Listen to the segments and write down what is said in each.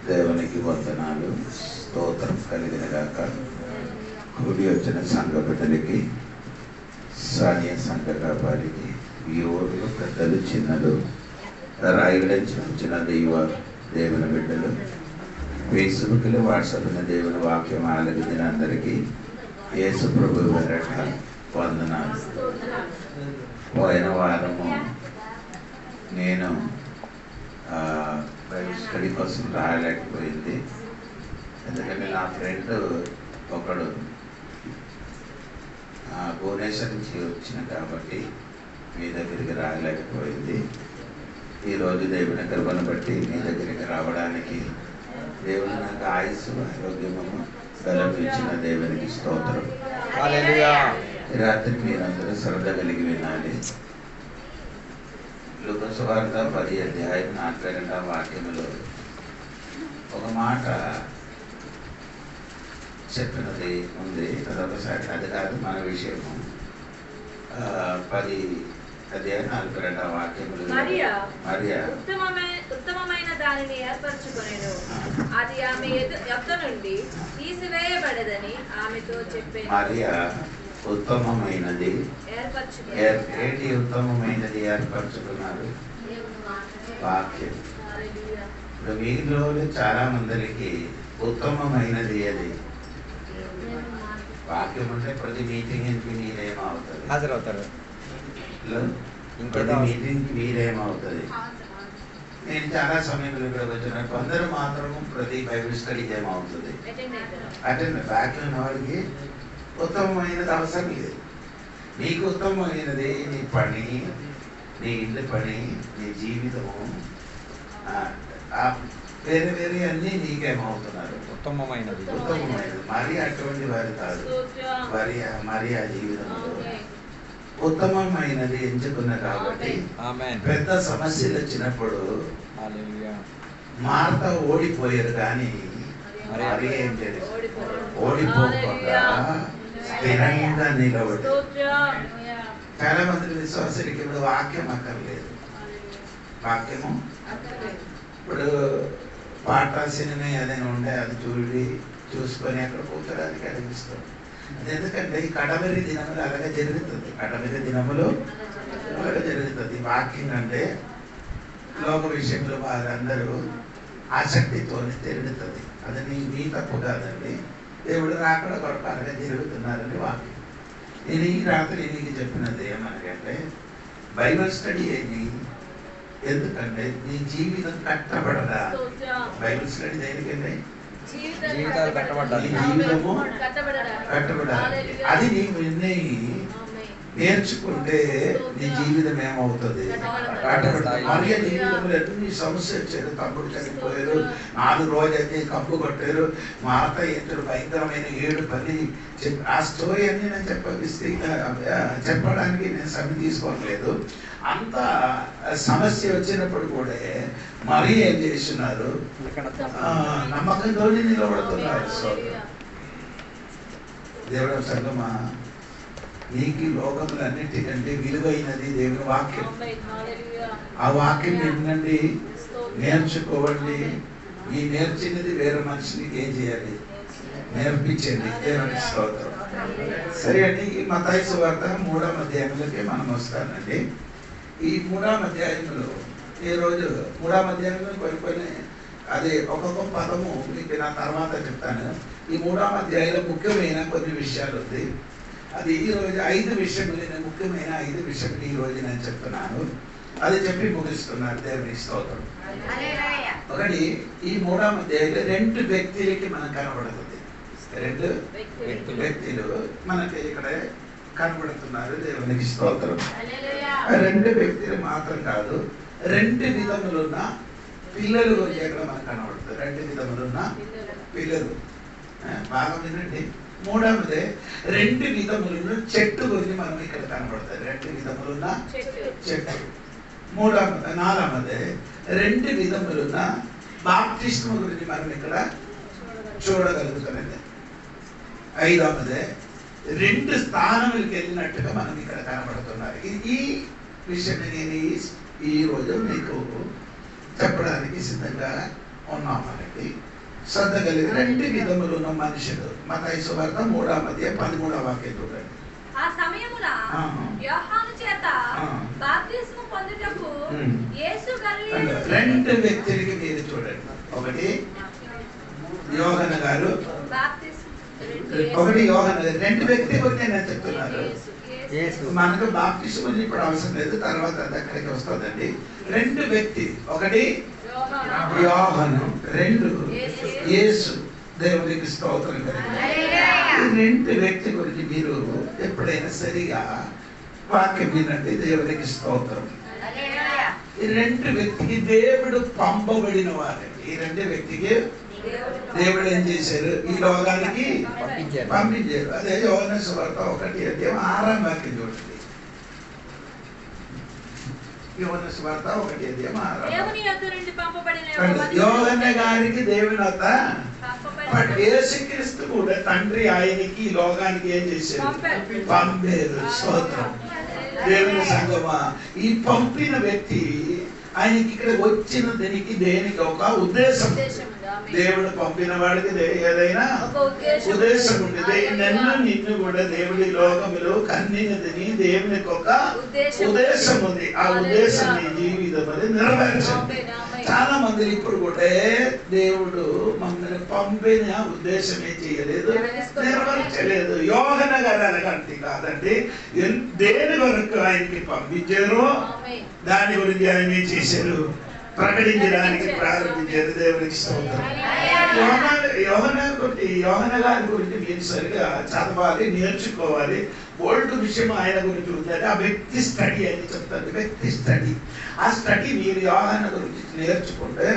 దేవునికి వందనాలు, స్తోత్రం కలిగిన గాక. కూడి వచ్చిన సంఘ బిడ్డలకి, స్థానియ సంఘ కాపారికి, యువకులు, పెద్దలు, చిన్నలు, రాయగడించిన దేవుని బిడ్డలు, ఫేస్బుక్లో, వాట్సాప్లో దేవుని వాక్యం ఆలగించిన అందరికీ యేసు ప్రభు పేరట వందనాలు. పోయిన వారము నేను బైబిల్ స్టడీ కోసం రాయలేకపోయింది. ఎందుకంటే నా ఫ్రెండ్ ఒకడు భువనేశ్వర్ నుంచి వచ్చిన కాబట్టి మీ దగ్గరికి రాయలేకపోయింది. ఈరోజు దేవుని కృపను బట్టి మీ దగ్గరికి రావడానికి దేవుని నాకు ఆయుస్సు, ఆరోగ్యము, బలం ఇచ్చిన దేవునికి స్తోత్రం. రాత్రి మీరందరూ శ్రద్ధ కలిగి వినాలి. లూకా సువార్త 10:42 వాక్యములో ఒక మాట చెప్పినది ఉంది. అదొకసారి అది కాదు మన విషయము. 10:42 వాక్యములు. మరియా ఉత్తమమైన దానిని ఏర్పరచుకొనెను, అది ఆమె యొద్ద నుండి తీసివేయబడదని ఆమెతో చెప్పెను. మరియా ఉత్తమమైనది ఏంటి? ఉత్తమమైనది ఏర్పరచుకున్నారు వాక్యం. ఇప్పుడు మీలో చాలా మందికి ఉత్తమమైనది అది వాక్యం. అంటే ప్రతి మీటింగ్కి మీరేమవుతుంది, హాజరవుతారు. ప్రతి మీటింగ్కి మీరేమవుతుంది. నేను చాలా సమయంలో ఇక్కడ వచ్చిన కొందరు మాత్రము ప్రతి బైబిల్ స్టడీకి ఏమవుతుంది, అటెండ్. వాక్యం ఉన్న వాడికి ఉత్తమమైనది అవసరం లేదు. నీకు ఉత్తమమైనది నీ పని, నీ ఇంటి పని, నీ జీవితము, వేరే వేరే అన్నీ నీకేమవుతున్నారు ఉత్తమమైనది. ఉత్తమమైనది. మరి అటువంటి వారి కాదు. మరి ఆ జీవితంలో ఉత్తమమైనది ఎంచుకున్న కాబట్టి పెద్ద సమస్యలు వచ్చినప్పుడు మార్త ఓడిపోయారు, కానీ మరి ఏం లేదు, ఓడిపోకుండా స్థిరంగా నిలబడి. చాలా మంది విశ్వాసులకి ఇప్పుడు వాక్యం అక్కర్లేదు. వాక్యము ఇప్పుడు పాట, సినిమా ఏదైనా ఉంటే అది చూసుకొని అక్కడ కూర్చోడానికి అనిపిస్తుంది. ఎందుకంటే ఈ కడవరి దినములు అలాగే జరుగుతుంది. కడవరి దినములు అలాగే జరుగుతుంది. వాక్యం అంటే లోక విషయంలో వారందరూ ఆసక్తితో తిరుగుతుంది. అది నీ తప్పు కాదండి. దేవుడు రాకడ కొరకు అలాగే జరుగుతున్నారని వాక్యం. నేను ఈ రాత్రి నీకు చెప్పినది ఏమనకంటే బైబిల్ స్టడీ అయింది. ఎందుకంటే నీ జీవితం కట్టబడదా? బైబిల్ స్టడీ దేనికండి? జీవితాలు కట్టబడాలి. జీవితము కట్టబడాలి. అది నీవు నేర్చుకుంటే నీ జీవితం ఏమవుతుంది? మరియ జీవితంలో ఎన్ని సమస్య వచ్చారు. తమ్ముడు చనిపోయారు, 4 రోజైతే కప్పు కొట్టారు, మా అత్త ఎంతో భయంకరమైన 7 పని చెప్పి ఆ స్టోరీ అన్ని నేను చెప్పడానికి నేను సమయం తీసుకోవట్లేదు. అంత సమస్య వచ్చినప్పుడు కూడా మరి ఏం చేస్తున్నారు? నమ్మకంతోనే నిలబడుతున్నారు. దేవుడు సంగమా, నీకు లోకములు అన్నిటికంటే విలువైనది దేవుని వాక్యం. ఆ వాక్యం వినండి, నేర్చుకోవండి. ఈ నేర్చినది వేరే మనిషికి ఏం చేయాలి? నేర్పించండి. దేవుని స్తోత్రం. సరే అండి, ఈ మత్తయి సువార్త 3వ అధ్యాయంలోకి మనం వస్తానండి. ఈ 3వ అధ్యాయంలో ఈరోజు 3వ అధ్యాయంలో కొన్ని అది ఒక్కొక్క పదము మీకు నా తర్వాత చెప్తాను. ఈ 3వ అధ్యాయంలో ముఖ్యమైన కొన్ని విషయాలు ఉంది. అది ఈరోజు 5 విషయములు, నేను ముఖ్యమైన 5 విషయములు ఈరోజు నేను చెప్తున్నాను. అది చెప్పి ముగిస్తున్నారు. దేవుని స్తోత్రం. ఒకటి, ఈ 3వ అధ్యాయంలో 2 వ్యక్తులకి మనకు కనబడుతుంది. 2 వ్యక్తులు మనకి ఇక్కడ కనబడుతున్నారు. దేవునికి స్తోత్రం. 2 వ్యక్తులు మాత్రం కాదు, 2 విధములున్న పిల్లలు ఇక్కడ మనకు కనబడుతుంది. 2 విధములున్న పిల్లలు. బాగా వినండి. 3వది 2 విధములున్న చెట్టు గురించి మనం ఇక్కడ కనబడుతుంది. 2 విధములున్న చెట్టు. 4వది 2 విధములున్న బాప్తిస్మం గురించి మనం ఇక్కడ చూడగలుగుతామండి. 5వది 2 స్థానములకు వెళ్ళినట్టుగా మనం ఇక్కడ కనబడుతున్నారు. ఈ విషయం నేను ఈ రోజు మీకు చెప్పడానికి సిద్ధంగా ఉన్నామనండి. శ్రద్ధ కలిగి 2 విధములున్న మనుషుడు. మత్తయి సువార్త 3:13 చూడండి. ఆ సమయమున యోహాను చేత బాప్తిస్మము పొందుటకు యేసు గలిలయ 2 వ్యక్తులకి మీరు చూడండి. ఒకటి యోహాను గారు, ఒకటి యోహాను గారు. 2 వ్యక్తి గురించి నేను చెప్తున్నాను. మనకు బాప్తిస్మం ఇప్పుడు అవసరం లేదు, తర్వాత అక్కడికి వస్తుందండి. 2 వ్యక్తి, ఒకటి యోహాను, 2 యేసు. దేవునికి స్తోత్రం కలిగింది. ఈ 2 వ్యక్తి గురించి మీరు ఎప్పుడైనా సరిగా వాక్యం వినండి. దేవునికి స్తోత్రం. ఈ 2 వ్యక్తికి దేవుడు పంపబడిన వారండి. ఈ 2 వ్యక్తికి దేవుడు ఏం చేశారు? ఈ లోకానికి పంపించారు. అదే యోహాను సువార్త 1:6 చూడండి. యోహాను సువార్త 1:6. యోహాను గారికి దేవుని వద్ద యేసుక్రీస్తు కూడా తండ్రి ఆయనకి ఈ లోకానికి ఏం చేశారు? పంపారు. స్తోత్రం. దేవుని సంగమా, ఈ పంపిన వ్యక్తి ఆయనకి ఇక్కడ వచ్చిన దేనికి ఒక ఉద్దేశం. దేవుడు పంపిన వాడికి ఏదైనా ఉద్దేశం ఉంది. నిన్ను కూడా దేవుడి లోకములో కన్నినదని దేవునికి ఒక ఉద్దేశం ఉంది. ఆ ఉద్దేశం నీ జీవితం నెరవేర్చండి. చాలా మంది ఇప్పుడు కూడా దేవుడు మమ్మల్ని పంపిన ఉద్దేశమే చేయలేదు, నెరవేర్చలేదు. యోహాను గారు అలాగంటే కాదండి. దేని వరకు ఆయనకి పంపించారో దాని గురించి ఆయన ఏం చేశారు? ప్రకటించడానికి ప్రారంభించారు. దేవునికి స్తోత్రం. యోహాను గారి గురించి మీరు సరిగా చదవాలి, నేర్చుకోవాలి. ఓల్డ్ విషయం ఆయన గురించి ఉందంటే ఆ వ్యక్తి స్టడీ అని చెప్తారు. వ్యక్తి స్టడీ. ఆ స్టడీ మీరు యోహాను గురించి నేర్చుకుంటే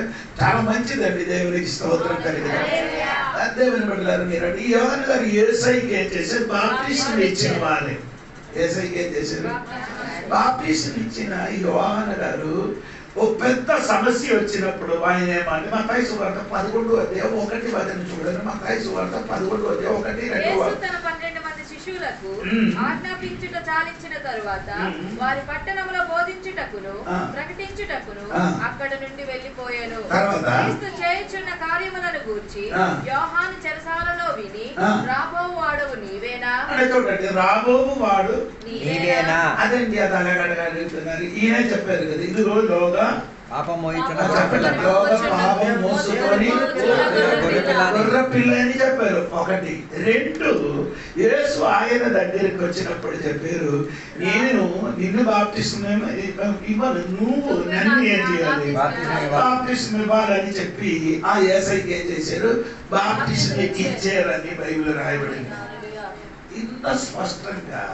చాలా మంచిదండి. దేవునికి స్తోత్రం కలిగిన దేవుని బిడ్డలారా, మీరు ఈ యోహాను గారు యేసయ్యకి ఏం చేశారు? బాప్తిస్మం ఇచ్చిన వాళ్ళే. యేసయ్యకి ఏం చేశారు? బాప్తిస్మం ఇచ్చిన యోహాను గారు ఓ పెద్ద సమస్య వచ్చినప్పుడు ఆయన ఏమంటే మత్తయి సువార్త 11:1 చూడండి. మత్తయి సువార్త 11:1-2. తన 12 మంది శిష్యులకు ఆజ్ఞాపించుట చాలించిన తరువాత వారి పట్టణంలో బోధించుటకును ప్రకటించుటకును అక్కడ నుండి వెళ్ళిపోయాను. క్రీస్తు చేయుచున్న కార్యములను గూర్చి యోహాను చెరసాలలో విని, రాబోవు వాడవు నీవేనా? చూడండి, రాబోవు వాడు నీవేనా? అదండి. అది అలాగడగలుగుతున్నారు. ఈయన చెప్పారు కదా, ఇదిగో లోగా పాపం మోసుకొని గొర్రె పిల్ల అని చెప్పారు. 1. 2, యేసు ఆయన దగ్గరికి వచ్చినప్పుడు చెప్పారు, నేను నిన్ను బాప్తిస్మం ఇవ్వను, నువ్వు నన్ను ఏం చేయాలి? బాప్తిస్మం ఇవ్వాలని చెప్పి ఆ యేసయ్యకి ఏం చేశారు? బాప్తిస్మం ఇచ్చారని బైబిల్ రాయబడింది. ఇంత స్పష్టంగా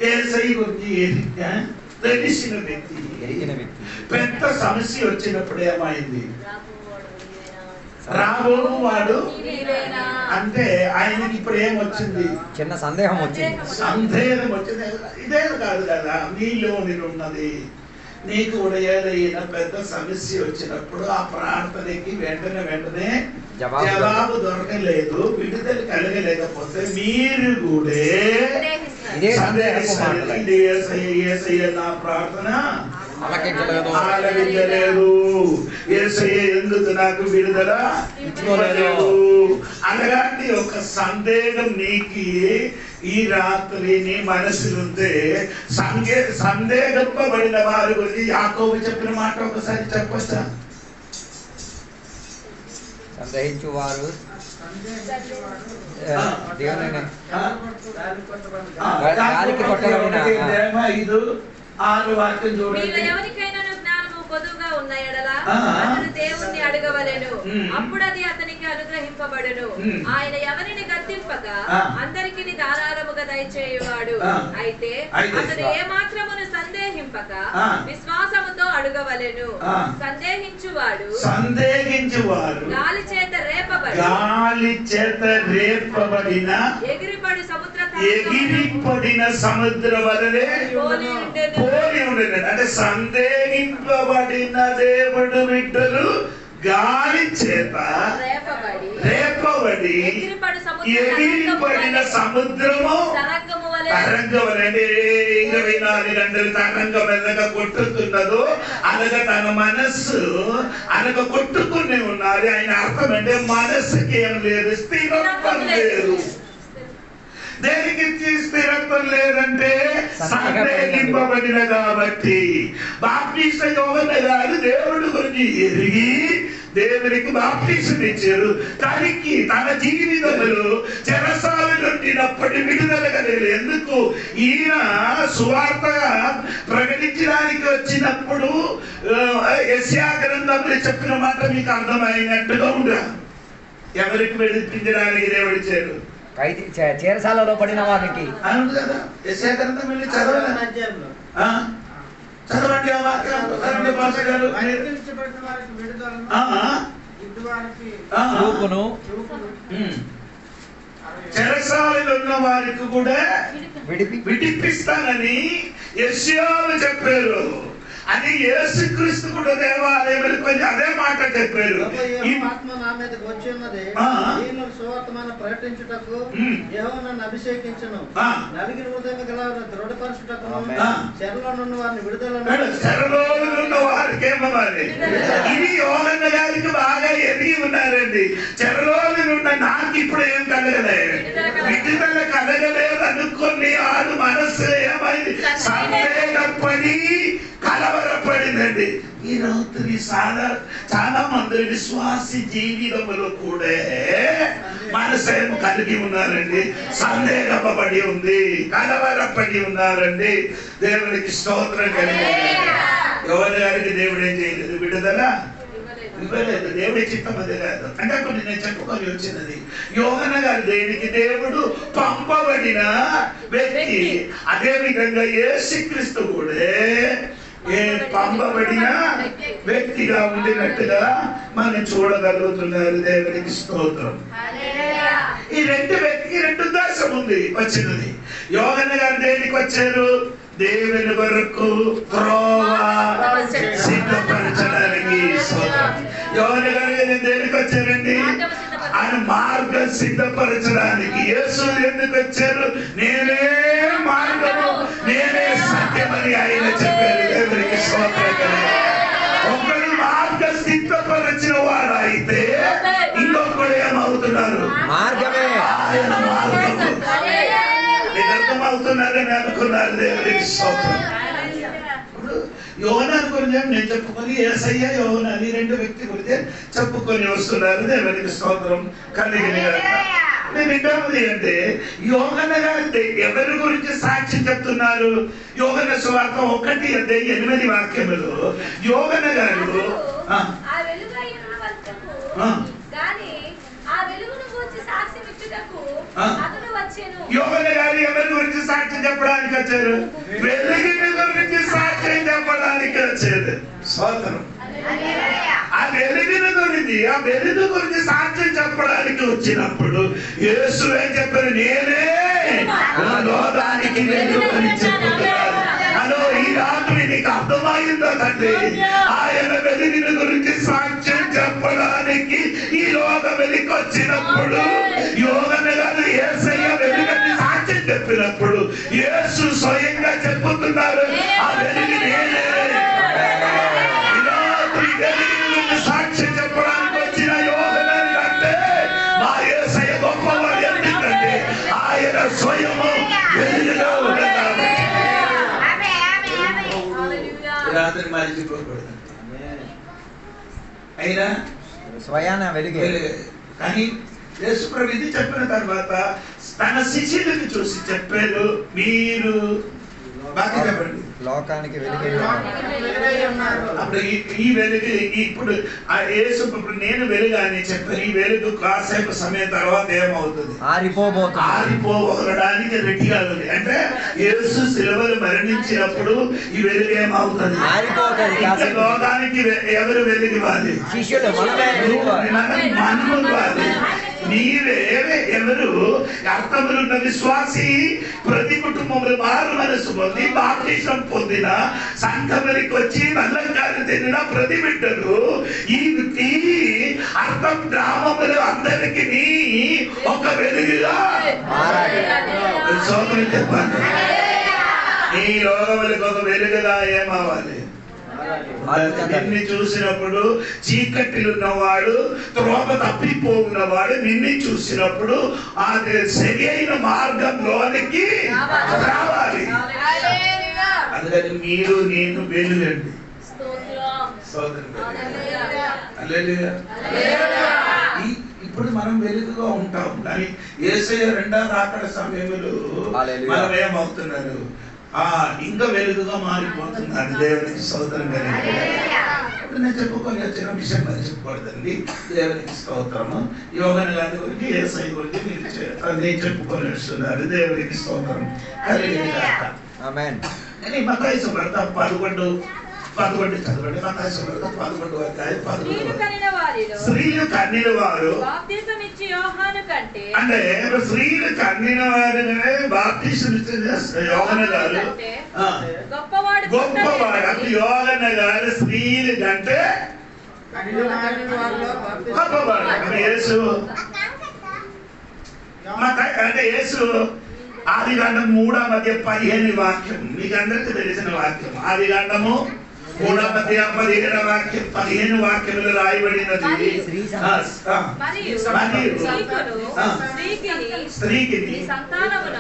యేసయ్య గురించి తెలిసిన వ్యక్తి పెద్ద సమస్య వచ్చినప్పుడు ఏమైంది? రాబోవు వాడు అంటే ఆయనకి ఇప్పుడు ఏమొచ్చింది? చిన్న సందేహం వచ్చింది. సందేహం వచ్చింది. ఇదే కాదు కదా, నీలో ఉన్నది. నీకు కూడా ఏదైనా పెద్ద సమస్య వచ్చినప్పుడు ఆ ప్రార్థనకి వెంటనే జవాబు దొరకలేదు, విడుదల కలగలేకపోతే మీరు కూడా నా ప్రార్థన ఆలకించలేదు, యేసయ్య ఎందుకు నాకు విడుదల ఇవ్వలేదు అలాంటి ఒక సందేహం నీకు ఈ రాత్రి నీ మనసులుంటే సందేహింపబడిన వారి గురించి యాకోబు చెప్పిన మాట ఒకసారి చెప్పొచ్చా? సందేహించు వారు గాలికి కొట్టబడిన 5:6 వాక్యం చూడండి. ఎవరికైనా జ్ఞానము పొదువుగా ఉన్న ఎడల అతడు దేవుణ్ణి అడగవలెను, అప్పుడు అది అతనికి అనుగ్రహింపబడును. ఆయన ఎవరిని గద్దింపక అందరికి ధారాళముగా దయచేయువాడు. అయితే అతడు ఏ మాత్రమును సందేహింపక విశ్వాసముతో అడగవలెను. సందేహించువాడు గాలి చేత రేపబడిన ఎగిరిపడిన సముద్ర వలనే పోలి ఉండేది. అంటే సందేహింపబడిన దేవుడు బిడ్డలు గాలి చేత రేపబడి ఎగిరిపడిన సముద్రము తరంగమనండి 24 గంటలు తరంగం ఎలాగ కొట్టుతున్నదో అలాగా తన మనస్సు అలాగ కొట్టుకునే ఉన్నది. ఆయన అర్థం అంటే మనస్సుకి ఏం లేదు, స్థిరత్వం లేదు. దేనికి స్థిరత్వం లేదంటే సందేహింపబడిన కాబట్టి. బాప్టిస్ట్ యోహన్న గారు దేవుడి గురించి ఎరిగి దేవునికి బాప్టిజం ఇచ్చారు. తనకి తన జీవితంలో చెరసాలలో ఉండినప్పటి విడుదల కలిగలేదు. ఎందుకు? ఈయన సువార్త ప్రకటించడానికి వచ్చినప్పుడు యెషయా గ్రంథంలో చెప్పిన మాట మీకు అర్థమైనట్టుగా ఉందా? ఎవరికి విడిపించడానికి దేవుడు ఇచ్చారు? చెరసాలలో పడిన వారికి. అవును కదా, యెషయా గ్రంథం వెళ్ళి చదవండి. చదవండి ఆ వాక్యం. చెరసాలలో ఉన్న వారికి కూడా విడిపిస్తానని యెషయాలు చెప్పారు. అది యేసుక్రీస్తు కూడా దేవాలయానికి వచ్చి అదే మాట చెప్పారు. ప్రకటించుటకు యెహోవా నన్ను అభిషేకించును, నలిగిన హృదయం గలవారిని దృఢపరచుటకు, చెరలో ఉన్న వారిని చెరలో ఉన్న వారికి ఏమవ్వాలి? ఇది యోహన్న గారికి బాగా ఎదిగి ఉన్నారండి. చెరలో ఉన్న నాకు ఇప్పుడు ఏం కలగలేదు, విడుదల కలగలేదు అనుకుని ఆడు మనస్సు ఏమైంది? సందేహపడి కలవరపడిందండి. ఈ రాత్రి చాలా మంది విశ్వాసి జీవితంలో కూడా మనసేమో కలిగి ఉన్నారండి, సందేహపడి ఉంది, కలవరపడి ఉన్నారండి. దేవునికి స్తోత్రం కలిగి. ఎవరి గారికి దేవుడు ఏం చేయలేదు, విడుదల ఇవ్వలేదు. దేవుడి చిత్తం అదే కాదు. అంటే కొన్ని నేను చెప్పుకొని వచ్చినది, యోహన్న గారు దేనికి దేవుడు పంపబడిన వ్యక్తి. అదే విధంగా యేసుక్రీస్తు కూడా పంపబడిన వ్యక్తిగా ఉండినట్టుగా మనం చూడగలుగుతున్నారు. దేవునికి స్తోత్రం. ఈ రెండు వ్యక్తికి రెండు ఉద్దేశం ఉంది వచ్చినది. యోహన్న గారు దేనికి వచ్చారు? దేవుని కొరకు త్రోవ సిద్ధపరచడానికి. యోహన్న గారు దేనికి వచ్చారండి? ఆయన మార్గం సిద్ధపరచడానికి. యేసు ఎందుకు వచ్చారు? నేనే మార్గము, నేనే సత్యమని ఆయన చెప్పారు. దేవునికి స్తోత్రం. ఒకరు మార్గం సిద్ధపరిచిన వాడు అయితే ఇంకొకరు ఏమవుతున్నారు? మార్గమే. ఆయన మార్గము. మీకు అర్థమవుతున్నారని అనుకున్నారు. దేవునికి స్తోత్రం. ఇప్పుడు యోహన్నాను గురించి నేను చెప్పుకొని యేసయ్య యోహన్నా ఈ రెండు వ్యక్తి గురించి చెప్పుకొని వస్తున్నారు. దేవునికి స్తోత్రం కలిగిన. నేను ఇంటది అంటే యోహన్న గారు ఎవరి గురించి సాక్ష్యం చెప్తున్నారు? యోహన్న సువార్త 1:8 వాక్యములు యోహన్న గారు యోహన్న గారు ఎవరి గురించి సాక్ష్యం చెప్పడానికి వచ్చారు? వెలుగుని గురించి సాక్ష్యం చెప్పడానికి వచ్చారు. స్తోత్రం. ఆ వెలుగుని గురించి, ఆ వెలుగు గురించి సాక్ష్యం చెప్పడానికి వచ్చినప్పుడు యేసు ఏం చెప్పారు? నేనే లోకానికి వెలుగు అని చెప్తున్నారు. హలో, ఈ రాత్రి నీకు అర్థమైందా తండ్రి? ఆయన వెలుగుని గురించి సాక్ష్యం చెప్పడానికి ఈ లోక వెలుగు వచ్చినప్పుడు యోహన్న గారు యేసయ్య వెలుగని సాక్ష్యం చెప్పినప్పుడు యేసు స్వయంగా చెప్పుతున్నారు, ఆ వెలుగు నేనే. సాక్ష్యం చెప్పడానికి వచ్చిన యోహన్న అంటే మా యేసయ్య గొప్పవాడు. ఎందుకంటే ఆయన స్వయము వెలుగుగా ఉన్నాడు. రాత్రి మరిచిపోకూడదు. అయినా స్వయాన వెలుగే. కానీ యేసు ప్రభు ఇది చెప్పిన తర్వాత తన శిష్యులను చూసి చెప్పారు, మీరు బాగా చెప్పండి, లోకానికి వెలుగే. అప్పుడు ఈ వెలుగు ఇప్పుడు యేసు నేను వెలుగు అని చెప్పారు. ఈ వెలుగు కాసేపు సమయం తర్వాత ఏమవుతుంది? ఆరిపోవడానికి రెడీగా ఉంది. అంటే యేసు శిలువలో మరణించినప్పుడు ఈ వెలుగు ఏమవుతుంది? ఆరిపోతుంది. లోకానికి ఎవరు వెలుగు ఇవ్వాలి? శిష్యులు. మనము ఇవ్వాలి. నీవే ఎవరు? అర్థములున్న విశ్వాసి ప్రతి కుటుంబంలో మారు మనసు పొంది బాప్టిజం పొందిన సంఘమునికి వచ్చి నల్లంకారు తిన్న ప్రతి బిడ్డలు ఈ అర్థం గ్రామములు అందరికి ఒక వెలుగుగా సోదరు చెప్పండి. ఈ లోకములకు ఒక వెలుగుగా ఏమవ్వాలి? నిన్ను చూసినప్పుడు చీకటిలో ఉన్నవాడు, త్రోవ తప్పిపోఉన్నవాడు నిన్ను చూసినప్పుడు అది సరి అయిన మార్గంలోనికి రావాలి. అందుకని మీరు నేను వెలుగండి. ఇప్పుడు మనం వెలుగుగా ఉంటాం, కానీ యేసయ్య రెండవ రాకడ సమయంలో మనం ఏమవుతున్నారు? ఇంకా వెలుగుగా మారిపోతున్నారు. దేవునికి స్తోత్రం కలిగి. ఇప్పుడు నేను చెప్పుకొని వచ్చిన విషయం మరి చెప్పకూడదండి. దేవునికి స్తోత్రము. యోగన గారి గురించి, యేసయ్య గురించి నేను చెప్పుకొని వస్తున్నారు. దేవునికి స్తోత్రం కలిగి. మత్తయి సువార్త 11 చదవండి. మత్తయి సువార్త 11వ అధ్యాయం 11. స్త్రీలు కన్నిన వారు అంటే స్త్రీలు కన్నిన వారినే బాప్తిసం ఇచ్చే యోహన గారు గొప్పవాడు. అంటే యోహన గారు స్త్రీలు కంటే గొప్పవాడు. అంటే యేసు అంటే యేసు ఆదికాండం 3:15 వాక్యం మీకు అందరికీ తెలిసిన వాక్యం. ఆదికాండము 3:15 వాక్యం 15 వాక్యములు రాయబడినది. స్త్రీకి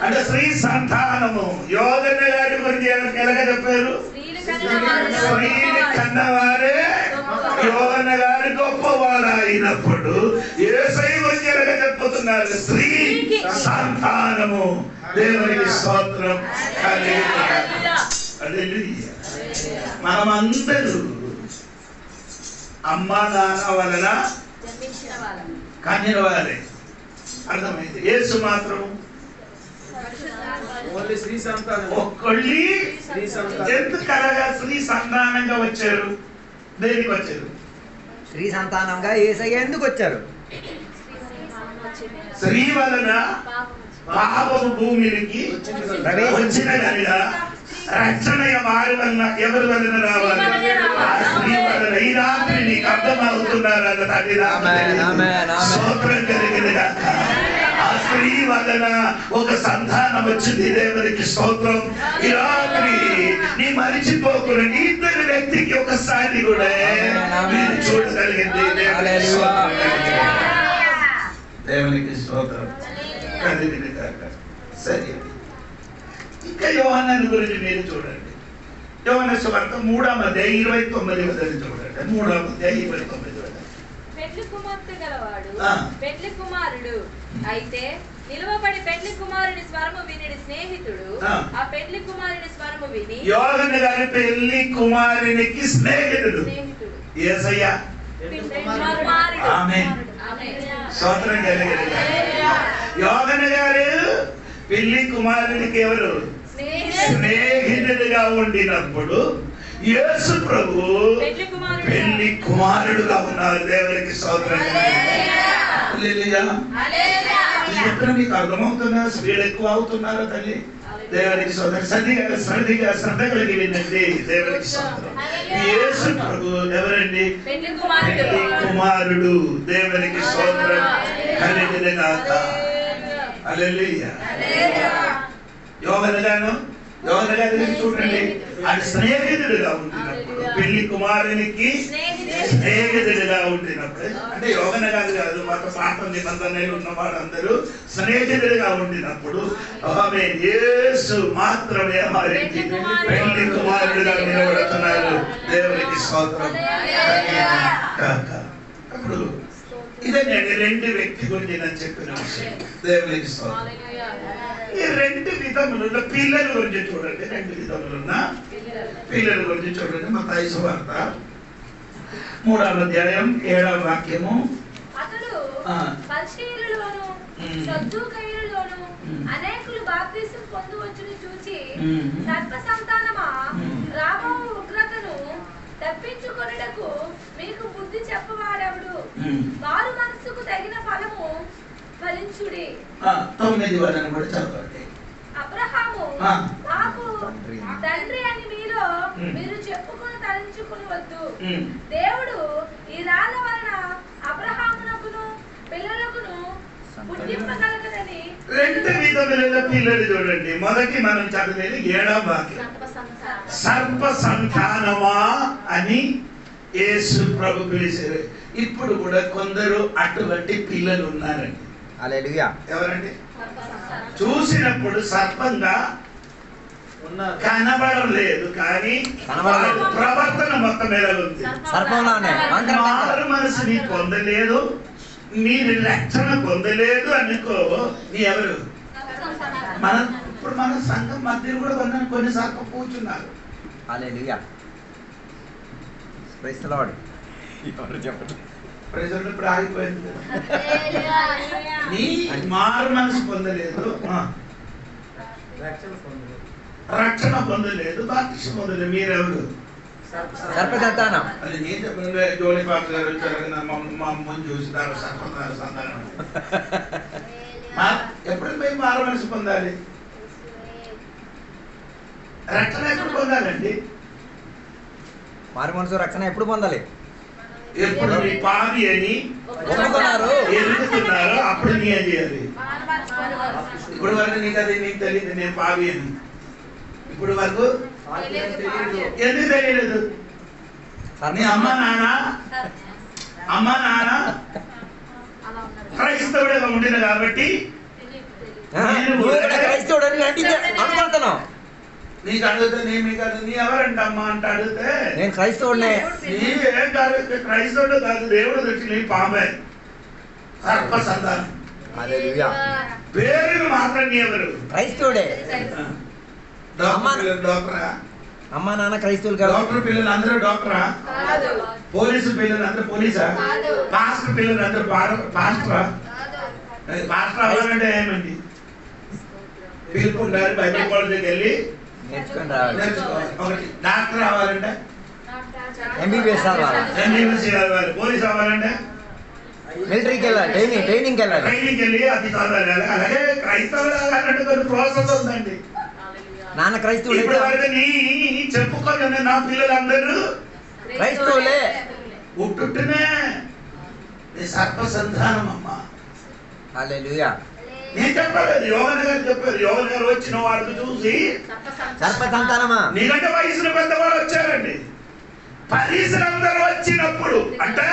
అంటే స్త్రీ సంతానము. యోగన్న గారి గురించి ఎలాగ చెప్పారు? స్త్రీని కన్నవారే యోగన్న గారు గొప్పవారు అయినప్పుడు యేసయ్య గురించి ఎలాగ చెప్పుతున్నారు? స్త్రీ సంతానము. దేవునికి స్తోత్రం. మనమందరూ అమ్మా నాన్న వలన కన్యల వారే. అర్థమైంది. యేసు మాత్రం ఒక్కళ్ళి. ఎందుకనగా స్త్రీ సంతానంగా వచ్చారు? దేనికి వచ్చారు? స్త్రీ సంతానంగా యేసయ్య ఎందుకు వచ్చారు? స్త్రీ వలన పాపము భూమికి వచ్చిన కనుక రక్షణ వారి వలన ఎవరి వలన రావాలి? ఆ స్త్రీ వలన. ఈ రాత్రి నీకు అర్థమవుతున్నారు అన్న తల్లి స్తోత్రం కలిగిన. ఆ స్త్రీ వలన ఒక సంతానం వచ్చింది. దేవునికి స్తోత్రం. ఈ రాత్రి నీ మరిచిపోకుండా ఇద్దరు వ్యక్తికి ఒకసారి కూడా మీరు చూడగలిగింది. దేవునికి స్తోత్రం కలిగిన. సరే, ఇంకా యోహాను గురించి మీరు చూడండి. యోహాను సువార్త 3:29 చూడండి. 3:29. పెళ్లి కుమార్తె గలవాడు పెళ్లి కుమారుడు అయితే నిలవబడి పెళ్లి కుమారుని స్వరము విని స్నేహితుడు ఆ పెళ్లి కుమారుని స్వరము విని. యోహాను గారి పెళ్లి కుమారునికి స్నేహితుడు యేసయ్య. ఆమేన్. స్తోత్రం కలిగిన. యోహాను గారు పెళ్లి కుమారునికి ఎవరు? స్నేహితుడిగా ఉండినప్పుడు యేసు ప్రభు పెళ్లి కుమారుడుగా ఉన్నారు. దేవునికి స్తోత్రం. ఎక్కడ మీకు అర్థమవుతున్నా? స్త్రీలు ఎక్కువ అవుతున్నారా తల్లి? దేవునికి స్తోత్రం. శ్రద్ధగా శ్రద్ధ కలిగి వినండి. దేవునికి స్తోత్రం. యేసు ప్రభు ఎవరండి? పెళ్లి కుమారుడు. దేవునికి స్తోత్రం కలిగిన గాక. హల్లెలూయా. యోహాను గారు చూడండి. ఆయన స్నేహితుడిగా ఉంటున్నప్పుడు పెళ్లి కుమారునికి స్నేహితుడిగా ఉంటున్నప్పుడు అంటే యోహాను గారు కాదు, పాత నిబంధనలు ఉన్నవాడు అందరూ స్నేహితుడిగా ఉంటున్నప్పుడు ఆమె యేసు మాత్రమే వారికి పెళ్లి కుమారుడిగా నిలబడుతున్నారు. దేవునికి స్తోత్రం. అప్పుడు ఇదే నేను 2 వ్యక్తి గురించి నేను చెప్పిన విషయం. దేవునికి స్తోత్రం. ఈ 2 విధములున్న పిల్లల గురించి చూడండి. 2 విధములున్న పిల్లల గురించి చూడండి. మత్తయి సువార్త 3వ అధ్యాయం 7వ వాక్యము. అతడు పరిసయ్యులలోను సద్దూకయ్యులలోను అనేకులు బాప్తిసం పొందువచ్చును చూచి సర్వ సంతానమా రాబో ఉగ్రతను తప్పించుకొనుటకు మీకు బుద్ధి చెప్పవాడెవడు? వారు మనసుకు తగిన ఫలము ఫలించుడి. 9వ వచనం కూడా చదవండి. అబ్రహాము నాకు తండ్రి అని మీరు చెప్పుకొని తలంచుకొనవద్దు. దేవుడు ఈ రాళ్ళ వలన అబ్రహామునకును పిల్లలకును పుట్టింపగలగదని రెండు విధములైన పిల్లలు చూడండి. మొదటి మనం చదివేది 7వ వాక్యం. సర్ప సంతానమా అని యేసు ప్రభు పిలిచారు. ఇప్పుడు కూడా కొందరు అటువంటి పిల్లలు ఉన్నారండి. హల్లెలూయా. ఎవరండి? చూసినప్పుడు సర్పంగా కనబడలేదు, కానీ ప్రవర్తన మొత్తం మీద ఉంది. మారు మనసుని పొందలేదు, మీరు రక్షణ పొందలేదు అనుకో, నీ ఎవరు? ఇప్పుడు మన సంఘం మధ్యలో కూడా కొన్ని సర్ప కూర్చున్నారు. హల్లెలూయా. Praise the Lord. ప్రజలు ఇప్పుడు ఆగిపోయింది. నీ మారు మనసు పొందలేదు, రక్షణ పొందలేదు, బాప్తిస్మం పొందలేదు, మీరెవరు? సర్ప సంతానం. అది నేను చెప్పిన జోలి పాప గారు వచ్చారు, మా అమ్మని చూసినారు సర్ప సంతానం. ఎప్పుడు మేము మారు మనసు పొందాలి? రక్షణ ఎప్పుడు పొందాలండి? మారు మనసు రక్షణ ఎప్పుడు పొందాలి? ఎప్పుడు నీ పాపి అని ఒప్పుకున్నారు, ఎదుగుతున్నారు, అప్పుడు నీ ఏం చేయాలి? ఇప్పుడు వరకు నీకు తెలియదు నేను పాపి అని. ఇప్పుడు వరకు ఎందుకు తెలియలేదు? నీ అమ్మ నాన్న క్రైస్తవుడిగా ఉండిన కాబట్టి అనుకుంటున్నావు. నీకు అడిగితే నేను మీకు అడుగు, నీ ఎవరంట అమ్మ అంటే అడిగితే నేను క్రైస్తవుడినే. నీవేం కాదు, క్రైస్తవుడు కాదు, దేవుడు వచ్చి నీ పామే. సర్ప సంతానం. హల్లెలూయా. పేరును మాత్రం నీ ఎవరు? క్రైస్తవుడే. డాక్టరా? అమ్మ నాన్న క్రైస్తవులు కాదు. డాక్టర్ పిల్లలు అందరూ డాక్టరా? పోలీసు పిల్లలు అందరూ పోలీసా? పాస్టర్ పిల్లలు అందరూ పాస్టరా? పాస్టర్ అవ్వాలంటే ఏమండి? పిలుపుండాలి, బైబిల్ కాలేజీకి వెళ్ళి నేర్చుకొని రావాలి. ఒకటి డాక్టర్ అవ్వాలంటే ఎంబీబీఎస్ అవ్వాలి. ఎంబీబీఎస్ అవ్వాలి. పోలీస్ అవ్వాలంటే మిలిటరీకి వెళ్ళాలి, ట్రైనింగ్కి వెళ్ళాలి. ట్రైనింగ్కి వెళ్ళి అది చదవాలి. అలాగే క్రైస్తవులు అన్నట్టు కొన్ని ప్రాసెస్ ఉందండి. నాన్న క్రైస్తవుడు. ఇప్పుడు వరకు నీ చెప్పుకొని నా పిల్లలందరూ క్రైస్తవులే. పుట్టునే నీ సర్ప సంతానం అమ్మా. హల్లెలూయా. నేను చెప్పలేదు, యోగన్ గారు చెప్పారు. యోగన్ గారు వచ్చిన వాళ్ళకి చూసి సర్ప సంతానమా, నీకంటే వయసులో పెద్దవాళ్ళు వచ్చారండి. పరిసరందరూ వచ్చినప్పుడు అంటే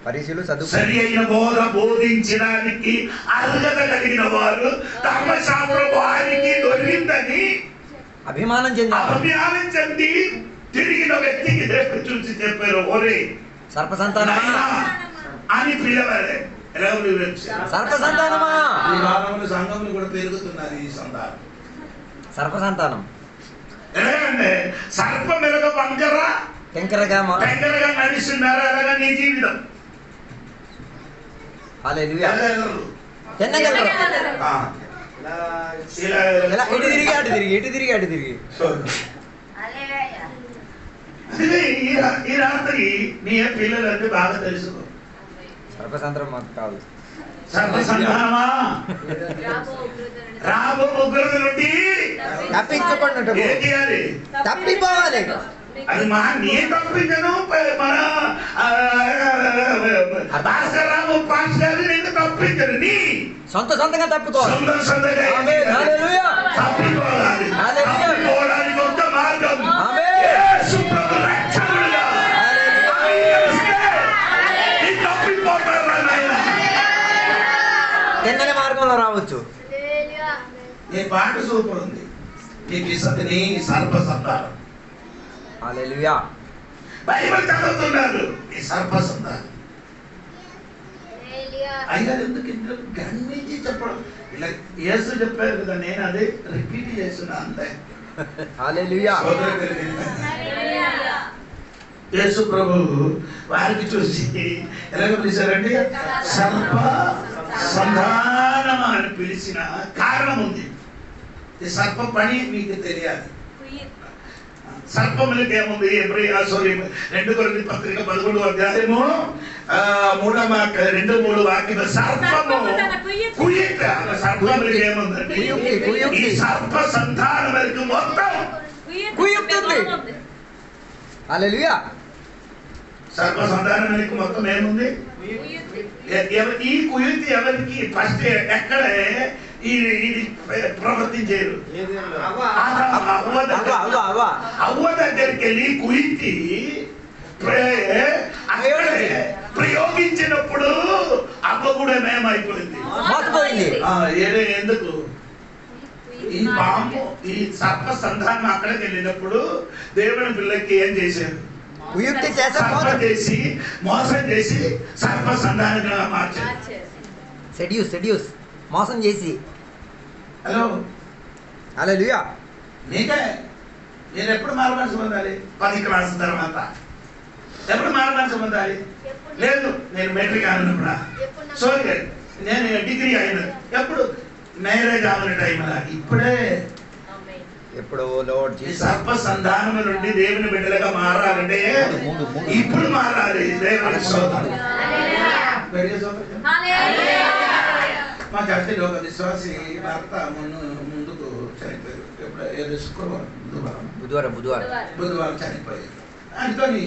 పరిశీలు సరి అయిన బోధ బోధించడానికి అర్హత కలిగిన వారు ధర్మశాస్త్రం వారికి దొరికిందని అభిమానం చెంది తిరిగిన వ్యక్తికి చూసి చెప్పారు, ఒరే సర్ప సంతానమా అని పిలవాలి. సర్ప సంతానమా. ఈ కాలంలో సంఘములు కూడా పెరుగుతున్నారు ఈ సంతానం. సర్ప సంతానం ఎలాగంటే సర్పం ఎలాగ వంకరా టెంకరగా నడుస్తున్నారు, అలాగా నీ జీవితం. హల్లెలూయా. తిన్నగలరు. ఇటు తిరిగి అటు తిరిగి, ఇటు తిరిగి అటు తిరిగి. ఈ రాత్రి నీ పిల్లలంటే బాగా తెలుసుకో. సర్ప సంతానం మాకు కాదు. సర్ప సంతానమా రాబో ఉగ్రత నుండి తప్పించుకున్నట్టు ఏం చేయాలి? తప్పిపోవాలి. అది నీ తప్పించను. మన భాస్కర్ రావు పాస్టర్ నిన్ను తప్పించరు, నీ సొంతంగా తప్పుకోవాలి. తప్పిపోవడానికి ఒక మార్గం యేసు ప్రభు రక్షకుడుగా. తిన్నని మార్గంలో రావచ్చు. నీ పాట సూపర్ ఉంది. నీ సర్ప సంతానం. హల్లెలూయా. బైబిల్ చదువుతున్నారు, ఈ సర్ప సంతానం. అయ్యారు ఎందుకు ఇంట్లో గణించి చెప్పడం? ఇలా యేసు చెప్పారు కదా, నేను అదే రిపీట్ చేస్తున్నా అంతే. హల్లెలూయా. యేసు ప్రభు వారికి చూసి ఎలాగ పిలిచారండి? సర్ప సంతానమా అని పిలిచిన కారణం ఉంది. ఈ సర్ప పని మీకు తెలియాలి. సర్పములకి ఏముంది? 2 కొరింథీ పత్రిక 11వ అధ్యాయము 2-3 వాక్యం. సర్పము కుయుక్త. సర్పములకి ఏముందండి? ఈ సర్ప సంతానం వరకు మొత్తం కుయుక్తుంది. హల్లెలూయా. సర్ప సంతానానికి మొత్తం ఏముంది? ఈ కుయుక్తి ఎవరికి? ఫస్ట్ ఎక్కడ ఇది ప్రవర్తించారు. అవ్వ దగ్గరికి వెళ్ళి కుయితి ప్రయోగించినప్పుడు అవ్వ కూడా మేమైపోయింది. ఎందుకు ఈ పాము ఈ సర్ప సంధానం అక్కడికి వెళ్ళినప్పుడు దేవుని పిల్లకి ఏం చేశారు? చేసి మోసం చేసి సర్ప సంధానంగా మార్చారు. సెడ్యూస్ మోసం చేసి. హలో హల్లెలూయా. నీకే నేను ఎప్పుడు మారమనసు పొందాలి? 10 క్లాస్ తర్వాత ఎప్పుడు మారమనసు పొందాలి? లేదు నేను మెట్రిక్ అయినప్పుడు, సారీ నేను డిగ్రీ అయిన ఎప్పుడు, మ్యారేజ్ అవ్వని టైంలో. ఇప్పుడే ఎప్పుడు లోడ్ సర్ప సంధానం నుండి దేవుని బిడ్డలుగా మారాలంటే ఇప్పుడు మారాలి. దేవుని స్తోత్రం. మా చర్చలో ఒక విశ్వాసి భర్త ముందుకు చనిపోయారు. ఎప్పుడు బుధవారం చనిపోయారు. అందుకని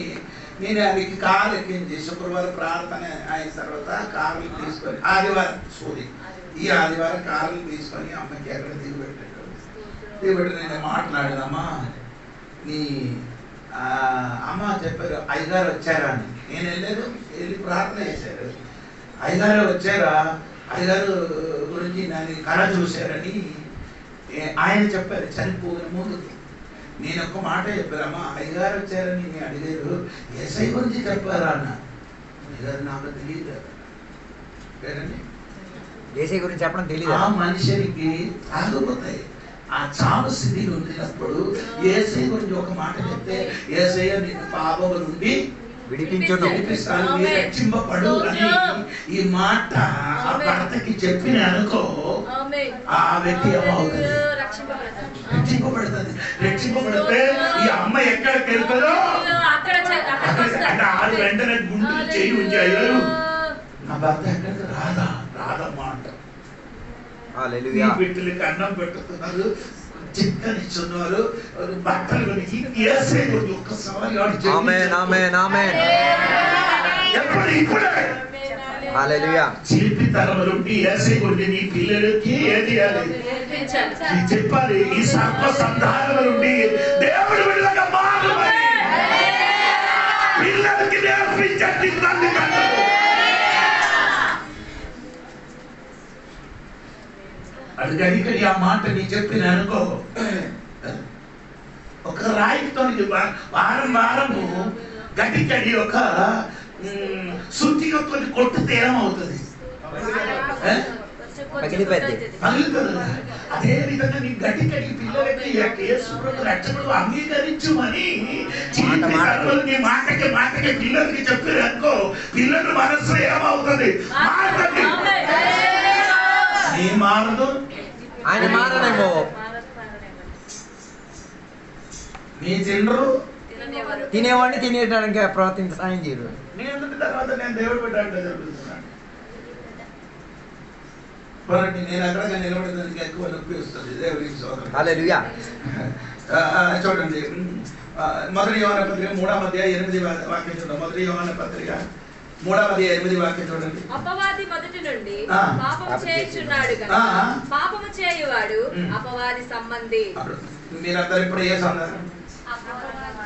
నేను ఆయనకి కారు ఎక్కించి శుక్రవారం ప్రార్థన అయిన తర్వాత కార్లు తీసుకొని ఈ ఆదివారం కార్లు తీసుకొని అమ్మకి ఎక్కడ దిగుబెట్టాడు. నేను మాట్లాడదమ్మా నీ అమ్మ చెప్పారు అయ్యగారు వచ్చారా అని. నేను వెళ్ళి ప్రార్థన చేశారు. అయ్యగారు వచ్చారా, అయ్యగారు గురించి నన్ను కళ చూశారని ఆయన చెప్పారు చనిపోయిన ముందు. నేను ఒక్క మాట చెప్పారమ్మా అయ్యగారు వచ్చారని నేను అడిగారు, ఎస్ఐ గురించి చెప్పారా అన్న. అయ్యగారు నాకు తెలియదు కదండి, ఏసై గురించి చెప్పడం తెలియదు. ఆ మనిషికి ఆగిపోతాయి. ఆ చావు స్థితి ఉండినప్పుడు ఏసై గురించి ఒక మాట చెప్తే ఏసయ్య నిన్ను పాపము నుండి విడిపిస్తాను, రక్షింపబడు అని ఈ మాట ఆ భర్తకి చెప్పిన అనుకో, ఆ వ్యక్తి ఏమవుతుంది? రక్షింపబడుతుంది. రక్షింపబడితే ఈ అమ్మ ఎక్కడికి వెళ్తారో అంటే ఆరు వెంటనే గుండెలు చేయి ఉంచారు. నా భర్త ఎక్కడికి రాదమ్మా అంట. బిడ్డలకి అన్నం పెట్టుతున్నారు, చిక్కనిస్తున్నారు, బట్టలు ఒక్కసారి చిలిపి తరం నుండి ఏసై గురించి నీ పిల్లలకి ఏం చేయాలి చెప్పాలి. ఈ సర్ప సంధానం నుండి దేవుడు బిడ్డలుగా మారమని పిల్లలకి నేర్పించండి. అందుకని ఆ మాట నీ చెప్పిన అనుకో, ఒక రాయితో వారము గడ్డి ఒక సుత్తితో కొట్టితే ఏమవుతుంది? అదే విధంగా నీ గడ్డి పిల్లలకి రక్షకుడు అంగీకరించుమని నీ మాటకి పిల్లలకి చెప్పారు అనుకో, పిల్లల మనసు ఏమవుతుంది? మారుతుంది. నీ మారదు, ఆయన మారనేమో. నీ తినరు, తినేవాడిని తినేయడానికి ప్రవర్తించి సాయం చేయరు. నేను తర్వాత నేను దేవుడు పెట్టాలంటే జరుగుతున్నాను. నేను అక్కడ నిలబడడానికి ఎక్కువ నొప్పి వస్తుంది. దేవుడికి స్తోత్రం. హల్లెలూయా. చూడండి మొదటి యోహాన పత్రిక 3వ అధ్యాయం 8వ వాక్యం చూడండి. మొదటి యోహాన పత్రిక 3వ అధ్యాయం 8వ వాక్యం చూడండి. అపవాది మొదటి నుండి పాపము చేయుచున్నాడు గనుక పాపము చేయువాడు అపవాది సంబంధి. మీరందరూ ఇప్పుడు ఏ సందర్భం?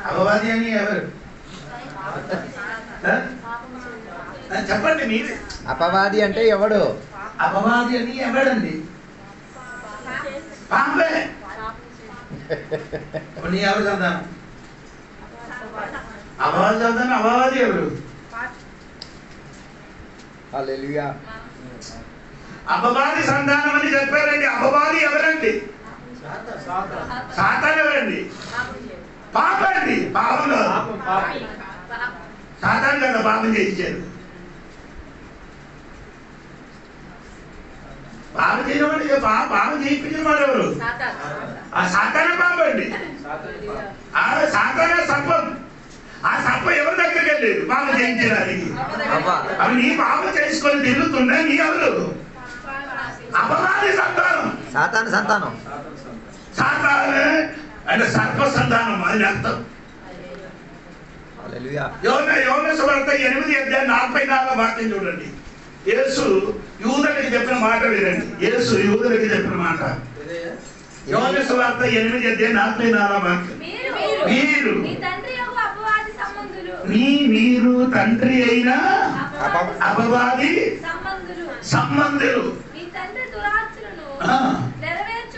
అపవాది అని ఎవరు చెప్పండి మీరే. అపవాది అంటే ఎవడు? అపవాది అని ఎవడండి? పాపే. నీ ఎవరు సంతానం? అపవాది సంతానం. అపవాది ఎవరు? హల్లెలూయా. అపవాది సంతానం అని చెప్పారండి. అపవాది ఎవరండి? సాతాను ఎవరండి? పాప అండి. పాపం సాతాను కదా పాపం చేయించారు. పాపం చేయవాడు పాపం చేయించిన వాడు ఎవరు? ఆ సాతాన పాప అండి. ఆ సాతాన సర్పం. ఆ సర్పం ఎవరి దగ్గరికి వెళ్ళలేదు పాపం చేయించడానికి. అవి నీ పాపం చేసుకొని తిరుగుతున్నా నీ ఎవరు? అపవాది సంతానం. సాతాను సంతానం. సాతాను అంటే సర్ప సంతానం అని అర్థం. హల్లెలూయా. యోహాను సువార్త 8వ అధ్యాయం 44వ వాక్యం చూడండి. యేసు యూదులకి చెప్పిన మాట వినండి. యేసు యూదులకి చెప్పిన మాట యోహాను సువార్త 8:44 వాక్యం. మీరు మీరు తండ్రి అయిన అపవాది సంబంధులు.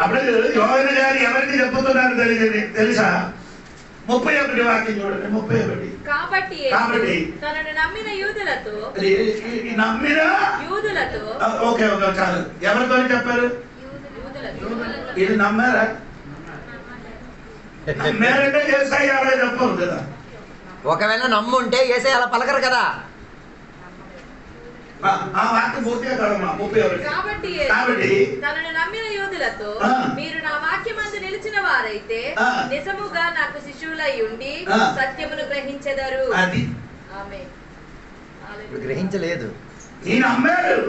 అప్పుడు యోహాను గారు ఎవరికి చెప్పుతున్నారు తెలుసా? 31 వాక్యం చూడండి. 31. కాబట్టి తనను నమ్మిన యూదులతో ఓకే చాలు. ఎవరితో చెప్పారు? ఇది నమ్మారా? నమ్మారంటే యేసయ్య అలా చెప్పరు కదా. ఒకవేళ నమ్ముంటే యేసయ్య అలా పలకరు కదా. ఆ వాక్యం పూర్తిగా చదవమా. 31. కాబట్టి తనను నమ్మిన యూదులతో మీరు నా వాక్యమందు నిలిచిన వారైతే నిజముగా నాకు శిష్యులై ఉండి సత్యమును గ్రహించెదరు. అది ఆమేన్. ఇప్పుడు గ్రహించలేదు, నేను నమ్మారు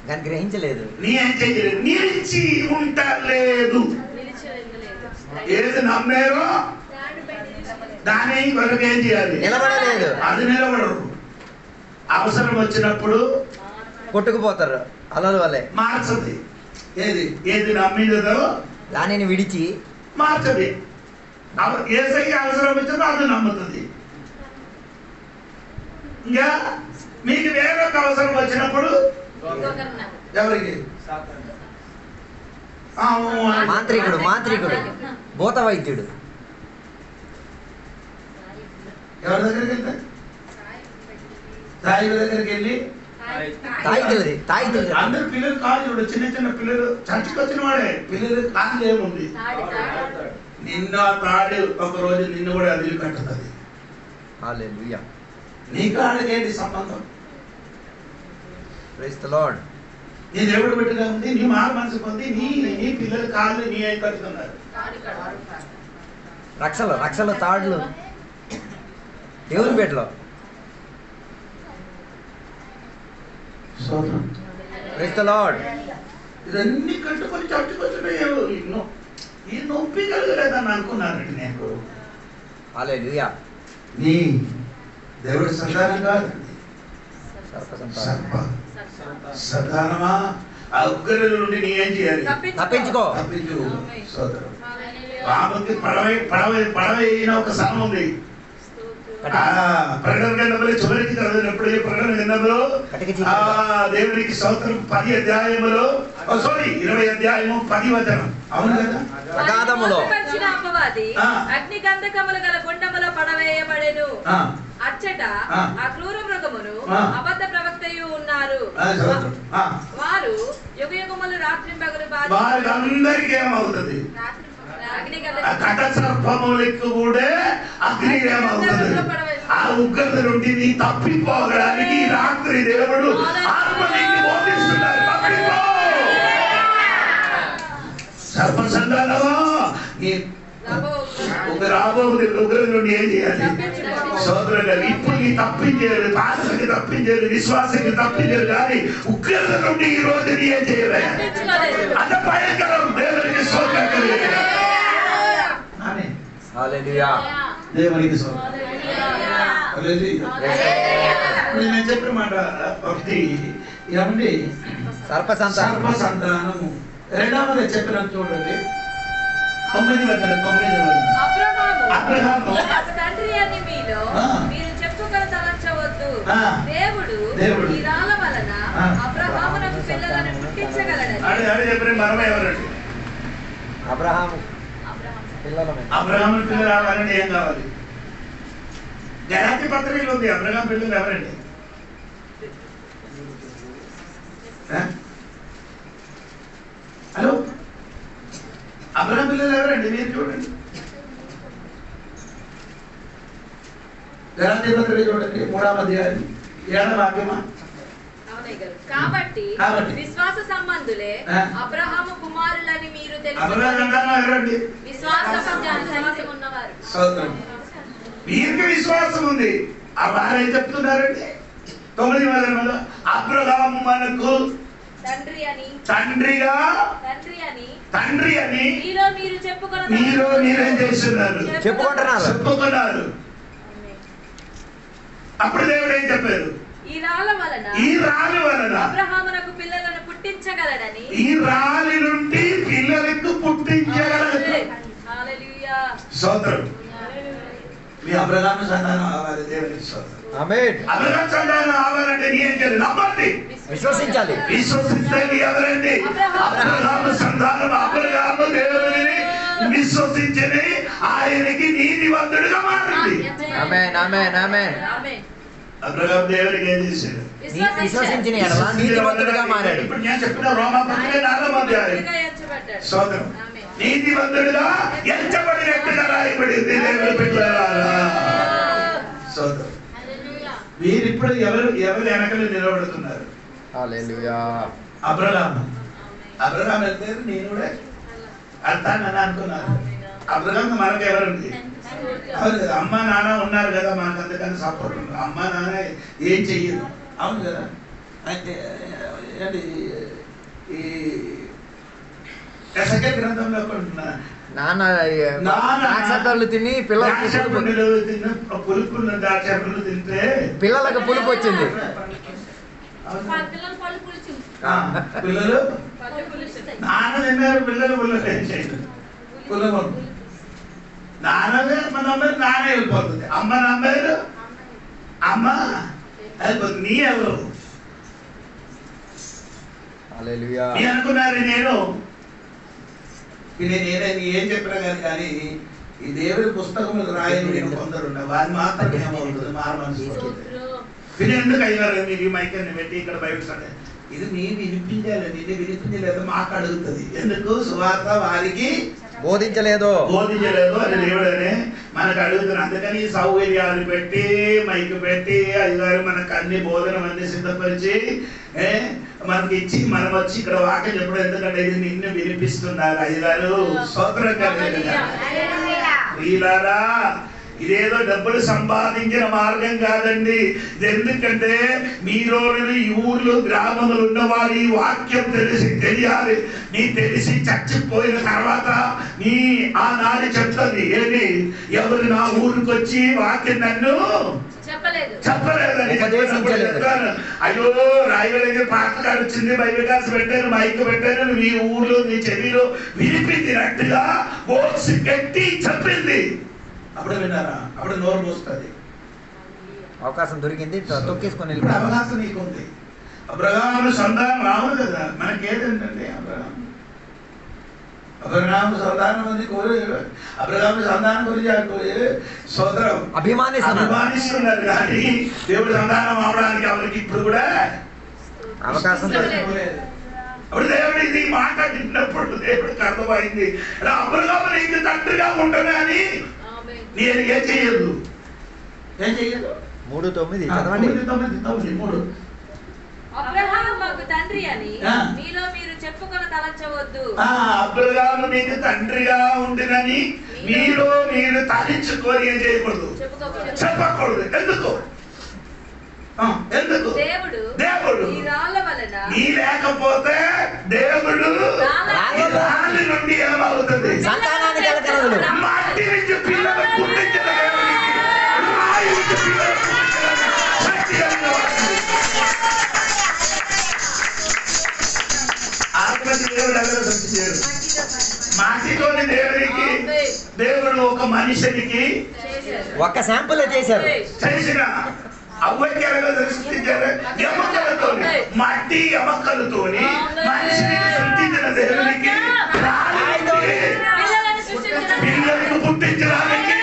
కానీ గ్రహించలేదు. నీ ఏం చేయలేదు, నిలిచి ఉండలేదు. ఏది నమ్మారో దాని కొరకు ఏం చేయాలి? నిలబడలేదు. అది నిలబడరు. అవసరం వచ్చినప్పుడు కొట్టుకుపోతారు అలలు వల్లే. మార్చది. ఏది నమ్మినదో దానిని విడిచి మార్చది. యేసయ్య అవసరం వచ్చినప్పుడు అది నమ్ముతుంది. ఇంకా మీకు వేరొక అవసరం వచ్చినప్పుడు ఎవరికి? మాంత్రికుడు భూత వైద్యుడు ఎవరి దగ్గరికి వెళ్తే? తాయి దగ్గరికి వెళ్ళి తాయితులది అందరు పిల్లలు కాదు చూడు. చిన్న పిల్లలు చర్చకు వచ్చిన వాడే పిల్లలు కాదు. ఏముంది నిన్న తాడు ఒక రోజు నిన్ను కూడా అది కట్టుతుంది. హల్లెలూయా. నీకు ఆడకేంటి సంబంధం? Praise the Lord. నీ దేవుడు బిడ్డగా ఉంది. నీ మారు మనసు పొంది నీ పిల్లలు కాళ్ళు నీ అయి కడుతున్నారు. రక్షలు తాడులు దేవుని బిడ్డలో. Praise the Lord. ఇదన్నీ కట్టుకొని చచ్చుకొచ్చున్నాయి. ఈ నొప్పి కలగలేదని అనుకున్నానండి నేను. హల్లెలూయా. నీ దేవుడి సంతానం కాదండి, సంతానమా. ఆ ఉగ్రత నుండి నీ ఏం చేయాలి? తప్పించుకో. సోదరు రాముకి పడవైన ఒక స్థలం ఉంది. ప్రకటన గ్రంథంలో చివరికి చదివినప్పుడు ప్రకటన గ్రంథంలో దేవునికి స్తోత్రం 10 అధ్యాయములో 20 అధ్యాయము 10 వచనం. అవును కదా. అగాధములో అపవాది అగ్ని గంధకములు గల గుండములో పడవేయబడెను. అచ్చట ఆ క్రూర మృగమును అబద్ధ ప్రవక్తయు ఉన్నారు. వారు యుగయుగములు రాత్రింపగలు వారందరికీ ఏమవుతుంది? కట సర్పములకు కూడా అగ్ని ఏమవుతుంది? ఆ ఉగ్రత నుండి నీ తప్పిపోగడానికి రాత్రి దేవుడు ఆత్మని బోధిస్తున్నారు. తప్పిపో సర్ప సంతానమా. రాబోతుంది ఉగ్రత నుండి ఏం చేయాలి? సోదరులు ఇప్పుడు నీ తప్పించారు, పాత్రకి తప్పించారు, విశ్వాసానికి తప్పించారు. కానీ ఉగ్రత నుండి ఈ రోజు నీ ఏం చేయలేదు. అంత భయంకరం. దేవునికి స్తోత్రం కలిగింది. దేవునికి నేను చెప్పిన మాట ఒకటి ఏమండి? సర్ప సంతానము. రెండవది చెప్పిన చూడండి 9 అబ్రహాము తండ్రి అని మీలో మీరు చెప్పుకొని తలంచవద్దు. దేవుడు ఈ రాళ్ళ వలన అబ్రహామునకు పిల్లలను పుట్టించగలడని. చెప్పిన మనం ఎవరండి? అబ్రహాము పిల్లలు రావాలంటే ఏం కావాలి? గలాతీ పత్రికలో ఉంది. అబ్రహాం పిల్లలు ఎవరండి? హలో, అబ్రహాం పిల్లలు ఎవరండి? మీరు చూడండి. గలాతీ పత్రిక చూడండి 3వ అధ్యాయం 7వ వాక్యమా. కాబట్టి విశ్వాస సంబంధులే అబ్రహాము కుమారులని మీరు వీరికి విశ్వాసం ఉంది. ఆ వారేం చెప్తున్నారండి? 9వ వచనంలో అబ్రహాము మనకు తండ్రి అని మీరేం చేస్తున్నారు? చెప్పుకున్నారు. అప్పుడు దేవుడు ఏం చెప్పారు? ఈ రాళ్ళ వలన అబ్రహామునకు పిల్లలను గాని ఈ రాలి నుండి పిల్లలకు పుట్టించగలదు. స్తోత్రం. మీ అబ్రహాము సంతానం అవ్వాలి. దేవునికి స్తోత్రం. ఆమేన్. అబ్రహాము సంతానం అవ్వాలంటే నీ ఏం చేయాలి? నమ్మండి, విశ్వసించాలి. విశ్వసించండి. ఎవరండి? అబ్రహాము సంతానం. అబ్రహాము దేవుని విశ్వసించని ఆయనకి నీతివంతుడుగా మారింది. ఆమేన్, ఆమేన్, ఆమేన్. అబ్రహాము దేవునికి ఏం చేశాడు? విశ్వసించిన ఎడల నీతివంతుడుగా మారాడు. ఇప్పుడు నేను చెప్పిన రోమాపత్రిక 4వ అధ్యాయం. స్తోత్రం. నీతివంతుడుగా ఎంచబడినట్టుగా రాయబడింది. దేవుని బిడ్డలారా, స్తోత్రం. వీరిప్పుడు ఎవరు వెనకలు నిలబడుతున్నారు? హల్లెలూయా. అబ్రహాము వెళ్తే నేను కూడా వెళ్తానని అనుకున్నాను. అబ్రహాము మనకు ఎవరండి? అమ్మ నాన్న ఉన్నారు కదా, మనకు అందుకని సపోర్ట్ ఉంది. అమ్మ నాన్న ఏం చెయ్యదు, అవును కదా. అయితే ఏంటి ఈ ఎసకేల్ గ్రంథంలో నాన్న ద్రాక్షలు తిని పులుపులు ద్రాక్షలు తింటే పిల్లలకు పులుపు వచ్చింది. పిల్లలు నాన్న తిన్నారు, పిల్లలు పుల్లలు నాన్నదే మన అమ్మాయి నాన్న వెళ్ళిపోతుంది. అమ్మ నమ్మారు, అమ్మ వెళ్ళిపోతుంది. నీ ఎవరు నీ అనుకున్నారు? నేనే ఏం చెప్పినా కానీ ఈ దేవుడి పుస్తకములు రాయని కొందరు ఉన్నారు. వారి మాత్రం ఏమవుతుంది? మారమనిసి మీరు ఎందుకు అయ్యారు? మీరు ఈ మైకల్ని పెట్టి ఇక్కడ బయట ఇది నేను వినిపించాలి, నిన్ను వినిపించలేదు మాకు అడుగుతుంది. ఎందుకు? సువార్త వారికి బోధించలేదు అని దేవుడనే మనకు అడుగుతున్నారు. అందుకని సౌకర్యాలు పెట్టి మైకు పెట్టి అయ్యగారు మనకు అన్ని బోధన అన్ని సిద్ధపరిచి మనకి ఇచ్చి మనం వచ్చి ఇక్కడ వాక్యం చెప్పడం. ఎందుకంటే ఇది నిన్ను వినిపిస్తున్నారు అయ్యగారు. స్తోత్రం ప్రియులారా, ఇదేదో డబ్బులు సంపాదించిన మార్గం కాదండి. ఎందుకంటే మీరు ఈ ఊర్లో గ్రామంలో ఉన్నవారు ఈ వాక్యం తెలియాలి. నీ తెలిసి చచ్చిపోయిన తర్వాత నీ ఆ నాడి చెప్తుంది ఏమి? ఎవరు నా ఊరికి వచ్చి వాక్యం నన్ను చెప్పలేదని. అయ్యో రాయగలిగే పాటకాడు వచ్చింది, బైబిల్ క్లాస్ పెట్టారు, మైక్ పెట్టారు, మీ ఊర్లో నీ చెవిలో వినిపించినట్టుగా బోక్స్ కట్టి చెప్పింది. అప్పుడు విన్నారా? అప్పుడు నోరు మోస్తుంది. అవకాశం దొరికింది, తొక్కేసుకొని అవకాశం నీకుంది. అబ్రహాము సంతానం రావు కదా. మనకేదంటే అబ్రహాము సంతానం మంది కోరి అబ్రహాము సంతానం గురించి సోదరం అభిమానిస్తున్నారు. కానీ దేవుడి సంతానం అవడానికి అవరికి ఇప్పుడు కూడా అవకాశం అప్పుడు దేవుడికి మాట్లాడినప్పుడు దేవుడికి అర్థమైంది, అబ్రహాము నీకు తండ్రిగా ఉంటాను అని. నేను ఏం చెయ్యదు 3:9 చదవండి. 3 అబ్రహాము మాకు తండ్రి అని మీలో మీరు చెప్పుకొన తలంచవద్దు. అబ్రహాము నీకు తండ్రిగా ఉండినని మీలో మీరు తలంచుకొని ఏం చేయకూడదు, చెప్పకూడదు. ఎందుకు? దేవుడు నీ లేకపోతే దేవుడు రాళ్ళ నుండి ఏమవుతుంది? మట్టి నుంచి పిల్లలు పుట్టించలేదు. రాయి నుంచి పిల్లలు ఆత్మకి దేవుడు ఎవరో సృష్టి చేయడు. మాటితోని దేవుడికి దేవుడు ఒక మనిషికి ఒక శాంపుల్ చేశారు. చేసిన అవ్వకి ఎలాగో సృష్టించారు? ఎముకలతో, మట్టి ఎముకలతోని మనిషిని సృష్టించిన దేవుడికి పిల్లలకు పుట్టించడానికి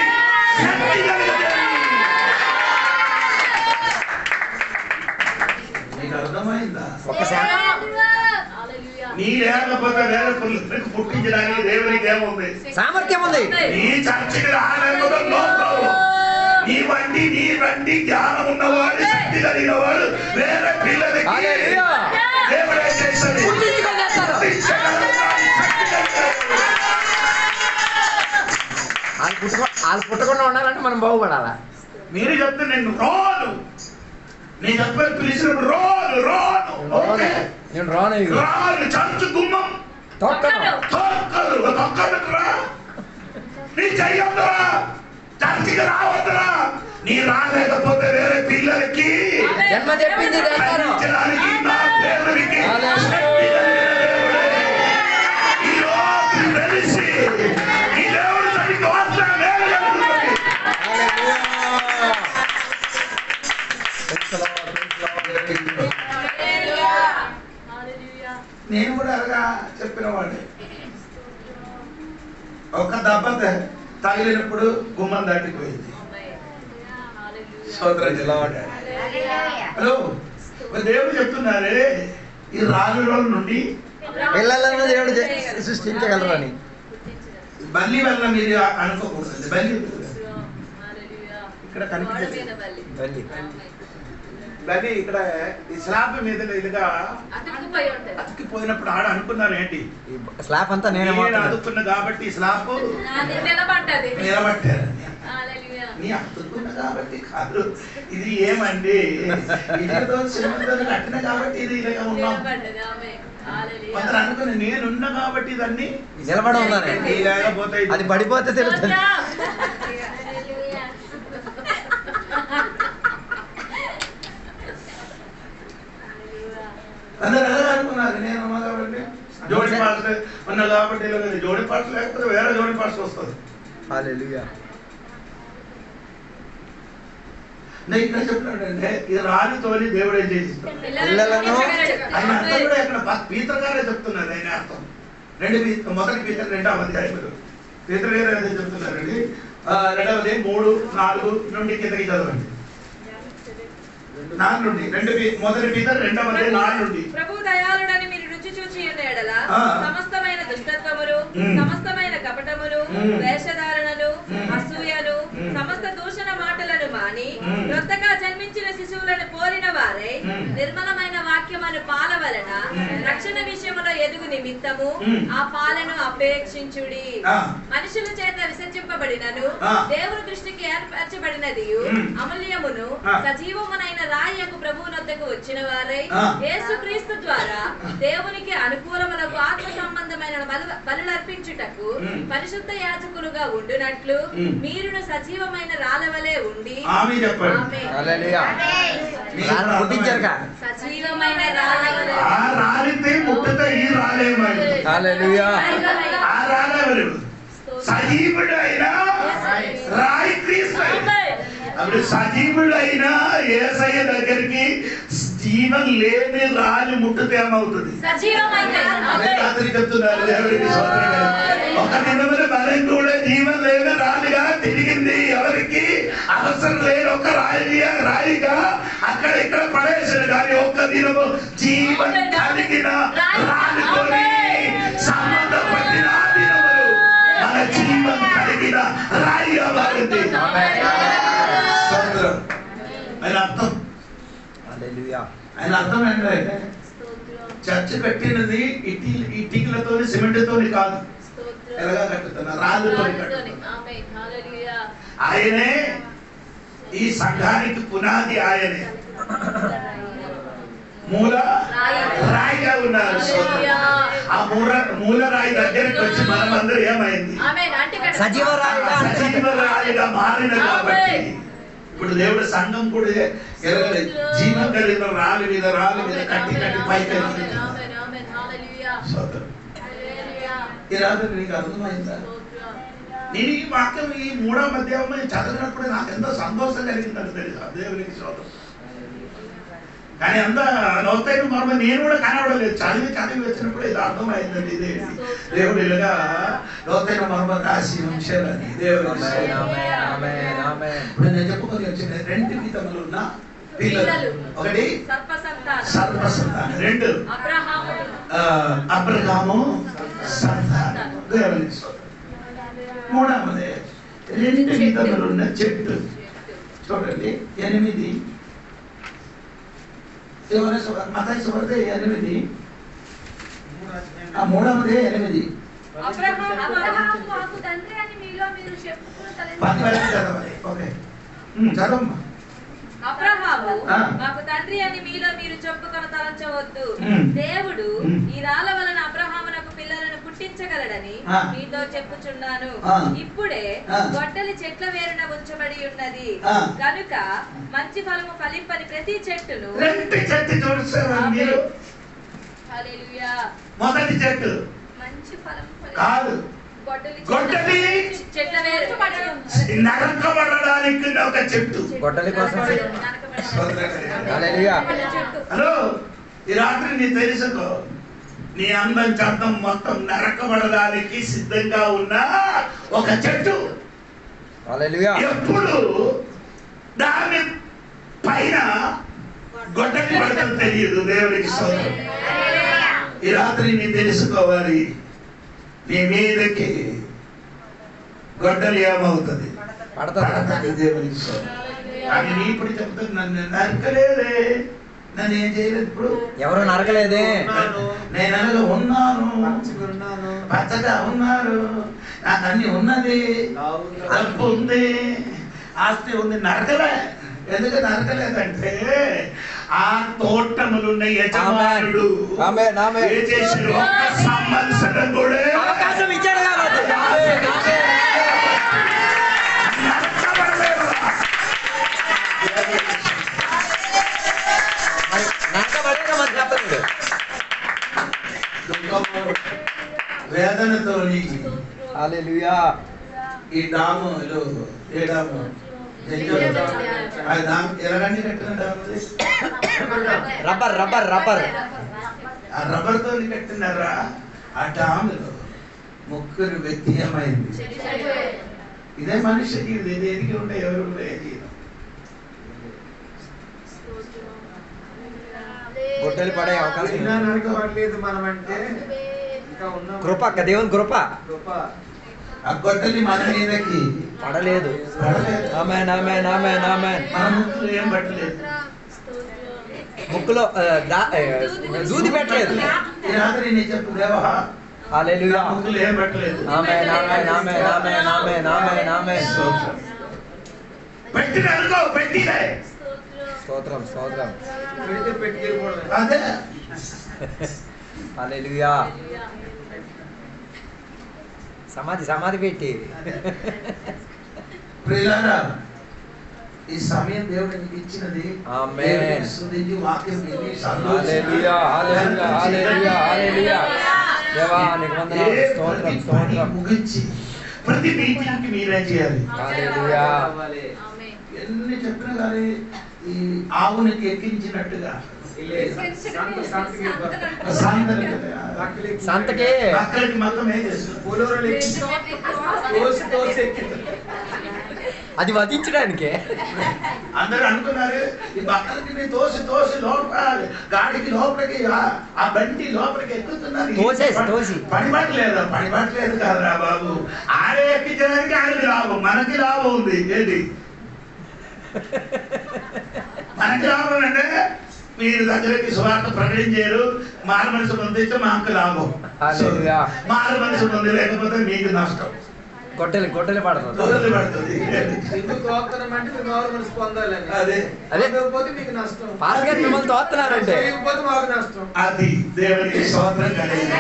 నీకు అర్థమైందా? నీ లేకపోతే వేరే పిల్లలకు పుట్టించడానికి దేవునికి ఏముంది? సామర్థ్యం ఉంది. నీ చర్చకి రాలేకపోతే నీ వంటి జ్ఞానం ఉన్నవాడు, శక్తి కలిగిన వాడు వేరే పిల్లలకి దేవుడే చేస్తాడు. వాళ్ళు పుట్టకుండా ఉండాలంటే మనం బాగుపడాలా? మీరు చెప్తే నేను రాను, నేను చెప్పే పిలిచినప్పుడు నేను రాను చర్చ గుమ్మం తొక్కరురా, నీ చెయ్యొద్దురా, చర్చికి రావద్దురా. నీ రాలేకపోతే వేరే పిల్లలకి జన్మ చెప్పింది నా దేవుడికి నేను కూడా అలాగా చెప్పిన వాడే. ఒక దెబ్బ తగిలినప్పుడు గుమ్మం దాటిపోయింది. హలో, దేవుడు చెప్తున్నారే ఈ రాళ్ళ నుండి పిల్లలను దేవుడు సృష్టించగలరని. బల్లి వల్ల మీరు అనుకోకూడదు. బల్లి ఇక్కడ కనిపించదు. బల్లి ఇక్కడ ఈ స్లాబ్ మీద ఇదిగా అతికిపోయినప్పుడు ఆడ అనుకున్నారు ఏంటి, స్లాబ్ అంతా నేను అతుక్కున్నా కాబట్టి స్లాబ్ నిలబట్టారు. నీ అతుక్కున్నా కాబట్టి కాదు, ఇది ఏమండి ఇదితో సిమెంట్తో కట్టిన కాబట్టి ఇది ఇలాగా ఉన్నాం. కొందరు అనుకుని నేనున్నా కాబట్టి ఇదన్నీ నిలబడి ఉన్నాను, లేకపోతే అది పడిపోతే తెలుస్తుంది. అందరు ఎలా అనుకున్నారు నేను ఉన్నా కాబట్టి, జోడి పాటలు ఉన్నా కాబట్టి. జోడి పాటలు లేకపోతే వేరే జోడి పాటలు వస్తుంది. హల్లెలూయా. నేను ఇక్కడ చెప్తున్నాడంటే ఈ రాళ్ళతోని దేవుడు ఏం చేసిస్తాడు పిల్లలను. ఆయన అర్థం కూడా ఇక్కడ పీతర్ గారే చెప్తున్నారు. ఆయన అర్థం మొదటి పీతర్ 2వ అధ్యాయంలో పీతర్ గారు ఏదో చెప్తున్నారండి. 2వది 3, 4 నుండి కిందకి చదవండి. 4 నుండి మొదటి పీతర్ 2వ అధ్యాయం 4 నుండి. ప్రభు దయాళుడని మీరు రుచి చూచి ఉన్నాడల సమస్తమైన దుష్టత్వములు, సమస్తమైన కపటములు, వేషధారణలు, అసూయలు, సమస్త దూషణ మాటలను మాని క్రొత్తగా జన్మించిన శిశువులను పోలిన వారే నిర్మలమైన వాక్యమును పాల వలన రక్షణ విషయములో ఎదుగు నిమిత్తము ఆ పాలను అపేక్షించుడి. మనుషుల చేత విసర్జింపబడినను దేవుని దృష్టికి ఏర్పరచబడినది అమూల్యమును సజీవమునైన రాయకు ప్రభువునొద్దకు వచ్చిన వారై యేసుక్రీస్తు ద్వారా దేవునికి అనుకూలములకు ఆత్మ సంబంధమైన బలులర్పించుటకు పరిశుద్ధ యాజకులుగా ఉండునట్లు మీరును సజీవమైన రాళ్ళవలే ఉండి సజీవమైన సజీవుడైన రాయి క్రీస్తు. అప్పుడు సజీవుడైన యేసయ్య దగ్గరికి జీవం లేని రాళ్ళు ముట్టితే ఏమవుతుంది? చెప్తున్నారు దేవుడికి స్తోత్రం. ఒక దినమున బలం కూడా జీవం లేని రాళ్ళుగా తిరిగింది. ఎవరికి అవసరం లేని ఒక రాయిగా అక్కడ ఇక్కడ పడేసాడు. కానీ ఒక్క దినము జీవం కలిగిన రాళ్ళతోని సంబంధపడిన ఆ దినములు మన జీవం కలిగిన రాయిగా మారింది. ఆయన అర్థం ఏంటంటే చర్చ్ కట్టినది ఇటుకలతో సిమెంట్తో కాదు, ఎలాగా కట్టుతున్నారు రాళ్ళతో కట్టుతున్నారు. ఆయనే ఈ సంఘానికి పునాది, ఆయనే మూల రాయిగా ఉన్నారు. ఆ మూల రాయి దగ్గరికి వచ్చి మనమందరూ ఏమైంది? సజీవ రాయిగా మారిన కాబట్టి ఇప్పుడు దేవుడు సంఘం కూడా జీవం కలిగిన రాళ్ళ మీద కట్టి పైకి ఈ రాత్రి నీకు అర్థమైందా? నేను ఈ వాక్యం ఈ 3వ అధ్యాయం చదివినప్పుడు నాకు ఎంతో సంతోషం కలిగిందని తెలుసా దేవునికి స్తోత్రం. కానీ అంత లోతైన మర్మ నేను కూడా కనబడలేదు. చదివి వచ్చినప్పుడు ఇది అర్థమైందండి. ఇదే దేవుడు ఇలాగా లోతైన మర్మ రాసి ఉంచాలని దేవుడు. ఇప్పుడు నేను చెప్పుకొని వచ్చిన 2 విధములు ఉన్న పిల్లలు. ఒకటి సర్వ సంతానం, 2 అబ్రహాము సంతానం. దేవునికి స్తోత్రం. 3వది 2 విధములు ఉన్న చెట్టు. చూడండి 8. మత్తయి సువార్త 8. 3వది 8. చదవమ్మా. అబ్రహాము మాకు తండ్రి అని మీలో మీరు చెప్పుకొని తలంచవద్దు. దేవుడు ఈ రాళ్ళ వలన అబ్రహామునకు పిల్లలను పుట్టించగలడని మీతో చెప్పుచున్నాను. ఇప్పుడే గొడ్డలి చెట్ల వేరున ఉంచబడి ఉన్నది కనుక మంచి ఫలము ఫలింపని ప్రతి చెట్టును. మొదటి చెట్టు మంచి ఫలం కాదు, గొడ్డలి నరకబడడానికి ఒక చెట్టు. గొడ్డలి కోసం. హలో, ఈ రాత్రి నీ తెలుసుకో నీ అందం చందం మొత్తం నరకబడడానికి సిద్ధంగా ఉన్న ఒక చెట్టు. హల్లెలూయా. ఎప్పుడు దాని పైన గొడ్డలి పడతాం తెలియదు. దేవునికి స్తోత్రం. ఈ రాత్రి నీ తెలుసుకోవాలి, నీ మీదకి గొడ్డలి ఏమవుతుంది? పడతాది. దేవునికి స్తోత్రం. కానీ నీ ఇప్పుడు చెప్తుంది, నన్ను నరకలేదే, నన్ను ఏం చేయలేదు. ఇప్పుడు ఎవరు నరకలేదే, నేను అనగా ఉన్నాను, పచ్చగా ఉన్నారు, నాకు అన్ని ఉన్నది, డబ్బు ఉంది, ఆస్తి ఉంది, నరకలే. ఎందుకు నరకలేదంటే ఆ తోటములున్న యజమానుడు ఏ చేసిన ఒక్క సంవత్సరం కూడా అవకాశం ఇచ్చాడు కాబట్టి వేదనతో హల్లెలూయా. ఈ డాములు ఏ డాము ఎలాగండి కట్టిన డాము? రబ్బర్ రబ్బర్ రబ్బర్ ఆ రబ్బర్ తో కట్టినారా? ఆ డాములో ముగ్గురు వ్యక్తి ఏమైంది? ఇదే మనిషికి ఇది ఎదిగి ఉండే ఎవరు గొడ్డలి పడే అవకాశం నరకబడలేదు మనం అంటే ఇంకా ఉన్నాం. కృప, దేవుని కృప. ఆ గొడ్డలి మన మీదకి పడలేదు. ఆమేన్ ఆమేన్ ఆమేన్ ఆమేన్. మన ముక్కులు ఏం పట్టలేదు, ముక్కులో దూది పెట్టలేదు. ఈ రాత్రి నీ చెప్పు దేవా, హల్లెలూయా. ముక్కులు ఏం పట్టలేదు. ఆమేన్ ఆమేన్ ఆమేన్ ఆమేన్ ఆమేన్ ఆమేన్ ఆమేన్. పెట్టిన అనుకో, పెట్టినే. స్తోత్రం స్తోత్రం. పెడితే పెట్టుకెళ్ళిపోవడం. అదే హల్లెలూయా. సమాధి సమాధి పెట్టి. ప్రియులారా, ఈ సమయం దేవుడు నీకు ఇచ్చినది. ఆమేన్. దేవుని స్తుతించి వాక్యం విని హల్లెలూయా హల్లెలూయా హల్లెలూయా హల్లెలూయా. దేవా నీకు వందనాలు. స్తోత్రం స్తోత్రం. ముగించి ప్రతి మీటింగ్కి మీరే చేయాలి. హల్లెలూయా. ఎన్ని చెప్పినా కానీ ఈ ఆవునికి ఎక్కించినట్టుగా సంతకే అక్కడికి మొత్తం ఏం చేస్తుంది? అది వధించడానికే. అందరూ అనుకున్నారు ఈ బక్కలకి తోసి తోసి లోపల గాడికి లోపలికి ఆ బండి లోపలికి ఎక్కుతున్నారు. తోసి పని పట్టలేదు కాదురా బాబు. ఆడే ఎక్కించడానికి ఆయనకి లాభం, మనకి లాభం ఉంది. ఏంటి మనకి లాభం అంటే మీరు దగ్గరికి స్వార్థ ప్రకటించారు, మారు మనసు పొందితే మాకు లాభం, మారు మనసు పొంది లేకపోతే మీకు నష్టం. గొడ్డలి గొడ్డలి పడుతుంది. పాస్ గారు మిమ్మల్ని తోస్తున్నారంటే అది దేవునికి స్తోత్రం కలిగింది.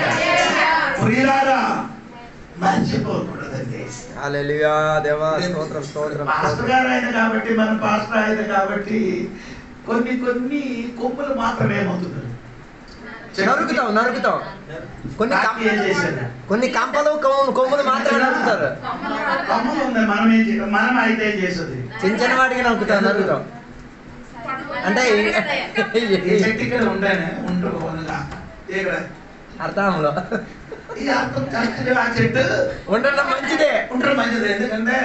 ప్రియులారా, మర్చిపోకూడదండి. హల్లెలూయా. దేవా స్తోత్రం స్తోత్రం. పాస్టర్ గారు ఆయన కాబట్టి, మన పాస్టర్ ఆయన కాబట్టి కొన్ని కొన్ని కొమ్ములు మాత్రమే ఏమవుతుంది, నరుకుతాం. కొన్ని కంపలు కొమ్ములు మాత్రమే నరుకుతారు. కొమ్మలు ఉన్నాయి, మనం అయితే చేసేది చిన్న వాడికి నరుకుతాం. అంటే ఈ చెట్టు ఇక్కడ అర్థంలో ఈ అర్థం కరెక్ట్గా ఆ చెట్టు ఉండడం మంచిదే. ఉండడం మంచిది. ఎందుకంటే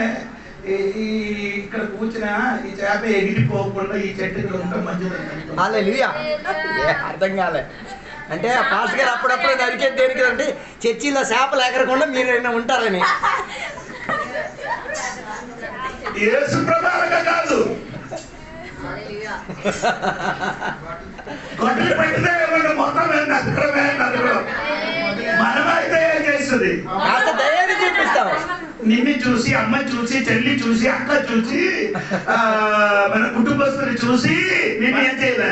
ఇక్కడ కూర్చున్న ఈ చేప ఎగిరిపోకుండా ఈ చెట్టు ఇక్కడ ఉండడం మంచిది. హల్లెలూయా. అర్థం కాలే అంటే ఆ పాస్ గారు అప్పుడప్పుడు నరికేది దేనికి అంటే చర్చిలో చేపలు ఎగరకుండా మీరు ఉంటారని. యేసు ప్రభావంగా కాదు, గొడ్డలి పట్టితే మొత్తం మనమైతే ఏం చేస్తుంది, కాస్త దయాన్ని చూపిస్తాం. నిన్ను చూసి, అమ్మ చూసి, చెల్లి చూసి, అక్క చూసి, మన కుటుంబస్తుని చూసి నిన్ను ఏం చేయలే,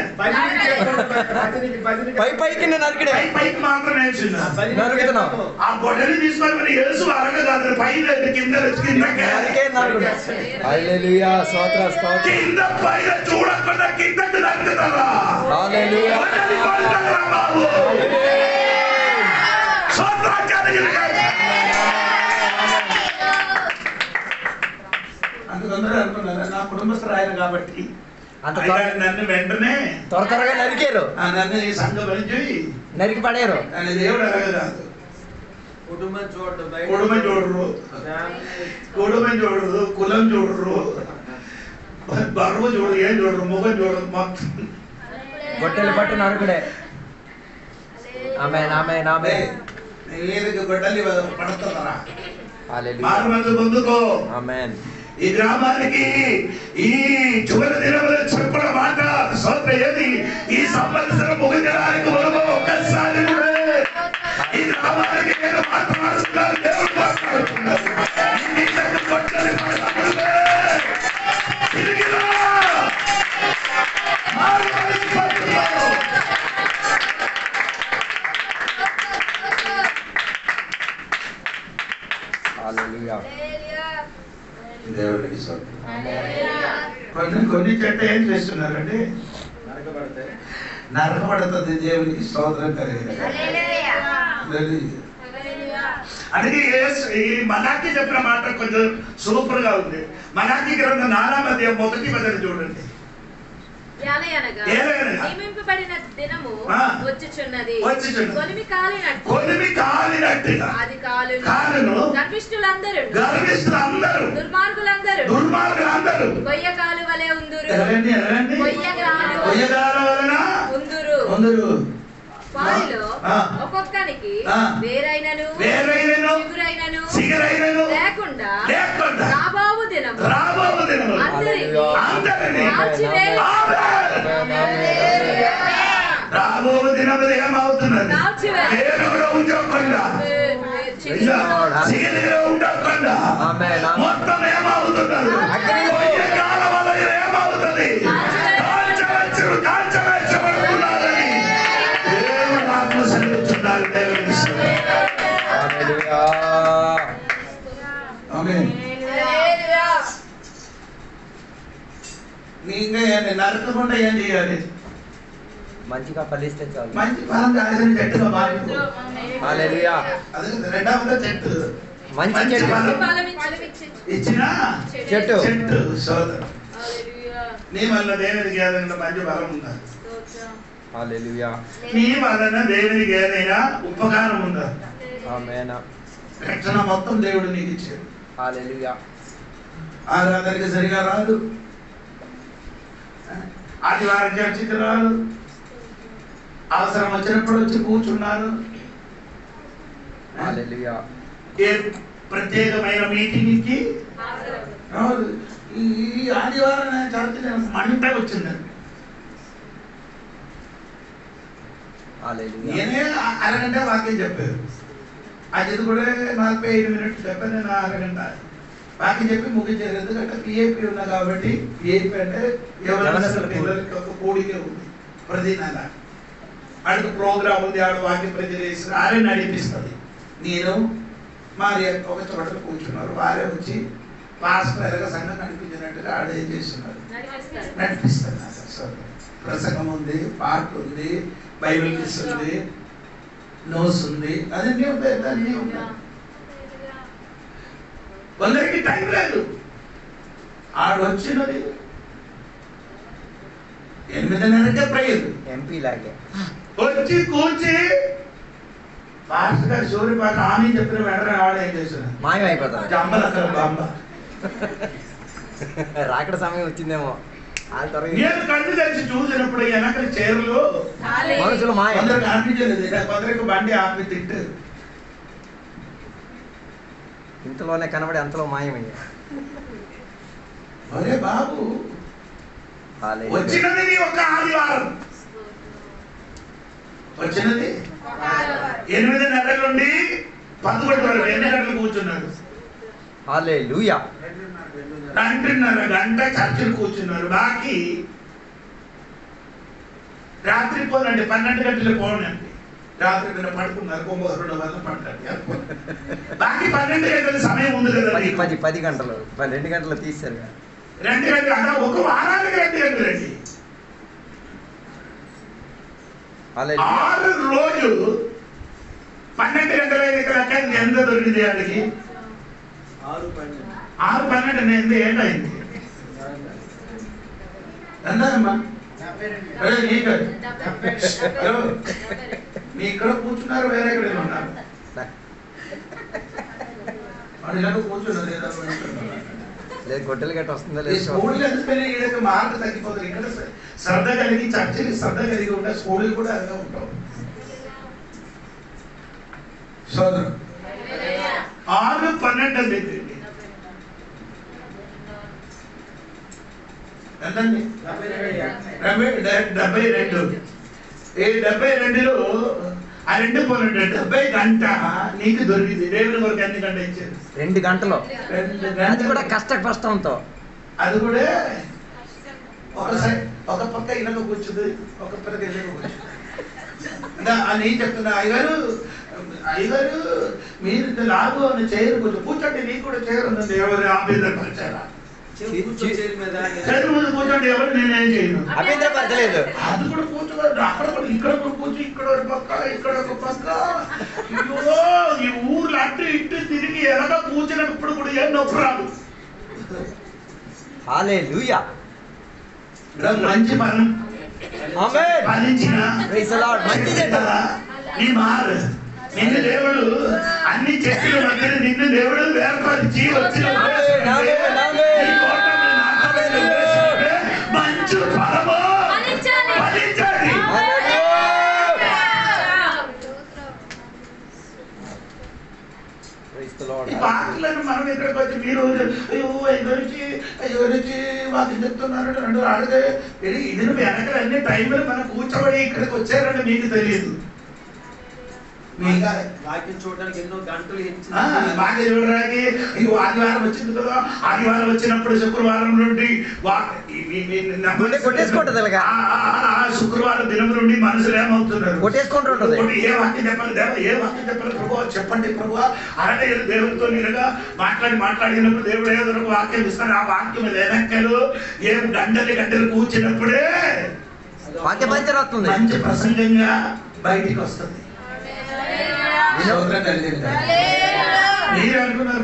పైకి నరికిడే పైకి మాత్రం నరుకుతున్నాం. ఆ గొడ్డలి తీసుకొని మన యేసు అరగ కాదు, పైన కింద హల్లెలూయా. స్తోత్రం స్తోత్రం. కింద పైన చూడకుండా కిందకి నరుకుతారా? హల్లెలూయా. బాబు అందుకందరూ అనుకున్నారు నా కుటుంబస్తులు ఆయన కాబట్టి అంత నన్ను వెంటనే త్వరగా నరికారు, నన్ను ఈ సంఘం నుంచి నరికి పడేరు. అని దేవుడు అడగరాదు. కుటుంబం చూడరు, కుటుంబం చూడరు, కుటుంబం చూడరు, కులం చూడరు, బరువు చూడరు, ఏం చూడరు, ముఖం చూడరు, మొత్తం గొట్టెలు పట్టు నరుకుడే. ఆమేన్ ఆమేన్ ఆమేన్. నీకు గొడ్డలి పడుతుందరా. హల్లెలూయా. మారుమందు పొందుకో. ఆమేన్. ఈ గ్రామానికి ఈ చివరి దినములు చెప్పిన మాట సోత్ర ఏది? ఈ సంవత్సరం ముగించడానికి మనము ఒక్కసారి ఈ గ్రామానికి నేను మాట్లాడుతున్నాను, దేవుడు మాట్లాడుతున్నాను. దేవుడికి కొన్ని చెట్టు ఏం చేస్తున్నారండి? నరకబడుతుంది. దేవునికి స్తోత్రం కలిగింది. అందుకే ఈ మలాకి చెప్పిన మాట కొంచెం సూపర్ గా ఉంది. మలాకి గ్రంథం 4వ అధ్యాయం 1వ వచనం చూడండి. నియమింపబడిన దినము వచ్చుచున్నది, కొలిమి కాలినట్టుగా అది కాలును, గర్విష్ఠులందరూ దుర్మార్గులందరూ కొయ్య కాలు వలె ఉందురు. వారిలో ఒక్కొక్కనికి వేరైనను చిగురైనను లేకుండా రాబోవు దినము రాబోవు దినములు ఏమవుతున్నది? ఉండకుండా మొత్తం ఏమవుతున్నది? ఏమవుతుంది? కాల్చబడుతున్నారని దేవుడు ఆత్మ సెలవుతున్నారు. దేవుని నరకకుండా ఏం చేయాలి? మంచిగా ఫలిస్తే చాలు. మంచి ఫలం కాసిన చెట్టుగా మారింది. హల్లెలూయా. అది రెండవ చెట్టు, మంచి చెట్టు ఇచ్చిన చెట్టు చెట్టు సోదరు. నీ వల్ల దేవునికి ఏదైనా మంచి ఫలం ఉందా? హల్లెలూయా. నీ వలన దేవునికి ఏదైనా ఉపకారం ఉందా? ఆమేన్. రక్షణ మొత్తం దేవుడు నీకు ఇచ్చాడు. హల్లెలూయా. ఆరాధనకి సరిగా రాదు, ఆదివారం చర్చికి రాదు, అవసరం వచ్చినప్పుడు వచ్చి కూర్చున్నారు. హల్లెలూయా. ఏ ప్రత్యేకమైన మీటింగ్ కి రాదు. ఈ ఆదివారం చర్చి మంట వచ్చిందండి. నేనే అరగంట వాక్యం చెప్పారు. అది కూడా 45 మినిట్లు చెప్పాను. నేను అరగంట వాక్యం చెప్పి ముగించారు. ఎందుకంటే పిఏపి ఉన్నా కాబట్టి, పిఏపి అంటే పిల్లలకి ఒక కూడికే ఉంది ప్రతి నెల. అడుగు ప్రోగ్రామ్ ఉంది, ఆడు వాక్యం ప్రతిరేసి ఆరే నడిపిస్తుంది. నేను మరి ఒక చోట కూర్చున్నారు, వారే వచ్చి పాస్టర్గా సంఘం నడిపించినట్టుగా ఆడ ఏం చేస్తున్నారు, నడిపిస్తున్నారు. ప్రసంగం ఉంది, పాట ఉంది, బైబిల్ క్విజ్ ఉంది, నోట్స్ ఉంది, అదన్నీ ఉంటాయి. అన్నీ ఉంటాయి. కొందరికి టైం లేదు. ఆడు వచ్చినది 8:30కే ప్రేయర్. ఎంపీ లాగే వచ్చి కూర్చి పాస్టర్ గారు సూర్యపాక ఆమె చెప్పిన వెంటనే ఆడ ఏం చేస్తున్నారు, మాయం అయిపోతారు. జంబలు అక్కడ బాంబ రాకడ సమయం వచ్చిందేమో. నేను కళ్ళు తెరిచి చూసినప్పుడు వెనక చీరలు మనుషులు మాయ. కొందరికి అనిపించలేదు, కొందరికి బండి ఆపి తింటారు. ఇంతలోనే కనబడి అంతలో మాయమయ్యా. అరే బాబు, వచ్చినది ఒక ఆదివారం, వచ్చినది 8:30 నుండి 11 వరకు 2 గంటలు కూర్చున్నారు. హల్లెలూయా. 2:30 గంట చర్చలు కూర్చున్నారు. బాకీ రాత్రి పోనండి, 12 గంటలు పోనండి. రాత్రి మీద పడుకున్నారు, 2 వరకు పడ్డారు. బాకీ 12 గంటల సమయం ఉంది కదా. 10 గంటలు 2 గంటలు తీశారు. 2 గంటలు అంటే ఒక వారానికి 2 గంటలండి. 6 రోజులు 12 గంటల ఎంత దొరికింది వాడికి? 6:12 ఏంటైంది? అన్నారమ్మా మీ ఇక్కడ కూర్చున్నారు, వేరే ఎక్కడ ఉన్నారు, కూర్చున్నారు లేదు గొడ్డలు గట్ట వస్తుందా స్కూల్ ఎందుకని మార్క్ తగ్గిపోతుంది. ఇక్కడ శ్రద్ధ కలిగి చర్చలు శ్రద్ధ కలిగి ఉంటే స్కూల్ కూడా అదే ఉంటాం. సోదరు 6:12 అండి ఎంతండి 72. ఈ 72లో ఆ 2 70 గంట నీకు దొరికింది. దేవుని కొరకు ఎన్ని గంట ఇచ్చారు? 2 గంటలు. 2 గంటలు. అది కూడా కష్టంతో. అది కూడా ఒక పక్క ఇలాగ కూర్చుంది, ఒక పక్క ఇలాగ కూర్చుంది. అని చెప్తున్నా, అయ్యగారు మీరు లాగు అని చేయరు, కొంచెం కూర్చోండి, నీకు కూడా చేయరుందండి. ఎవరు అభ్యంతరపరిచారా? చదువు ముందు కూర్చోండి, ఎవరు నేనేం చేయను, అభ్యంతరపరచలేదు. అది కూడా కూర్చోండి, అక్కడ కూడా ఇక్కడ కూడా కూర్చో, ఇక్కడ ఒక పక్క ఇక్కడ ఒక పక్క. అయ్యో ఈ ఊర్లో అటు ఇటు తిరిగి ఎలాగ కూర్చున్నప్పుడు కూడా ఏం నొప్పి రాదు. హల్లెలూయా. మంచి పనం ఆమేన్. ఫలించిన ప్రైజ్ ది లార్డ్. మంచిదే కదా. నీ మారు నిన్ను దేవుడు అన్ని చెట్టుల మధ్య నిన్ను దేవుడు వేర్పరిచి వచ్చిన మంచు ఫలము ఫలించాలి. వాక్యాలను మనం ఇక్కడికి వచ్చి మీరు గురించి వాక్యం చెప్తున్నారు రెండు అడిగే ఇది వెనక అన్ని టైంలో మనం కూర్చోబడి ఇక్కడికి వచ్చారంటే మీకు తెలియదు. వాక్యం చూడడానికి ఎన్నో గంటలు వాక్యం చూడడానికి ఆదివారం వచ్చింది కదా, ఆదివారం వచ్చినప్పుడు శుక్రవారం నుండి శుక్రవారం దినం నుండి మనుషులు ఏమవుతున్నారు, ఏ వాక్యం చెప్పాలి దేవ, ఏ వాక్యం చెప్పాలి ప్రభు, చెప్పండి ప్రభు అలాగే దేవుడితో నేరుగా మాట్లాడినప్పుడు దేవుడు ఏదో వాక్యం ఇస్తారు. ఆ వాక్యం వెనక్కలు ఏం గంటలు కూర్చున్నప్పుడే మంచి ప్రసంగంగా బయటికి వస్తుంది. మీరు అనుకున్నారు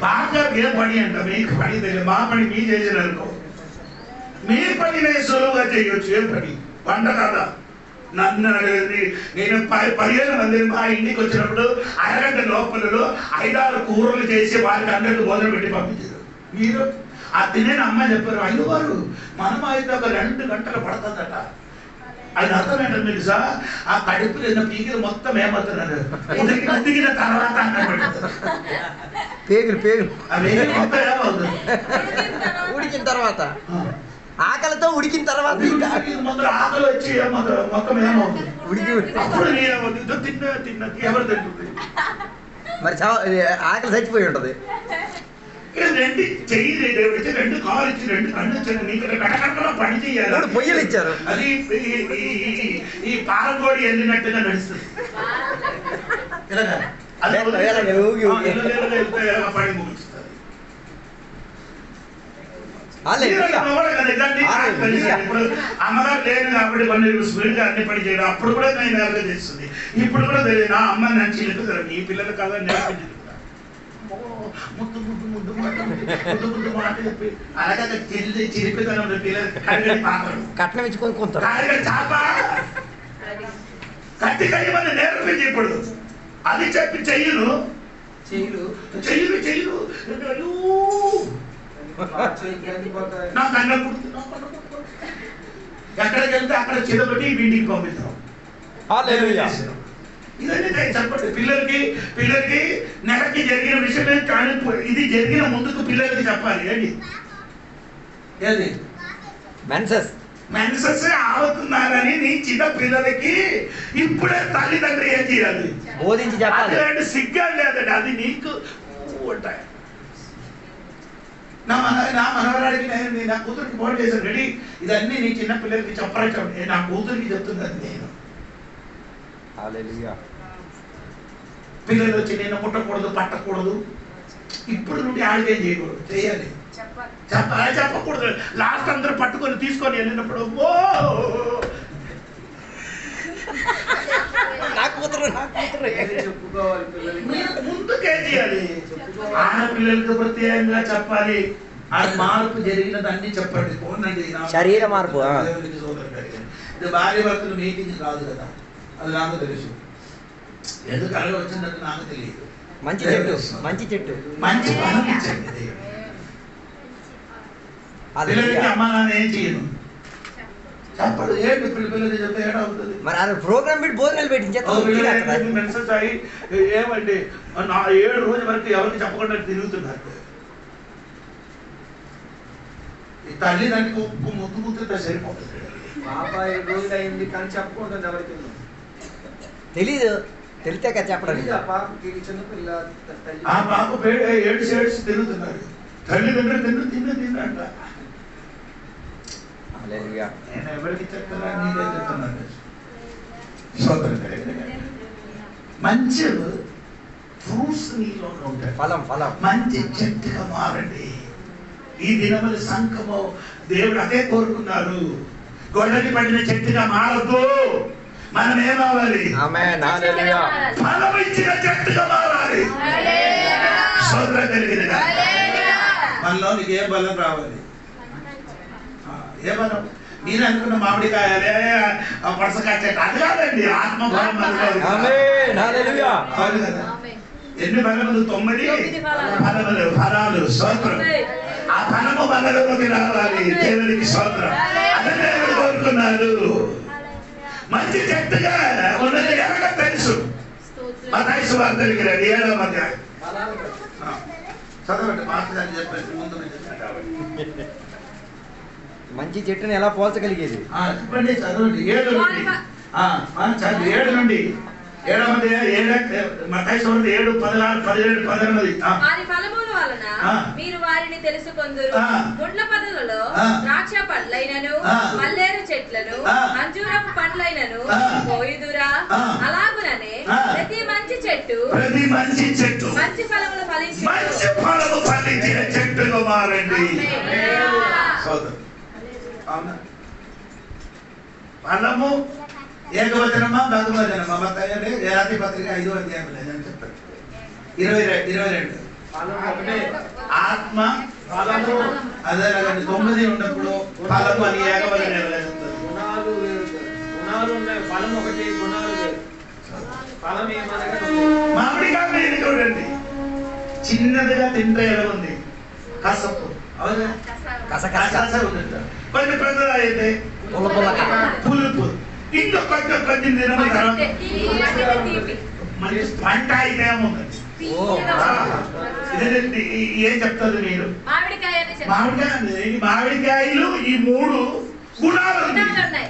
బాగా ఏం పని అంట, మీకు పని తెలియదు, మా పని మీ చేసిన అనుకో, మీ పని నేను సులువుగా చేయొచ్చు. ఏం పని? వంట కదా. నన్ను నేను 15 మందిని మా ఇంటికి వచ్చినప్పుడు అరగంట లోపలలో 5-6 కూరలు చేసి వారికి అందరికి భోజనం పెట్టి పంపించారు. మీరు ఆ తినే అమ్మాయి చెప్పారు, అయ్యవారు మనం అయితే ఒక 2 గంటలు పడుతుందట. ఆయన అర్థం ఏంటో తెలుసా? ఆ కడుపులో ఉన్న పీకిలు మొత్తం ఏమవుతున్నారు, ఉదికిన తర్వాత పేగులు అవి మొత్తం ఏమవుతుంది, ఉడికిన తర్వాత, ఆకలితో ఉడికిన తర్వాత మొత్తం ఆకలి వచ్చి మొత్తం ఏమవుతుంది, అప్పుడు తిన్న ఎవరు తింటుంది? మరి ఆకలి చచ్చిపోయి ఉంటది. 2 చెయ్యి దేవుడిచ్చి 2 కాలు ఇచ్చి 2 కళ్ళు ఇచ్చారు, నీకు కటకట్టలో పని చేయాలి. పొయ్యలు ఇచ్చారు. అది ఈ పాలకోడి వెళ్ళినట్టుగా నడుస్తుంది. పని ముగిస్తుంది. ఇప్పుడు అమ్మగారు లేదు కాబట్టి కొన్ని స్పీడ్ గా అన్ని పని చేయడం, అప్పుడు కూడా నేను నేర్గా చేస్తుంది. ఇప్పుడు కూడా తెలియదు, నా అమ్మ నన్ను చిలుకుతారు, నీ పిల్లలు కదా నేర్పించింది. ముద్దు ముద్దు ముద్దు ముద్దు ముద్దు మాట చెప్పి అలాగే చిరిపితనం కట్నం ఇచ్చుకొని కొంత చాప కట్టి కయ్యమని నేర్పించి ఇప్పుడు అది చెప్పి చెయ్యను చెయ్యను చెయ్యను నా కన్న ఎక్కడికి వెళ్తే అక్కడ చిరబెట్టి ఇంటికి పంపిస్తాం. ఇదన్నీ చెప్పండి పిల్లలకి నెలకి జరిగిన విషయమే, కానీ ఇది జరిగిన ముందుకు పిల్లలకి చెప్పాలి. ఏది మెన్సెస్ ఆవుతున్నారని నీ చిన్న పిల్లలకి ఇప్పుడే తల్లిదండ్రులు ఏం చేయాలి, బోధించి చెప్పాలి. అలాంటి సిగ్గా లేదండి, అది నీకు ఉంటాయి. నా మనవరాడికి నేను నా కూతురికి ఫోన్ చేశాను, రెడీ ఇదన్నీ నీ చిన్న పిల్లలకి చెప్పాలి, నా కూతురికి చెప్తున్నాను నేను. పిల్లలు వచ్చి నేను ముట్టకూడదు పట్టకూడదు, ఇప్పుడు నుండి ఆడికేం చేయకూడదు, చేయాలి, చెప్పకూడదు. లాస్ట్ అందరూ పట్టుకొని తీసుకొని వెళ్ళినప్పుడు ముందుకే చేయాలి. ఆడపిల్లలకి ప్రత్యేకంగా చెప్పాలి, ఆ మార్పు జరిగినది అన్ని చెప్పండి. పోనండి శరీర మార్పు. ఇది భార్య భర్తలు మీటింగ్ కాదు కదా, అది నాకు తెలుసు. ఎందుకు అలాగే వచ్చిందంటే నాకు తెలియదు. మంచి చెట్టు, మంచి చెట్టు, మంచి ఫలం ఇచ్చండి. పిల్లలకి అమ్మ నాన్న ఏం చేయను చెప్పడు. ఏంటి పిల్లలకి చెప్తే ఏడా అవుతుంది. మరి ఆ ప్రోగ్రామ్ పెట్టి భోజనాలు పెట్టించేస్తాం. మెసేజ్ అయ్యి ఏమండి నా 7 రోజుల వరకు ఎవరికి చెప్పకుండా తిరుగుతున్నారు. ఈ తల్లిదండ్రులకు ఒక్క ముద్దు ముద్దుతో సరిపోతుంది. పాప 7 రోజులు అయింది కానీ చెప్పుకుంటుంది ఎవరికి. తెలీదు, తెలితే కదా చెప్పడానికి. ఆ పాపకి చిన్నపిల్ల ఆ పాప ఏడ్చి తిరుగుతున్నారు. తల్లిదండ్రులు తిన్నంట. నేను ఎవరికి చెప్తారా, నీదే చెప్తున్నాను. మంచి ఫ్రూట్స్ నీలో ఉంటాయి. ఫలం ఫలం మంచి చెట్టుగా మారండి. ఈ దినముల సంఘము దేవుడు అదే కోరుకున్నారు. గొడ్డలి పడిన చెట్టుగా మారద్దు. మనం ఏమవ్వాలి? ఫలం ఇచ్చిన చెట్టుగా మారాలి. సోదర కలిగినగా మనలో నీకు ఏ బలం రావాలి? ఏ బలం? మీరు అనుకున్న మామిడికాయలే పడసకాయ చెట్టు అది కాదండి. ఆత్మఫలం ఎన్ని బలములు? 9 ఫలములు, ఫలాలు. స్తోత్రం. ఆ ఫలము మనలోకి రావాలి. దేవునికి స్తోత్రం. అదే దేవుడు కోరుకున్నారు. మంచి చెట్టుగా ఉన్నది ఎలాగ తెలుసు. మత్తయి సువార్త 7వ అధ్యాయం చదవండి. మాట్లాడి చెప్పండి ముందు నుంచి. మంచి చెట్టుని ఎలా పోల్చగలిగేది చెప్పండి, చదవండి. 7 నుండి 7 మత్తయి సువార్త 7, 16, 17, 18. వారి ఫలముల వలన మీరు వారిని తెలుసుకొందురు. ముండ్ల పొదలలో ద్రాక్ష పండ్లైనను మల్లేరు చెట్లను అంజూరపు పండ్లైనను కోయుదురా. అలాగుననే ప్రతి మంచి చెట్టు మంచి ఫలములు ఫలించిన చెట్టుగా మారండి. ఫలము ఏకవచనమా బహువచనమా? మత్తయి గలాతీ పత్రిక 5వ అధ్యాయం లేదని చెప్పారు. 22 ఆత్మ ఫలము. అదే 9 ఉన్నప్పుడు ఫలము అని ఏకవచనం గుణాలు ఉన్నాయి. ఫలం ఒకటి, గుణాలు వేరు. ఫలం ఏమనగా మామిడికాయ చూడండి, చిన్నదిగా తింటే ఎలా ఉంది? కసపు అవునా? కస ఉంది. కొన్ని పెద్దలు అయితే పులుపు. ఇంకా కొంచెం తినడం తర్వాత మంచి పంట అయితే ఏముంది? ఏం చెప్తారు మీరు? మామిడికాయలు ఈ 3 గుణాలు ఉన్నాయి.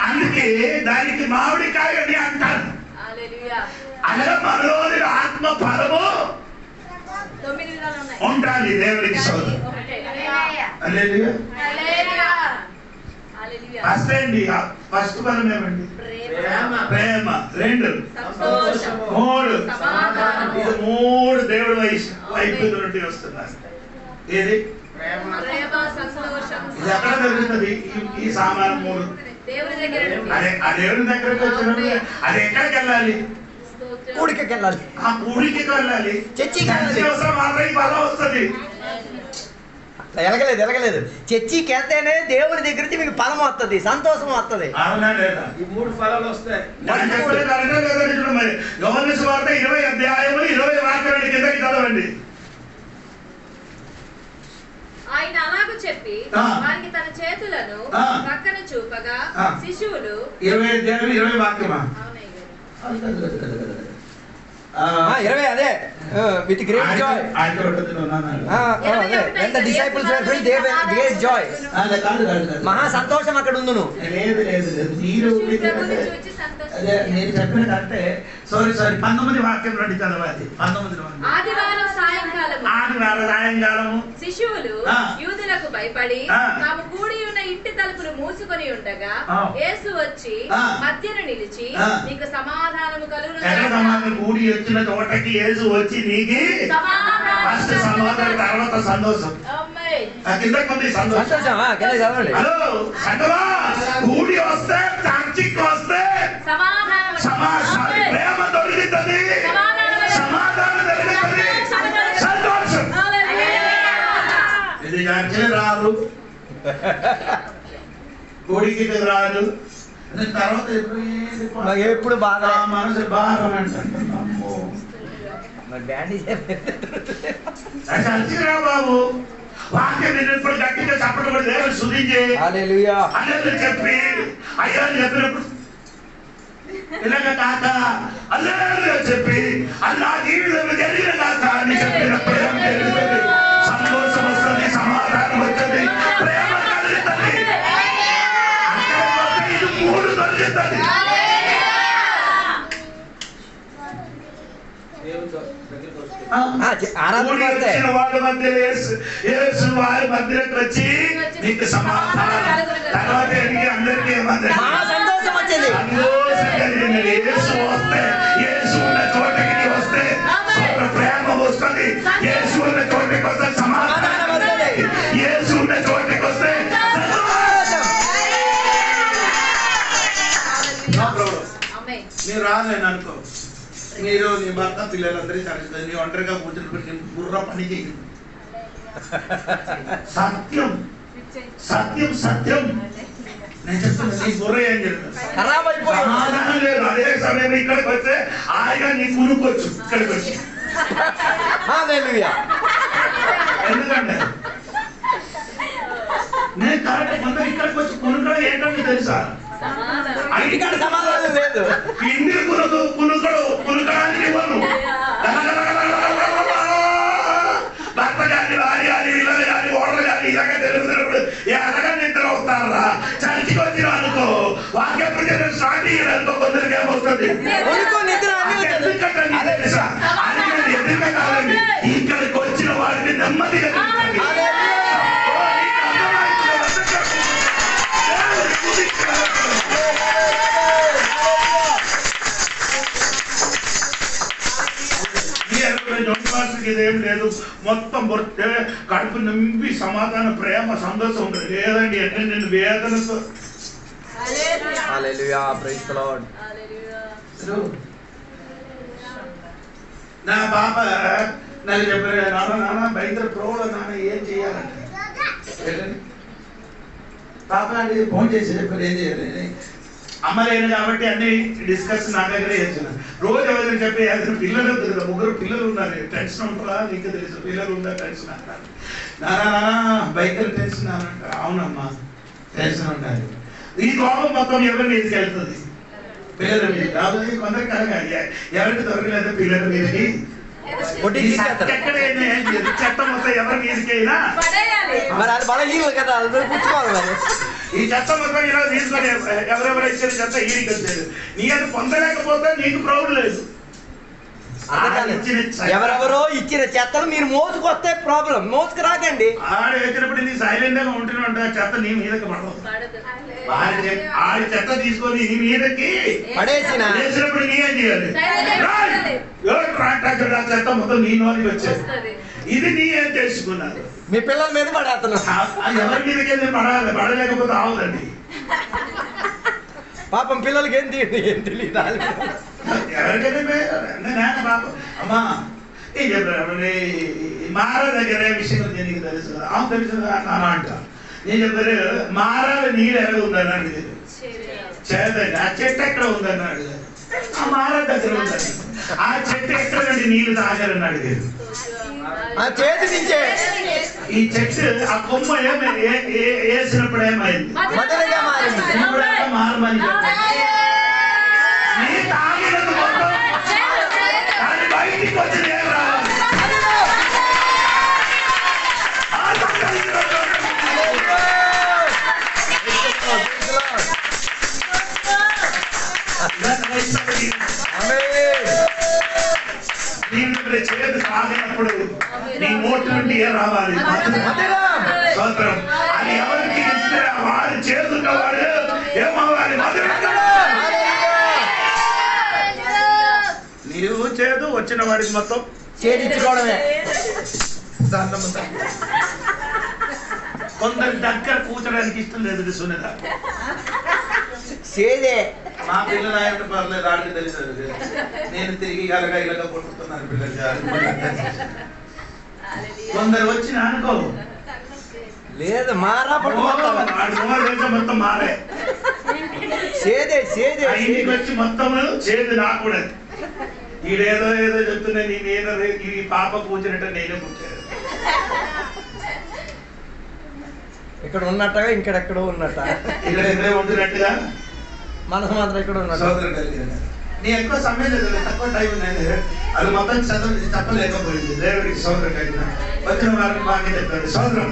అందుకే దానికి మామిడికాయ అని అంటారు. అలా మనలోని ఆత్మ ఫలము ఉండాలి. దేవుడికి ఫస్ట్ ఫలం ఏమండి? ప్రేమ. 2, 3 ఇది 3 దేవుడి వైపు నుండి వస్తున్నారు. ఏది? ఇది ఎక్కడ జరుగుతుంది? ఈ సామాను 3 ఆ దేవుడి దగ్గరకు వచ్చినప్పుడు అది ఎక్కడికి వెళ్ళాలి? ఊడికి వెళ్ళాలి. ఆ ఊడికి వెళ్ళాలి. చర్చికి బలం వస్తుంది. ఎలగలేదు. చర్చికి వెళ్తేనే దేవుని దగ్గర నుంచి మీకు ఫలం వస్తుంది, సంతోషం వస్తుంది. అవునా లేదా? ఈ 3 ఫలాలు వస్తాయి. మరి యోహాను సువార్త 20 అధ్యాయము 20 వాక్యాల కిందకి చదవండి. ఆయన అలాగూ చెప్పి వారికి తన చేతులను పక్కన చూపగా శిశువులు 20 అధ్యాయం 20 వాక్యమా? 20 అదే with great Joy. when the disciples were filled they were great joy. మహా సంతోషం అక్కడ ఉండును. లేదు నేను చెప్పినట్టే. సారీ 19 వాక్యం నుండి చదవాలి. 19 ఆదివారం సాయంకాలము శిశువులు యూదులకు భయపడి తాము కూడి ఉన్న ఇంటి తలుపులు మూసుకొని ఉండగా యేసు వచ్చి మధ్యన నిలిచి నీకు సమాధానము కలుగును. కూడి వచ్చిన చోటకి యేసు వచ్చి నీకు సమాధానం, తర్వాత సంతోషం. సంతోషం హలో సంగమా, కూడి వస్తే చర్చికి వస్తే ప్రేమ దొరుకుతుంది, సమాధానం దొరుకుతుంది, సంతోషం. గుడికి రాదు తర్వాత ఎప్పుడు బాధ మనసు భారం అంటే చర్చిరా బాబు వాక్యం విన్నప్పుడు గట్టిగా చప్పట్లు కూడా దేవుడు స్తుతించి హల్లెలూయా అల్లెలు చెప్పి అయ్యా చెప్పినప్పుడు ఇలాగ కాక అల్లెలు చెప్పి అల్లా జీవితంలో జరిగిన కాక అని చెప్పినప్పుడు ఏం జరుగుతుంది? సంతోషం వస్తుంది, సమాధానం వస్తుంది, ప్రేమ కలుగుతుంది, ఇది మూడు దొరుకుతుంది. వచ్చిన వాళ్ళ మధ్య యేసు వారి మధ్యలోకి వచ్చి నీకు సమాధానం తర్వాత అందరికీ సంతోషం వచ్చింది. యేసు వస్తే యేసు ఉన్న చోటకి వస్తే ప్రేమ వస్తుంది, యేసు ఉన్న చోటకి వస్తే సమాధానం వస్తుంది, యేసు ఉన్న చోటకి వస్తే మీరు రాలేను అనుకో, మీరు నీ భర్త పిల్లలందరూ చదువుతుంది, నీ ఒంటరిగా కూర్చుని పెట్టి బుర్ర పని చేయండి. సత్యం సత్యం సత్యం నేను చెప్తున్నా, నీ బుర్ర ఏం చెప్తాను సమాధానం లేదు. అదే సమయం ఇక్కడికి వస్తే ఆయన నీ కునుకోవచ్చు ఇక్కడికి వచ్చి. ఎందుకంటే నేను కరెక్ట్ కొందరు ఇక్కడికి వచ్చి కునుకడం ఏంటంటే తెలుసా? సమాధానం లేదు. కింది కునుకడానికి ఇవ్వను. భర్త కానీ భార్య కానీ ఇళ్ళని కానీ ఓడలు కానీ ఇలాగ తెలుగుతున్నప్పుడు ఎలాగ నిద్ర అవుతారా? చర్చికి వచ్చిన అనుకో, వాక్య ప్రజలు స్టార్టింగ్ అనుకో, కొందరికి ఏమవుతుంది తెలుసా? ఎదురుగా కాదండి, ఇక్కడికి వచ్చిన వాడిని నెమ్మదిగా ఇదేం లేదు. మొత్తం కడుపు నింపి సమాధాన ప్రేమ సంతోషం ఉంటుంది. లేదండి ఎన్ని నేను వేదనతో నా పాప నాకు చెప్పారు, నాన్న భయంకర ప్రోలో నాన్న ఏం చేయాలంటే పాప అంటే ఫోన్ చేసి చెప్పారు ఏం చేయాలి. అమ్మ లేదు కాబట్టి అన్ని డిస్కస్ నా దగ్గరే చేస్తున్నాను. రోజు ఎవరైనా చెప్పి పిల్లలు కదా, ముగ్గురు పిల్లలు ఉన్నారు, టెన్షన్ ఉంటుందా నీకు తెలుసు, పిల్లలు ఉందా టెన్షన్ అంటారు. నానా భయంకర టెన్షన్ అంట. అవునమ్మా టెన్షన్ ఉండాలి. ఈ కోపం మొత్తం ఎవరి మీదకి వెళ్తుంది? పిల్లల మీద. కాబట్టి కొందరికి ఎవరికి దొరకలేదు పిల్లల మీదకి ఎక్కడ చెత్త మొత్తం ఎవరి మీదకైనా ఈ చెత్త మొత్తం ఇలా తీసుకొని ఎవరెవరు ఇచ్చిన చెత్త ఈడికి వచ్చారు. నీ అది పొందలేకపోతే నీకు ప్రౌడ్ లేదు. ఎవరెవరో ఇచ్చిన చెత్తలు మీరు మోసుకొస్తే ప్రాబ్లం, మోసుకు రాకండి. ఆడ వచ్చినప్పుడు నీ సైలెంట్ గా ఉంటున్నా చెత్త నీ మీదకి పడదు. ఆడి చెత్త తీసుకొని నీ మీదకి పడేసినప్పుడు నీ ఏం చేయాలి? చెత్త మొత్తం నీ నోటికి వచ్చేది. ఇది నీ ఏం తెలుసుకున్నారు? మీ పిల్లల మీద పడేస్తున్నారు. ఎవరి మీదకి పడలేకపోతే ఆవుదండి. పాపం పిల్లలకి ఏం తెలియదు. ఎవరికైనా పాపం అమ్మా ఏం చెప్పారు మారా దగ్గర విషయం నీకు తెలుసు కదా? అవును తెలుసు నాన్న అంట. నేను చెప్పారు మారాల నీళ్ళు ఎక్కడ ఉందని అడిగారు. చేదండి ఆ చెట్టు ఎక్కడ ఉందని అడిగారు. ఆ మారా దగ్గర ఉందని. ఆ చెట్టు ఎక్కడండి నీళ్లు తాగారని అడిగారు. ఆ చేతి నుంచే ఈ చెట్టు ఆ కొమ్మ వేసినప్పుడు ఏమైంది? మారమని నీ తాగినందుకు మొత్తం అది బయటికి వచ్చింది. ఏం రావాలి? చేతి సాగినప్పుడు నీ నోటి నుండి ఏ రావాలి? స్తోత్రం. అది ఎవరికి ఇస్తే వారి చేతున్న వాడు ఏమవ్వాలి? నీవు చేదు వచ్చిన వాడికి మొత్తం చేయించుకోవడమే. కొందరు దగ్గర కూర్చోడానికి ఇష్టం లేదు. సునీత సేదే మా పిల్లలు ఆయన పర్లేదు, ఆడికి తెలుసు. నేను తిరిగి ఇలాగా ఇలాగా కొట్టుతున్నాను పిల్లలు. కొందరు వచ్చిన అనుకో లేదు మారా మొత్తం మారే సేదే సేదే ఇంటికి వచ్చి మొత్తం చేదు రాకూడదు. ఈడేదో ఏదో చెప్తున్నా నేనేదో ఈ పాప కూర్చున్నట్టు నేనే కూర్చాను. ఇక్కడ ఉన్నట్టుగా ఇంకెక్కడో ఉన్నట్ట, ఇక్కడ ఎక్కడే ఉంటున్నట్టుగా మనసు మాత్రం ఇక్కడ ఉన్నట్టు. సోదరుడు కలిగిన నేను ఎక్కువ సమయం లేదు, తక్కువ టైం ఉన్నది. అది మొత్తం చదువు చెప్పలేకపోయింది. దేవుడికి సోదరుడు కలిగిన వచ్చిన వారికి బాగా చెప్తాడు. సోదరం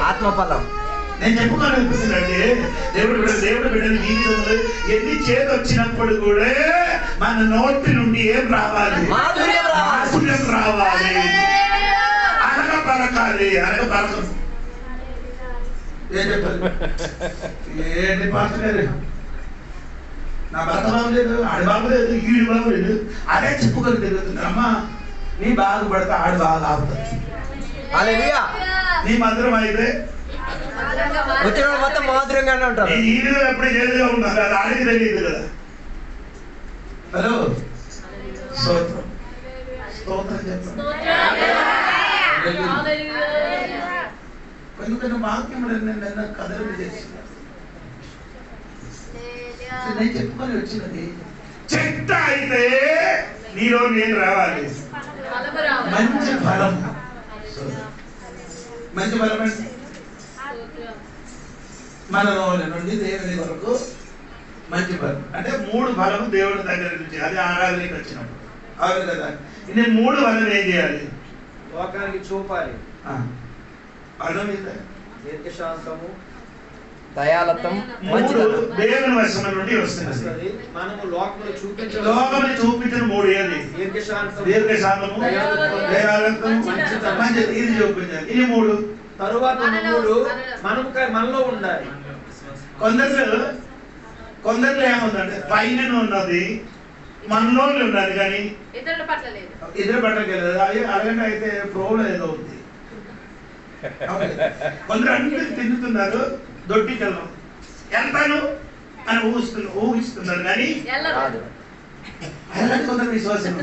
ఆత్మఫలం నేను చెప్పుకోవాలనిపిస్తుందండి. దేవుడు బిడ్డలు జీవితంలో ఎన్ని చేదు వచ్చినప్పుడు కూడా మన నోటి నుండి ఏం రావాలి? మాధుర్యం రావాలి. పలకాలి పలకం. ఏం చెప్పాలి? ఏంటి పాస్టర్ గారు, నా భర్త బాబు లేదు, ఆడి బాబు లేదు, ఈడి బాబు లేదు, అదే చెప్పుకొని తిరుగుతుంది. అమ్మా నీ బాగుపడితే ఆడు బాగా ఆపుతుంది. హల్లెలూయా. నీ మధురం అయితే వచ్చిన మొత్తం మాధుర్యంగానే ఉంటారు. ఈ ఈడులో ఎప్పుడు చేదుగా ఉండాలి, అది ఆడికి తెలియదు కదా. హలో స్తోత్రం స్తోత్రం చెప్పండి. కొన్ని వాక్యం కథలు చేస్తున్నారు. నేను చెప్పుకొని వచ్చినది చెట్ట అయితే నీలో నేను రావాలి. మంచి ఫలం. మంచి ఫలం అంటే మన నుండి దేవుని వరకు మంచి ఫలం అంటే 3 ఫలము దేవుడి దగ్గర నుంచి, అది ఆరాధనకి వచ్చినప్పుడు. అవును కదా. నేను 3 ఫలం ఏం చేయాలి? లోకానికి చూపాలి. ఫలం ఏంటంటే దీర్ఘశాంతము, దయాలత్వం, 3 దేవుని వశం నుండి వస్తుంది. మనము లోకమును చూపించాలి. లోకమును చూపించిన 3 ఏది? దీర్ఘశాంతము, దయాలత్వం, మంచిది. ఇది చూపించాలి. ఇది 3. తరువాత 3 మనలో ఉండాలి. కొందరిలో ఏముందంటే పైన ఉన్నది మనలో ఉండాలి కానీ ఇద్దరు పట్టలేదు. అది అలాగంటే అయితే ప్రాబ్లం ఏదో ఉంది. కొందరు అన్ని తిరుగుతున్నారు, దొడ్డికెళ్ళం ఎంతను అని ఊహిస్తున్నారు కానీ అలాంటి కొందరు విశ్వాసం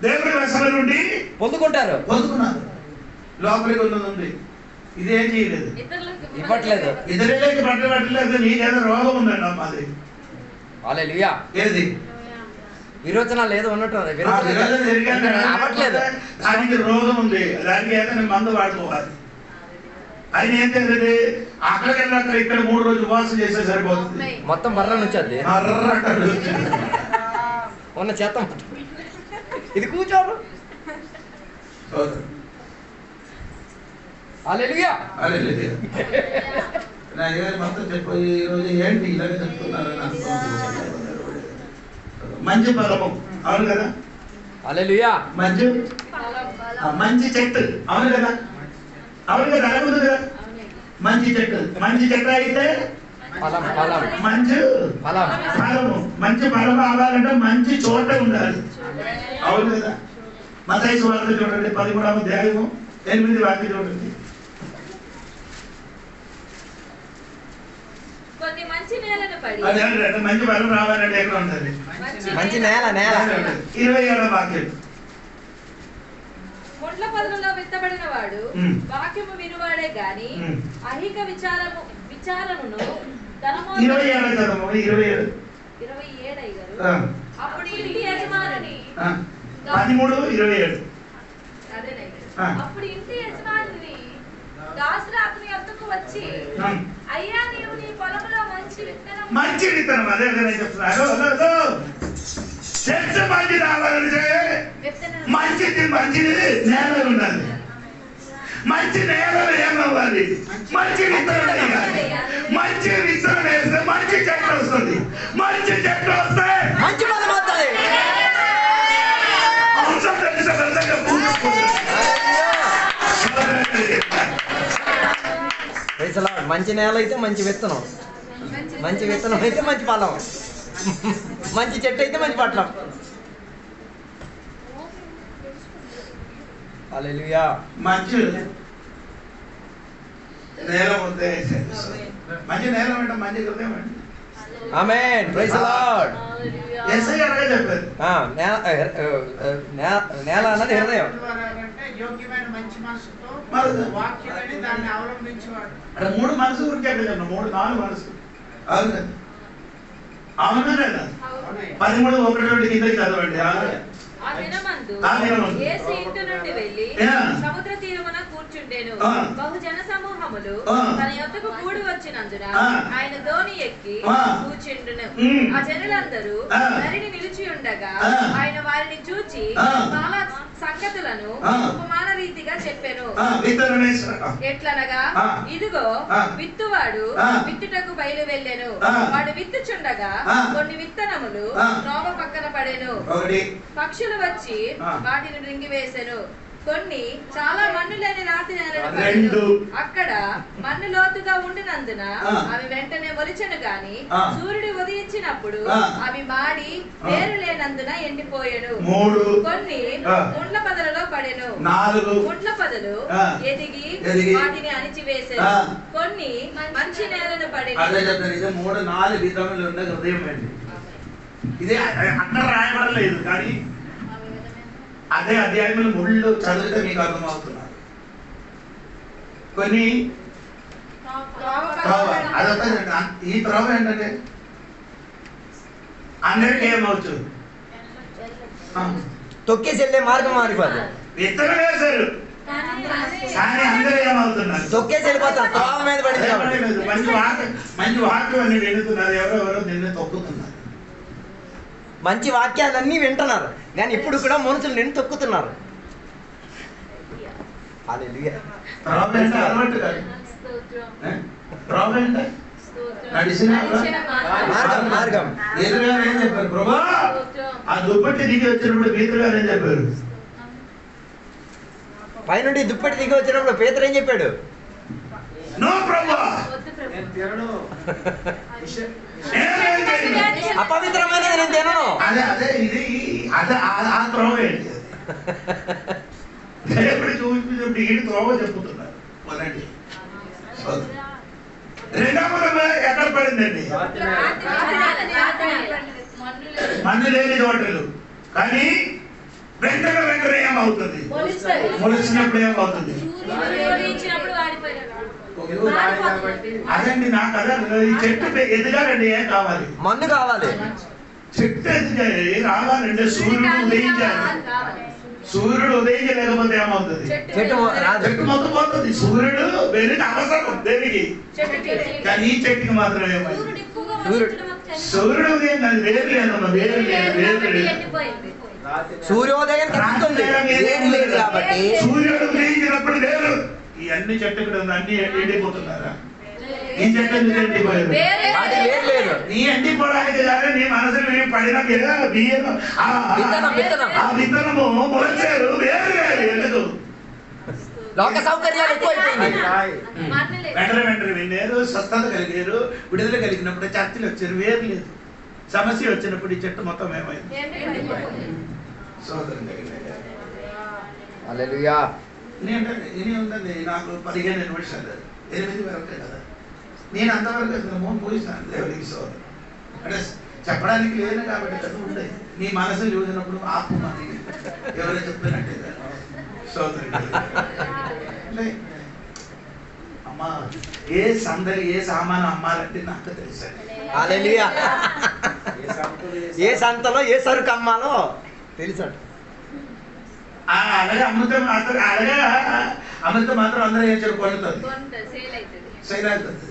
దేవుడి వశం నుండి పొందుకున్నారు. లోపలికి ఉన్నది ఇదేం చేయలేదు, ఇవ్వట్లేదు. ఇద్దరికి పట్టలేదు. నీకేదో రోగం ఉందండి అమ్మ. అది హల్లెలూయా. ఏది విరోచనాలు ఏదో ఉన్నట్టు అవ్వట్లేదు. దానికి రోగం ఉంది, దానికి ఏదైనా మందు వాడుకోవాలి. ఆయన ఏం చేస్తుంది? అక్కడికి వెళ్ళాక ఇక్కడ 3 రోజులు ఉపవాసం చేస్తే సరిపోతుంది. మొత్తం బర్ర నుంచి అది ఉన్న చేత ఇది కూర్చోరు. హల్లెలూయా. మొత్తం చెప్పి ఈరోజు ఏంటి ఇలాగే చెప్తున్నారు. మంచి ఫలము. అవును కదా. హల్లెలూయా. మంచి చెట్టు. అవును కదా. అవును కదా. అలాగుంది కదా. మంచి చెట్టు అయితే మంచి ఫలము. మంచి ఫలం అవ్వాలంటే మంచి చోట ఉండాలి. అవును కదా. మత్తయి సువార్త చూడండి 13వ అధ్యాయము 8 వాక్యం చూడండి. మంచి ఫలం రావాలంటే ఎక్కడ ఉంటుంది? మంచి నేల. 27వ వాక్యం. ముండ్ల పొదలలో విత్తబడిన వాడు వాక్యము వినువాడే గాని అహిక విచారమును 27 అప్పుడు ఇంటి యజమానుని 13:27 అప్పుడు ఇంటి యజమానుని దాసుడు అతని యొద్దకు వచ్చి, అయ్యా నీవు నీ పొలంలో మంచి విత్తనం అదే నేను చెప్తున్నాను. చెట్టు మంచి రావాలంటే మంచిది నేల ఉండాలి. మంచి నేలలో ఏమవ్వాలి? మంచి విత్తనం వేయాలి. మంచి విత్తనం వేస్తే మంచి చెట్టు వస్తుంది. మంచి చెట్టు వస్తే మంచి ఫలం వస్తుంది. మంచి నేల అయితే మంచి విత్తనం, మంచి విత్తనం అయితే మంచి ఫలం, మంచి చెట్టు అయితే మంచి పట్లం. హల్లెలూయా. మంచి నేల ఉంటే మంచి నేల అంటే మంచి హృదయం అండి. ఆమేన్. Praise the Lord. యేసయ్య అలాగే చెప్పారు. నేల అన్నది హృదయం. యోగ్యమైన మంచి మనసుతో మరి వాక్యాన్ని దాన్ని అవలంబించేవాడు. అంటే 3 మనసు గురించి ఎక్కడ చెప్పిన 4 మనసు అవును కదా, అవునా లేదా? 13:1 కిందకి చదవండి. ఆ దినమందు యేసు ఇంటి నుండి వెళ్ళి సముద్ర తీరమున కూర్చుండెను. బహు జన సమూహములు తన యొద్దకు కూడి వచ్చినందున ఆయన దోణి ఎక్కి కూర్చుండును. ఆ జనులందరూ ధరిని నిలిచి ఉండగా ఆయన వారిని చూచి చాలా సంగతులను ఉపమాన రీతిగా చెప్పెను. ఎట్లనగా, ఇదిగో విత్తువాడు విత్తుటకు బయలు వెళ్ళెను. వాడు విత్తుచుండగా కొన్ని విత్తనములు త్రోవ పక్కన పడెను. పక్షులు వచ్చి వాటిని రింగివేసెను. కొన్ని చాలా మన్ను లేని రాతి నేలను పడెను. అక్కడ మన్ను లోతుగా ఉండినందున అవి వెంటనే మొలిచెను గాని సూర్యుడు ఉదయించినప్పుడు అవి మాడి వేరు లేనందున ఎండిపోయెను. కొన్ని ముండ్ల పొదలలో పడెను. ముండ్ల పొదలు ఎదిగి వాటిని అణిచివేసెను. కొన్ని మంచి నేలను పడెను. 3-4 విధములు ఉన్న హృదయం అండి. ఇదే అక్కడ రాయబడలేదు కానీ అదే అధ్యాయంలో ముళ్ళు చదివితే మీకు అర్థమవుతున్నారు. కొన్ని అదొక ఈ త్రోవ ఏంటంటే అందరికీ ఏమవచ్చు, తొక్కేసి వెళ్ళే మార్గం మారిపోదు. విత్తనం వేశారు కానీ అందరూ ఏమవుతున్నారు, తొక్కేసి వెళ్ళిపోతారు. త్రోవ మీద పడింది. మంచి వాక్యం అని వింటున్నారు, ఎవరెవరో నిన్ను తొక్కుతున్నారు. మంచి వాక్యాలన్నీ వింటున్నారు కానీ ఇప్పుడు కూడా మనుషులు నిన్ను తొక్కుతున్నారు. మార్గం ఆ దుప్పటి దిగి వచ్చినప్పుడు పేతురు గారు ఏం చెప్పారు? పైనుండి దుప్పటి దిగి వచ్చినప్పుడు పేతురు ఏం చెప్పాడు? నో ప్రభువా, అపవిత్రమైనది నేను తినను. అదే ఇది అదే ఆ త్రోవ ఏంటి? దేవుడు చూపించినప్పుడు ఈ త్రోవ చెప్పుతున్నారు. రెండవ ఎక్కడ పడిందండి? మన్ను లేని తోటలు. కానీ వెంటనే ఏమవుతుంది? మొలిచినప్పుడు ఏమవుతుంది? అదండి నాకు అదే. ఈ చెట్టు ఎదగాలండి ఏం కావాలి? మన్ను కావాలి. చెట్టు ఎదగాలి రావాలంటే సూర్యుడు ఉదయించాలి. సూర్యుడు ఉదయించలేకపోతే ఏమవుతుంది? చెట్టు మొత్తపోతుంది. సూర్యుడు వెలుగు అవసరం దేనికి, కానీ ఈ చెట్టుకి మాత్రం ఏమైంది? సూర్యుడు ఉదయం కాదు, వేరు లేదమ్మా, వేరు లేదు. సూర్యోదయం కాబట్టి సూర్యుడు ఉదయించినప్పుడు వేరు. ఈ అన్ని చెట్టు కూడా అన్ని ఎండిపోతున్నారా? ఈ చెట్టు ఎండిపోయారు. నీ ఎండిపోవడానికి కానీ నీ మనసులు పడిన బియ్యం ఆ విత్తనము మొలిచారు, వేరు వేరు. ఎందుకు? లోక సౌకర్యాలు ఎక్కువైపోయింది. వెంటనే విన్నారు, స్వస్థత కలిగారు, విడుదల కలిగినప్పుడు చర్చలు వచ్చారు, వేరు లేదు. సమస్య వచ్చినప్పుడు ఈ చెట్టు మొత్తం ఏమైంది? సోదరుడు హల్లెలూయా. ఇని ఉందండి నాకు 15 నిమిషాలు 8 వరకే కదా. నేను అంతవరకు మోన్ పోయిస్తాను దేవుడికి సోదరు. అంటే చెప్పడానికి లేదు కాబట్టి కదా ఉండే. నీ మనసు చూసినప్పుడు ఆపుమని ఎవరో చెప్పినట్టే కదా సోదరుడు. అమ్మా ఏ సందడి ఏ సామాను అమ్మాలంటే నాకు తెలుసు. హల్లెలూయా. ఏ సంతలో ఏ సరుకు అమ్మాలో తెలుసు. అలాగే అమృతం మాత్రం అందరూ ఏం చెప్పి కొనుతుంది,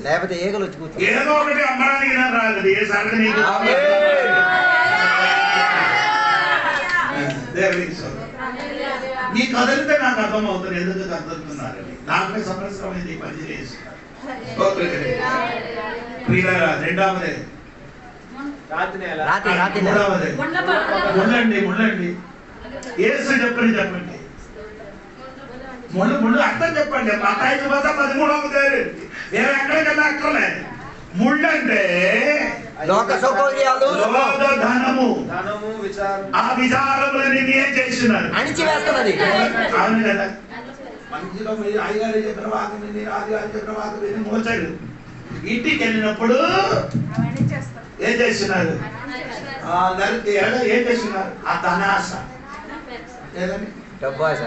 లేకపోతే ఏగలు వచ్చి కూర్చో. ఏదో ఒకటి అమ్మడానికి రాదు. ఏ సరుకు నీకు నీ కదలితే నాకు అర్థం అవుతుంది ఎందుకు కదులుతున్నారని. నాకే సంవత్సరమైంది ఈ పని చేస్తున్నారు. రెండవదే మూడవదే ముళ్ళండి. యేసు చెప్పండి ముళ్ళు అర్థం చెప్పండి. మత్తాయి 13వ వేరే ఎక్కడికన్నా అక్కర్లే. ముళ్ళు అంటే లోక సౌకర్యాలు, ధనము, ఆ విచారములని ఏం చేస్తున్నారు? అణిచివేస్తున్నది. అవును కదా. మంచిగా మీరు అయ్యగారు చెప్పిన వాకు విని రాజుగారు చెప్పిన వాకు విని మోసాడు. ఇంటికి వెళ్ళినప్పుడు ఏం చేస్తున్నారు? ఏం చేస్తున్నారు? ఆ ధనాశ, డబ్బాశ.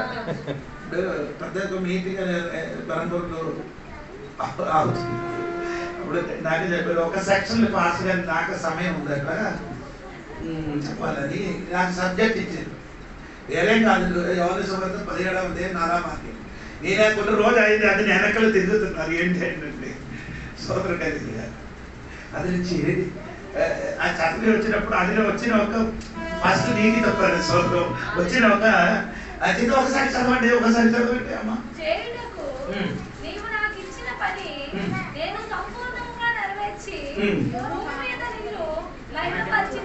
ఇప్పుడు పెద్ద మీటింగ్ బరంపూర్లో అవుతుంది. అప్పుడు నాకు చెప్పారు ఒక సెక్షన్ పాస్ కానీ నాకు సమయం ఉంది అక్కడ చెప్పాలని నాకు సబ్జెక్ట్ ఇచ్చారు. వేరేం కాదు, ఎవరి సుబ్రత 17వ నారామాకి నేనే కొన్ని రోజు అయింది. అది వెనకలు తిరుగుతున్నారు ఏంటి ఏంటంటే సోదరుడు గారు అది నుంచి ఆ చదివి వచ్చినప్పుడు అందులో వచ్చిన ఒక ఫస్ట్ నీకు చెప్పారు సోదరం వచ్చిన ఒక అది ఒకసారి చదవండి ఒకసారి చదవండి అమ్మా.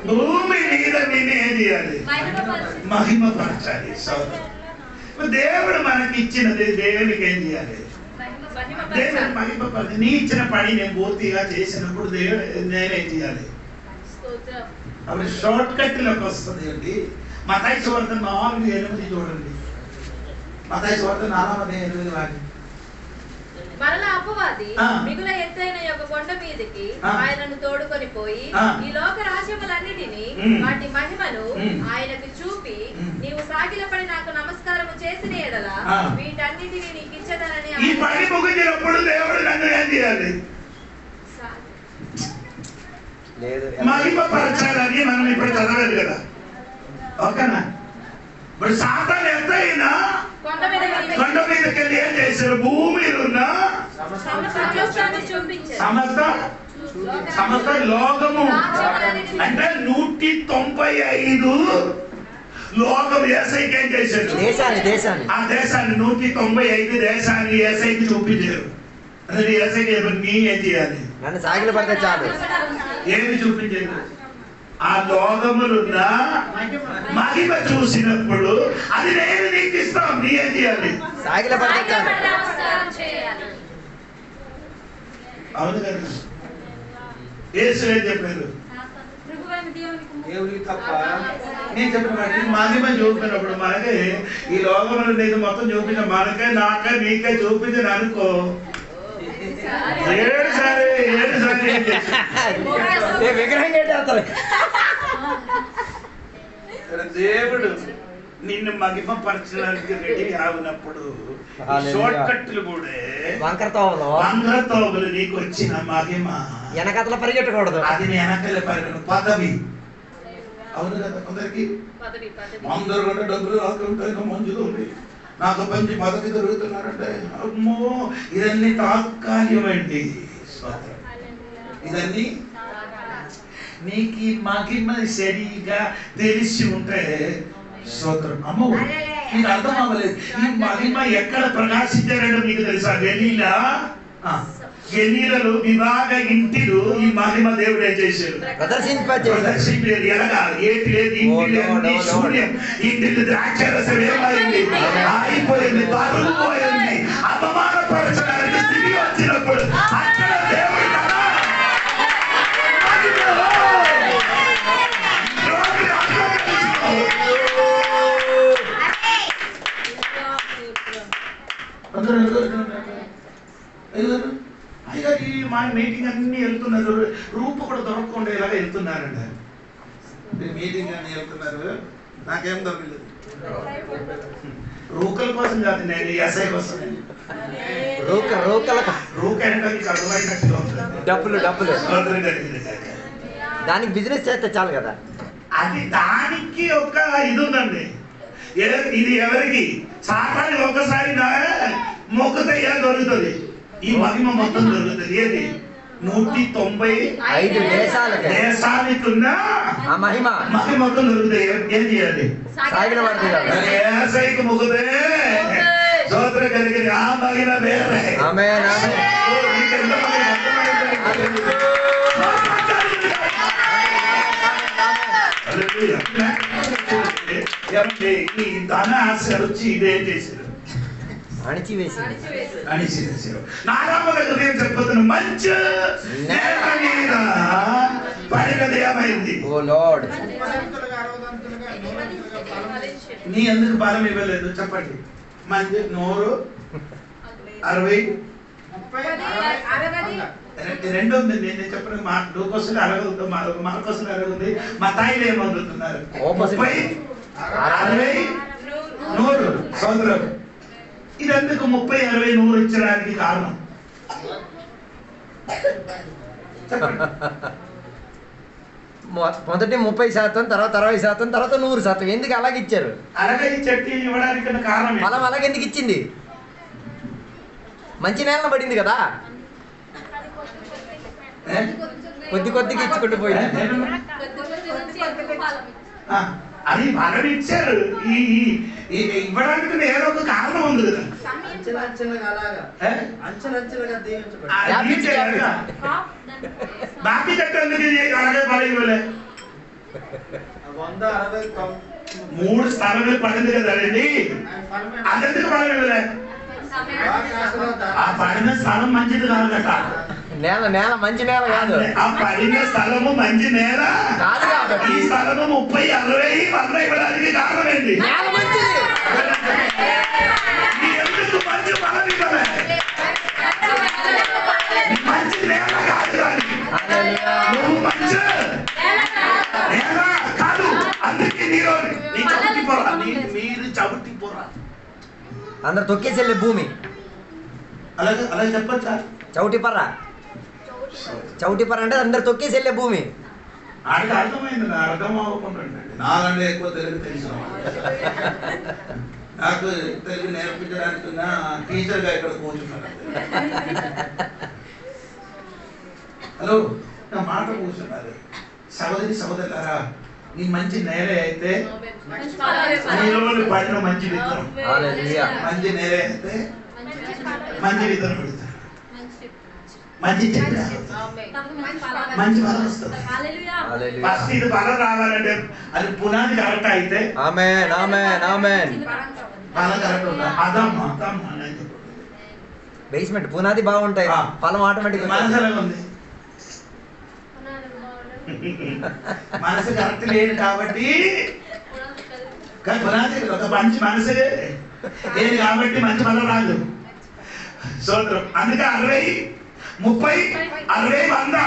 భూమి మీద నేను ఏం చేయాలి? మహిమపరచాలి. సోదరం దేవుడు మనకి ఇచ్చినది దేవునికి ఏం చేయాలి? దేవుడు మహిమపరచాలి. నీ ఇచ్చిన పని నేను పూర్తిగా చేసినప్పుడు దేవుడు నేనేం చేయాలి? అప్పుడు షార్ట్ కట్లోకి వస్తుంది అండి. మతాయి సువార్త 4:8 చూడండి. మతాయి సువార్త 4:8 వాటి మరలా అపవాది మిగుల ఎత్తైన యొక్క కొండ మీదకి ఆయనను తోడుకొని పోయి ఈ లోక రాజ్యములన్నిటిని వాటి మహిమను ఆయనకు చూపి నీవు సాగిలపడి నాకు నమస్కారము చేసిన ఎడల వీటన్నిటిని నీకు ఇచ్చదనని. ఈ పని ముగించినప్పుడు దేవుడు నన్ను ఏం చేయాలి? మహిమపరచాలని మనం ఇప్పుడు చదవాలి కదా, ఓకేనా? ఇప్పుడు సాతాను ఎత్తైనా కొండ మీదకి వెళ్ళి ఏం చేశారు? భూమిలో ఉన్న సమస్త లోకము అంటే 195 లోకం ఏసైకి ఏం చేశారు? ఆ దేశాన్ని 195 దేశాన్ని ఏసైకి చూపించారు. అదే ఏసైకి నీ ఏం చేయాలి? నన్ను సాగిల పడితే చాలు. ఏమి చూపించారు? ఆ లోకములున్న మహిమ చూసినప్పుడు అది నేను నీకు ఇస్తాను, నీ ఏం చేయాలి? సాగిల పడితే చాలు. అవును కదా, యేసు ఏం చెప్పారు? దేవుడికి తప్ప నేను చెప్పిన మహిమ చూపినప్పుడు మనకి ఈ లోకంలో నేను మొత్తం చూపించిన మనకే నాకే నీకే చూపించిన అనుకో 7 సారి విగ్రహం ఏంటి? దేవుడు నిన్ను మహిమపరచడానికి రెడీ అవునప్పుడు షార్ట్ కట్లు కూడా వంకరతోవలు నీకు వచ్చిన మహిమ వెనకతల పరిగెట్టకూడదు. అది వెనకల పదవి. అవును కదా, కొందరికి అందరూ కూడా డబ్బులు రాకుంటాయి మంచిగా ఉంది, నాకు మంచి పదవి దొరుకుతున్నారంటే అమ్మో ఇదన్నీ తాత్కాలికమండి. ఇదన్నీ నీకు ఈ మహిమ సరిగా తెలిసి ఉంటే స్తోత్రం. అమ్మో నీకు అర్థం అవ్వలేదు. ఈ మహిమ ఎక్కడ ప్రకాశించారో మీకు తెలుసా? గలీలలో వివాహ ఇంటిలో ఈ మహిమ దేవుడు ఏం చేశారు? ప్రదర్శించారు. ఎలాగా? ఏటి లేదు, ఇంటి లేదు, శూన్యం. ఇంటిలో ద్రాక్షరసం ఏమైంది? ఆగిపోయింది, బారుకుపోయింది. అవమానపరచడానికి స్థితి వచ్చినప్పుడు అక్కడ దేవుడు అయ్యా ఈ మా మీటింగ్ అన్ని వెళ్తున్నారు, రూపు కూడా దొరకకుండా ఇలాగ వెళ్తున్నారంట. మీటింగ్ అన్ని వెళ్తున్నారు, నాకేం దొరకలేదు. రూకల కోసం కాదు, నేను ఎస్ఐ కోసం. రూక అంటే మీకు అర్థమైనట్టు డబ్బులు దానికి బిజినెస్ చేస్తే చాలు కదా. అది దానికి ఒక ఇది ఉందండి. ఇది ఎవరికి? సాతాను ఒకసారి మొక్కుతే ఏం దొరుకుతుంది? ఈ మహిమ మొత్తం దొరుకుతుంది. ఏది? 195 దేశానికి ఉన్న మహిమ మొత్తం దొరుకుతాయి. ఏం చేయాలి? ఏసైకి మొక్కుతే స్తోత్రం కలిగి ఆ మహిమ వేరే. ఈ ధన ఆశ వచ్చి ఇదేం చేశారు? అణిచివేశారు. నారామణ హృదయం చెప్పబోతున్న మంచి నేల మీద పడినది ఏమైంది? నీ ఎందుకు బలం ఇవ్వలేదు? చెప్పండి. మంచి నోరు 60 రెండు ఉంది. నేను చెప్పిన మా డూకోసం 60 మనకోసం 60 మా తాయిలు ఏమవుతున్నారు? 30 60 100 సంవత్సరం ఇదందుకు 30, 60, 100 ఇచ్చడానికి కారణం చెప్పండి. మొదటి 30%, తర్వాత 60%, తర్వాత 100%. ఎందుకు అలాగే ఇచ్చారు? అలాగే ఈ చెట్టు ఇవ్వడానికి కారణం ఏంటి? ఫలం అలాగే ఎందుకు ఇచ్చింది? మంచి నేల పడింది కదా, కొద్ది కొద్దిగా ఇచ్చుకుంటూ పోయింది. అది ఫలం ఇచ్చారు. ఈ ఇవ్వడానికి ఏదో ఒక కారణం ఉంది కదా. అంచెలంచెలుగా అలాగా అంచెలంచెలుగా దీవించబడి బాకీ చెట్టు ఎందుకు అలాగే ఫలం ఇవ్వలే? 3 స్థానాలు పడింది కదండి, అదెందుకు ఫలం ఇవ్వలే? ఆ పడిన స్థలం మంచిది కాదట. నేల మంచి నేల కాదు. ఆ పడిన స్థలము మంచి నేల కాదు కాబట్టి ఈ స్థలము 30, 60, 100 ఇవ్వడానికి కారణం ఏంటి? నేల మంచిది. ఎందుకు మంచి ఫలం ఇవ్వలే? మంచి నేల కాదు కానీ నువ్వు మంచి నేల కాదు. అందుకే నీ చవిటి పొర, మీరు చవిటి పొర. అందరు తొక్కేసి వెళ్ళే భూమి. అలాగే అలాగే చెప్పచ్చా? చౌటి పర్ర అంటే అందరు తొక్కేసి వెళ్ళే భూమి. ఆడికి అర్థమైంది, అర్థం అవ్వకుండా నాకంటే ఎక్కువ తెలుగు తెలిసిన నాకు తెలుగు నేర్పించడానికి టీచర్గా ఇక్కడ కూర్చున్నాను. హలో, నా మాట కూర్చున్నారు. సహోదరులారా, నీ మంచి నేరే అయితే పడిన మంచి విత్తనం, మంచి నేరే అయితే మంచి విత్తనం పెడతారు, మంచి చెట్టు, మంచి ఫలం వస్తుంది. ఫస్ట్ ఇది ఫలం రావాలంటే అది పునాది కరెక్ట్ అయితే ఫలం కరెక్ట్ ఉందా? అదమ్మా బేస్మెంట్ పునాది బాగుంటాయి, ఫలం ఆటోమేటిక్. మనసు ఎలా ఉంది? మనసు కరెక్ట్ లేదు కాబట్టి పునాది ఒక మంచి మనసు లేదు కాబట్టి మంచి ఫలం రాదు. సోదరం, అందుకే 60, 30, 60, 100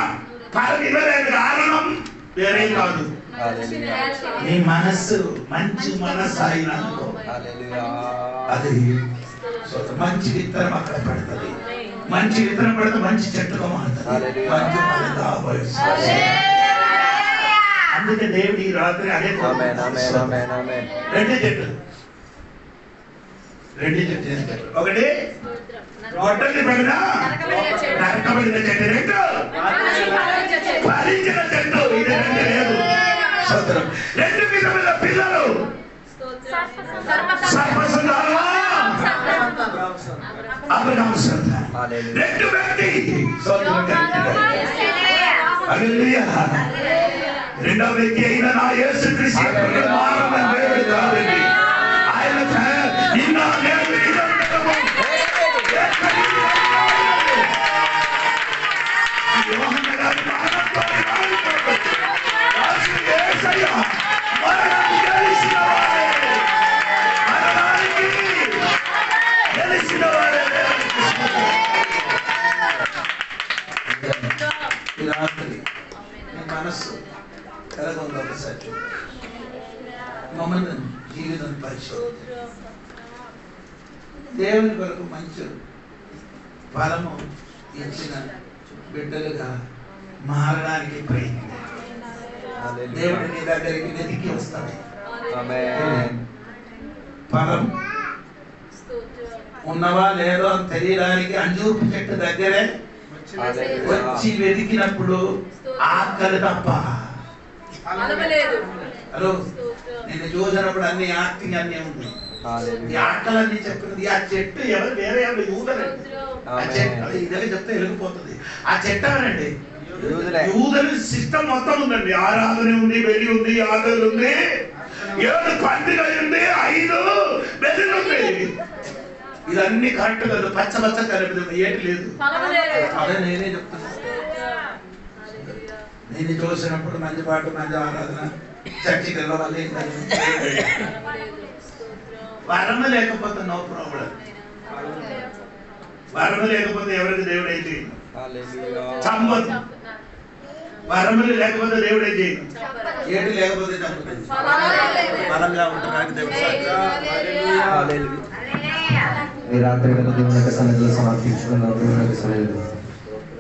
ఫలం ఇవ్వలేదు. కారణం వేరే కాదు, నీ మనస్సు మంచి మనస్సు అయినందుకో అది మంచి విత్తనం అక్కడ పడుతుంది. మంచి విత్తనం పడితే మంచి చెట్టుగా మారుతుంది, మంచి ఫలం కాబోతుంది. అందుకే దేవుడు ఈ రాత్రి అదే రెండు చెట్లు ఒకటి గొడ్డలి పడిన నరకబడిన చెట్టు, రెండు ఫలించిన చెట్టు. ఇది రెండు లేదు. రెండు విధముల పిల్లలు రెండు వ్యక్తి. రెండవ వ్యక్తి అయిన నా యేసుక్రీస్తు ఆయన నిన్న మనస్సు ఎలాగొందో ఒకసారి మమ్మల్ని జీవితం పరిశోధన దేవుని కొరకు మంచి ఫలము ఇచ్చిన బిడ్డలుగా మారడానికి ప్రయత్నం. దేవుడు నీ దగ్గరికి వెతికి వస్తాడు. ఫలం ఉన్నవా లేదో అని తెలియడానికి అంజూరు చెట్టు దగ్గరే వచ్చి వెతికినప్పుడు ఆకలి తప్ప. హలో, నేను చూసినప్పుడు అన్ని యాక్టింగ్ అన్నీ ఉంది. ఈ ఆటలన్నీ చెప్పినది ఆ చెట్టు ఎవరు వేరే ఎవరు యూదరండి. ఆ చెట్టు ఇదే చెప్తే వెళ్ళిపోతుంది. ఆ చెట్టు ఎవరండి? యూదుల సిస్టమ్ మొత్తం ఉందండి. ఆరాధన ఉంది, బలి ఉంది, ఆకలి ఉంది, 7 పండుగ ఉంది, 5 బలి ఉంది. ఇదన్నీ కరెక్ట్ కాదు. పచ్చ కలిపి ఏటి లేదు. అదే నేనే చెప్తున్నా. నేను చూసినప్పుడు మంచి పాట, మంచి ఆరాధన, చర్చికి వెళ్ళవాలి. వరము లేకపోతే నో ప్రాబ్లం. వరము లేకపోతే ఎవరికి దేవుడు ఏం చేయను. చంపదు. వరములు లేకపోతే దేవుడు ఏం చేయను. ఏటి లేకపోతే చంపుతుంది. బలంగా ఉంటుంది దేవుడు. ఈ రాత్రి వేళ దేవుని యొక్క సన్నిధిలో సమర్పించుకున్న దేవుని యొక్క సన్నిధిలో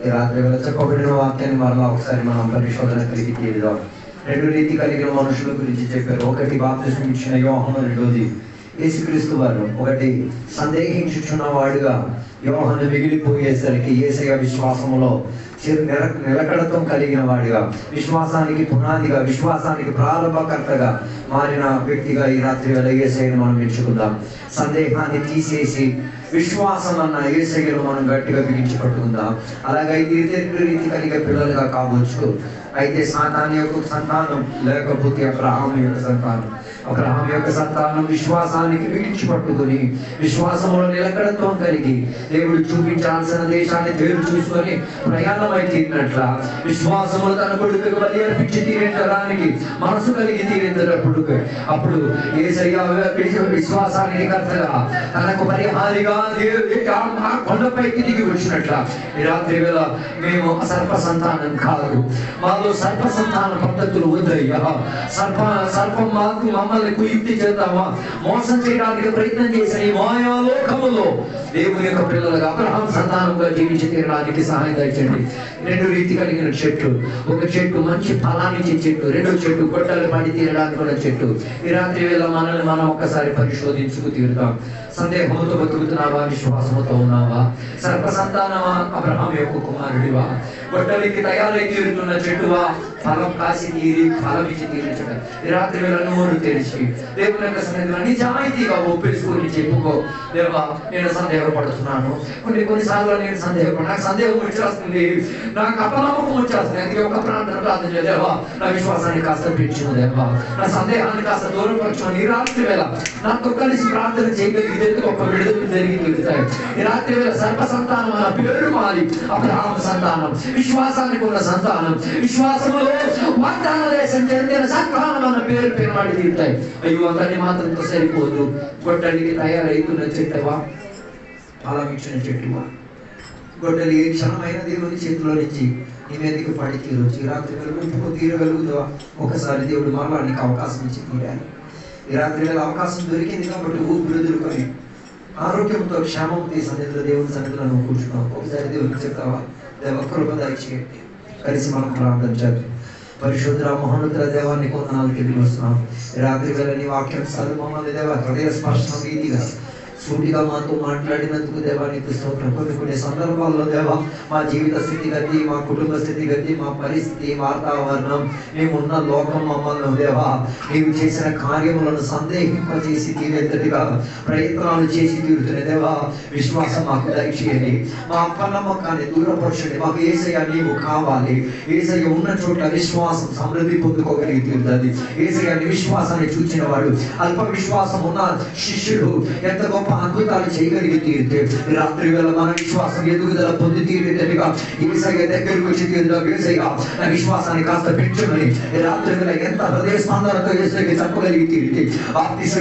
ఈ రాత్రి వేళ చెప్పబడిన వాక్యాన్ని మరలా ఒకసారి మనం పరిశోధన కలిగి తీరుదాం. 2 రీతి కలిగిన మనుషుల గురించి చెప్పారు. ఒకటి బాప్తిస్మం ఇచ్చిన యోహాను, రెండోది యేసుక్రీస్తు వారు. ఒకటి సందేహించుచున్న వాడుగా యోహాను మిగిలిపోయేసరికి యేసయ్య విశ్వాసములో నిలకడత్వం కలిగిన వాడిగా, విశ్వాసానికి పునాదిగా, విశ్వాసానికి ప్రారంభకర్తగా మారిన వ్యక్తిగా ఈ రాత్రి వేళ యేసయ్యను మనం ఎంచుకుందాం. సందేహాన్ని తీసేసి విశ్వాసం అన్న యేసయ్యను మనం గట్టిగా బిగించి పట్టుకుందాం. అలాగే ఇదే రీతి కలిగే పిల్లలుగా కావచ్చు. అయితే సాతాను యొక్క సంతానం లేకపోతే అబ్రహాము యొక్క సంతానం, అబ్రహాము యొక్క సంతానం విశ్వాసానికి బిగించి పట్టుకుని విశ్వాసంలో నిలకడత్వం కలిగి దేవుడు చూపించాల్సిన దేశాన్ని దేవుడు చూసుకొని ప్రయాణమై తీరినట్ల విశ్వాసములు తన కొడుకు బలి అర్పించి తీరించడానికి మనసు కలిగి తీరించినప్పుడు అప్పుడు యేసయ్య విశ్వాసానికి కర్తగా తనకు పరిహారిగా కొండపైకి దిగి వచ్చినట్ల ఈ రాత్రి వేళ మేము సర్ప సంతానం కాదు, మాలో సర్ప సంతాన పద్ధతులు వద్దయ్యా. సర్పం మాకు మమ్మల్ని కుయుక్తి చేద్దామా మోసం చేయడానికి ప్రయత్నం చేసిన ఈ మాయాలోకములో దేవుని యొక్క పిల్లలుగా అబ్రహాం సంతానంగా జీవించి తీరడానికి సహాయం దయచేయండి. 2 రీతి కలిగిన చెట్టు, ఒక చెట్టు మంచి ఫలాన్నిచ్చే చెట్టు, రెండో చెట్టు గొడ్డలు పడి తీరడానికి ఉన్న చెట్టు. ఈ రాత్రి వేళ మనల్ని మనం ఒక్కసారి పరిశోధించుకు తీరుతాం. సందేహంతో బతుకుతున్నావా, విశ్వాసంతో ఉన్నావా? సర్ప సంతానమా, అబ్రహాం యొక్క కుమారుడివా? గొడ్డలికి తయారై తీరుతున్న చెట్టువా, ఫలం కాసి తీరి ఫలం ఇచ్చి తీర్చడం. ఈ రాత్రి వేళ నోరు తెరిచి దేవుని యొక్క సన్నిధిలో నిజాయితీగా ఒప్పేసుకొని చెప్పుకో, దేవా నేను సందేహపడుతున్నాను. కొన్నిసార్లు నేను నాకు సందేహం వచ్చేస్తుంది, నాకు అపనమ్మకం వచ్చేస్తుంది. అందుకే ఒక ప్రాంతం ప్రార్థన చేదేవా నా విశ్వాసాన్ని కాస్త పెంచును, దేవా నా సందేహాన్ని కాస్త దూరపరచుని. ఈ రాత్రి వేళ నాతో కలిసి ప్రార్థన చేయగలిగితే ఒక విడుదల జరిగి తీరుతాయి. ఈ రాత్రి వేళ సర్ప సంతానం అన్న పేరు మారి అబ్రహాం సంతానం, విశ్వాసానికి ఉన్న సంతానం, విశ్వాసములో వాగ్దాన దేశం చెందిన సంతానం అన్న పేరు పేరుమాడి తీరుతాయి. అయ్యో అతన్ని మాత్రంతో సరిపోదు. గొడ్డలికి తయారైతున్న చెట్టువా, ఫలం ఇచ్చిన చెట్టువా? గొడ్డలి ఏ క్షణమైన దేవుని చేతిలో నుంచి నీ మీదకి పడి తీరొచ్చు. ఈ రాత్రి వేళ ముట్టుకు తీరగలుగుతావా? ఒకసారి దేవుడు మరలా నీకు అవకాశం ఇచ్చి తీరాలి. ఈ రాత్రి వేళ అవకాశం దొరికింది కాబట్టి ఊపిరిదులుకొని ఆరోగ్యంతో క్షేమంతో సన్నిధిలో దేవుని సన్నిధిలో నువ్వు కూర్చున్నావు. ఒకసారి దేవుడికి చెప్తావా? దేవ కృప దయచేయండి. కలిసి మనం ప్రార్థన చేద్దాం. పరిశుద్ధ మహోన్నతుల దేవాన్ని కొందనాలు తెలియస్తున్నాం. రాత్రి వేళ నీ వాక్యం చదువు మమ్మల్ని దేవ హృదయ స్పర్శన రీతిగా సూటిగా మాతో మాట్లాడినందుకు దేవా నీకు స్తోత్రం. కొన్ని సందర్భాల్లో దేవా మా జీవిత స్థితిగతి, మా కుటుంబ స్థితిగతి, మా పరిస్థితి, వాతావరణం, మేమున్న లోకం మమ్మల్ని దేవా నీవు చేసిన కార్యములను సందేహింపజేసి తీరేంతటిగా ప్రయత్నాలు చేసి తీరుతున్న దేవా విశ్వాసం మాకు దయచేయండి. మా అపనమ్మకాన్ని దూరపరచండి. మాకు యేసయ్య నీవు కావాలి. యేసయ్య ఉన్న చోట విశ్వాసం సమృద్ధి పొందుకోగలిగి తీరుతుంది. యేసయ్య విశ్వాసాన్ని చూచిన వాడు, అల్ప విశ్వాసం ఉన్న శిష్యుడు ఎంత గొప్ప అద్భుతాలు చేయగలిగి తీరితే రాత్రి వేళ మన విశ్వాసం ఎదుగుదల పొంది తీరేటట్టుగా యేసయ్య దగ్గరికి వచ్చి తీరుదా. యేసయ్య నా విశ్వాసాన్ని కాస్త పెంచుమని రాత్రి వేళ ఎంత హృదయ స్పందనతో యేసయ్యకి చెప్పగలిగి తీరితే,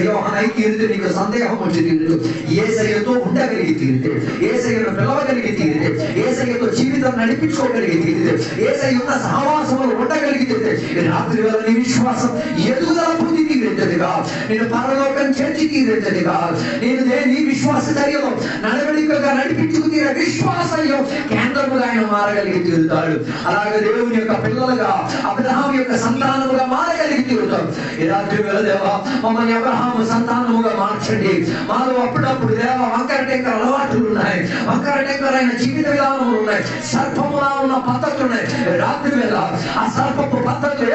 యోహానై తీరితే నీకు సందేహం వచ్చి తీరుతూ యేసయ్యతో ఉండగలిగి తీరితే, యేసయ్యను పిలవగలిగి తీరితే, యేసయ్యతో జీవితం నడిపించుకోగలిగి తీరితే, యేసయ్య ఉన్న సహవాసంలో ఉండగలిగి తీరితే రాత్రి వేళ నీ విశ్వాసం ఎదుగుదల పొంది తీరేటట్టుగా, నేను పరలోకం చేర్చి తీరేటట్టుగా, నేను నీ విశ్వాస చర్యలో నడవడికగా నడిపించుకు తీరే విశ్వాసంలో కేంద్రముగా ఆయన మారగలిగి తీరుతాడు. అలాగే దేవుని యొక్క పిల్లలుగా అబ్రహాం యొక్క సంతానముగా మారగలిగి తీరుతాడు. ఈ రాత్రి వేళ దేవా మమ్మల్ని అబ్రహాము సంతానముగా మార్చండి. మాలో అప్పుడప్పుడు దేవా వంకర టెంకర అలవాట్లు ఉన్నాయి, వంకర టెంకరైన జీవిత విధానములు ఉన్నాయి, సర్పములా ఉన్న పద్ధతులు ఉన్నాయి. రాత్రి వేళ ఆ సర్పపు పద్ధతులు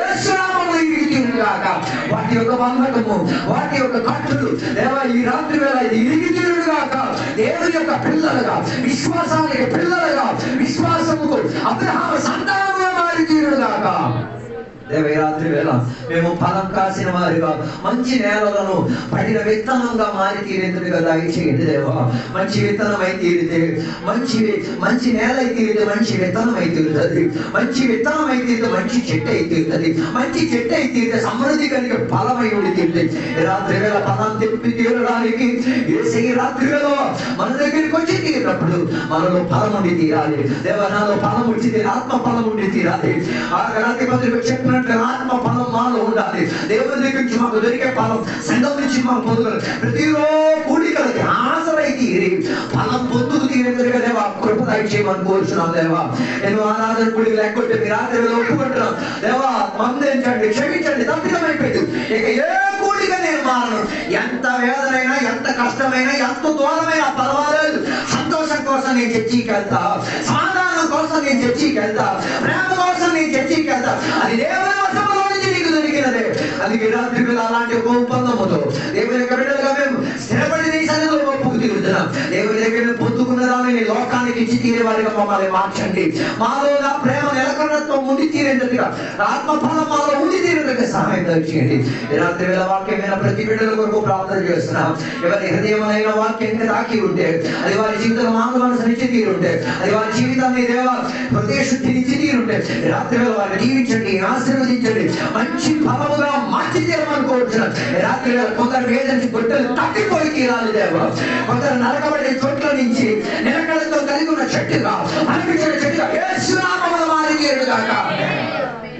వాటి యొక్క బంధకము, వాటి యొక్క కట్టులు దేవా ఈ రాత్రి వేళ ఇరిగి తీరుగాక. దేవుని యొక్క పిల్లలుగా, విశ్వాసానికి పిల్లలుగా, విశ్వాసముకు అబ్రహాము సంతానముగా మారి తీరుగాక. దేవరాత్రి వేళ మేము ఫలం కాసిన వారిగా మంచి నేలలను పడిన విత్తనంగా మారి తీరేందుగా దయచేయండి దేవా. మంచి విత్తనం అయి తీరితే మంచి నేల అయి తీరితే మంచి విత్తనం అయి తీరుతుంది. మంచి విత్తనం అయి తీరితే మంచి చెట్టు అయి తీరుతుంది. మంచి చెట్టు అయి తీరితే సమృద్ధి కలిగే ఫలమై ఉండి తీరుతుంది. రాత్రి వేళ ఫలం తెప్పి తీరడానికి యేసయ్య రాత్రి వేళ మన దగ్గరికి వచ్చి తీరినప్పుడు మనలో ఫలం ఉండి తీరాలి. దేవ నాలో ఫలం వచ్చి ఆత్మ ఫలం ఉండి తీరాలి. ఆ గలాతీ పత్రిక చెప్పిన చెప్పినట్లుగా ఆత్మ ఫలం మాలో ఉండాలి. దేవుని దగ్గర నుంచి మాకు దొరికే ఫలం, సంఘం నుంచి మాకు పొందుకోవాలి. ప్రతిరోజు కూడికలకి హాజరై తీరి ఫలం పొందుకు తీరేందుకు దేవా కృప దయచేయమని కోరుచున్నాం దేవా. నేను ఆరాధన కూడికి లేకపోతే మీ రాత్రి ఒప్పుకుంటున్నాం దేవా. మందించండి, క్షమించండి, తప్పిదమైపోయింది. ఇక ఏ కూడిక నేను మారను. ఎంత వేదనైనా, ఎంత కష్టమైనా, ఎంత దూరమైనా పర్వాలేదు. సంతోషం కోసం నేను చర్చికి వెళ్తా, సమాధానం కోసం నేను చర్చికి వెళ్తా, ప్రేమ కోసం నేను చర్చికి వెళ్తా. అది దేవుని వశములో నుంచి నీకు దొరికినదే. అది రాత్రి అలాంటి ఒక ఒప్పందముతో దేవుని యొక్క బిడ్డలుగా మేము స్థిరపడి నీ సన్నిధిలో ఒప్పుకు తిరుగుతున్నాం. దేవుని దగ్గర పొందుకున్న దానిని లోకానికి ఇచ్చి తీరే వారిగా మమ్మల్ని మార్చండి. మాలో నా ప్రేమ నిలకడత్వం ఉండి తీరేందుగా, ఆత్మఫలం మాలో ఉండి తీరేందుకు సహాయం దయచేయండి. ఈ రాత్రి వేళ వాక్యమైన ప్రతి బిడ్డల కొరకు ప్రార్థన చేస్తున్నాం. ఎవరి హృదయమైన వాక్యం తాకి ఉంటే, అది వారి జీవితంలో మానవ మనసు ఇచ్చి తీరుంటే, అది వారి జీవితాన్ని దేవ హృదయ శుద్ధి ఇచ్చి తీరుంటే, రాత్రి వేళ వారిని దీవించండి, ఆశీర్వదించండి, మంచి ఫలముగా మార్చి తీరమని కోరుతున్నాం. రాత్రి వేళ కొందరు వేదన గొడ్డలు తప్పిపోయి తీరాలి దేవ. కొందరు నరకబడే చోట్ల నుంచి నిలకడతో కలిగి ఉన్న చెట్టుగా అనిపించిన చెట్టుగా యేసు నామములో మారి తీరుగాక.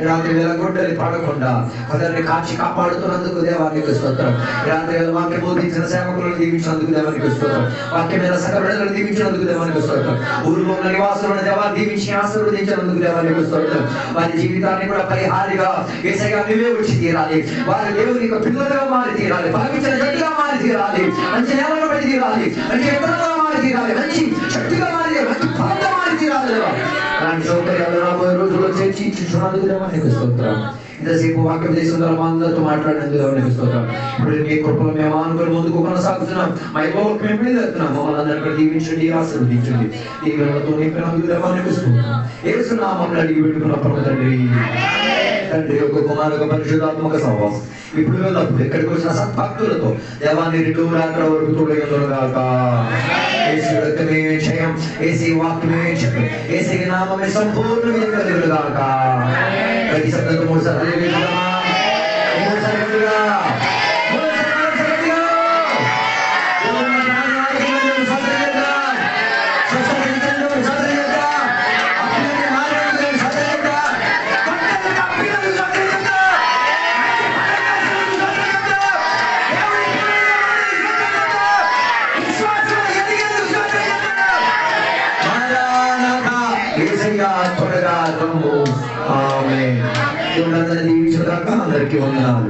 రాత్రి వేళ గొడ్డలి పడకుండా కొందరిని కాచి కాపాడుతున్నందుకు దేవానికి స్తోత్రం. రాత్రి వేళ వాక్యం బోధించిన సేవకులను దీవించినందుకు దేవానికి స్తోత్రం. వాక్యమైన సకలను దీవించినందుకు దేవానికి స్తోత్రం. ఊరిలో ఉన్న నివాసులను దేవా దీవించి ఆశీర్వదించినందుకు దేవానికి స్తోత్రం. వారి జీవితాన్ని కూడా పరిహారిగా యేసయ్యా నీవే వచ్చి తీరాలి. వారి దేవుని యొక్క పిల్లలుగా మారి తీరాలి, భావించిన చెట్టుగా మారి తీరాలి, మంచి నేలను పడి తీరాలి, మంచి విత్తనంగా మారి తీరాలి, మంచి శక్తిగా మారి తీరాలి, మంచి ఫలంగా మారి తీరాలి. అలాంటి సౌకర్యాలు రాబోయే రోజుల్లో చేర్చి ఇచ్చుకున్నందుకు దేవానికి స్తోత్రం. ఇంతసేపు వాక్యం దేశంలో మా అందరితో మాట్లాడినందుకు దేవానికి స్తోత్రం. ఇప్పుడు మీ కృపలో మేము ఆనుకొని ముందుకు కొనసాగుతున్నాం. మా ఇవ్వకు మేము వెళ్తున్నాం. మమ్మల్ని అందరికీ దీవించండి, ఆశీర్వదించండి. ఈ వేళతో నింపినందుకు దేవానికి స్తోత్రం. యేసు నామములో అడిగి పెట్టుకున్న పరమ తండ్రి, తండ్రి యొక్క కుమారుగా పరిశుద్ధాత్మక సహవాసం ఇప్పుడు వెళ్ళప్పుడు ఎక్కడికి వచ్చిన సద్భక్తులతో దేవాన్ని రెండు రాత్రి వరకు తోడగాక. యేసు రక్తమే జయం, యేసు వాక్యమే జయం, యేసు నామమే సంపూర్ణ విజయగాక. ప్రతి శబ్దంతో మూడు సార్లు హల్లెలూయా, మూడు సార్లు హల్లెలూయా, మూడు సార్లు హల్లెలూయా. త్వరగా రమ్ము. ఆమేన్. దేవుడు అందరిని దీవించుగాక. అందరికీ వందనాలు.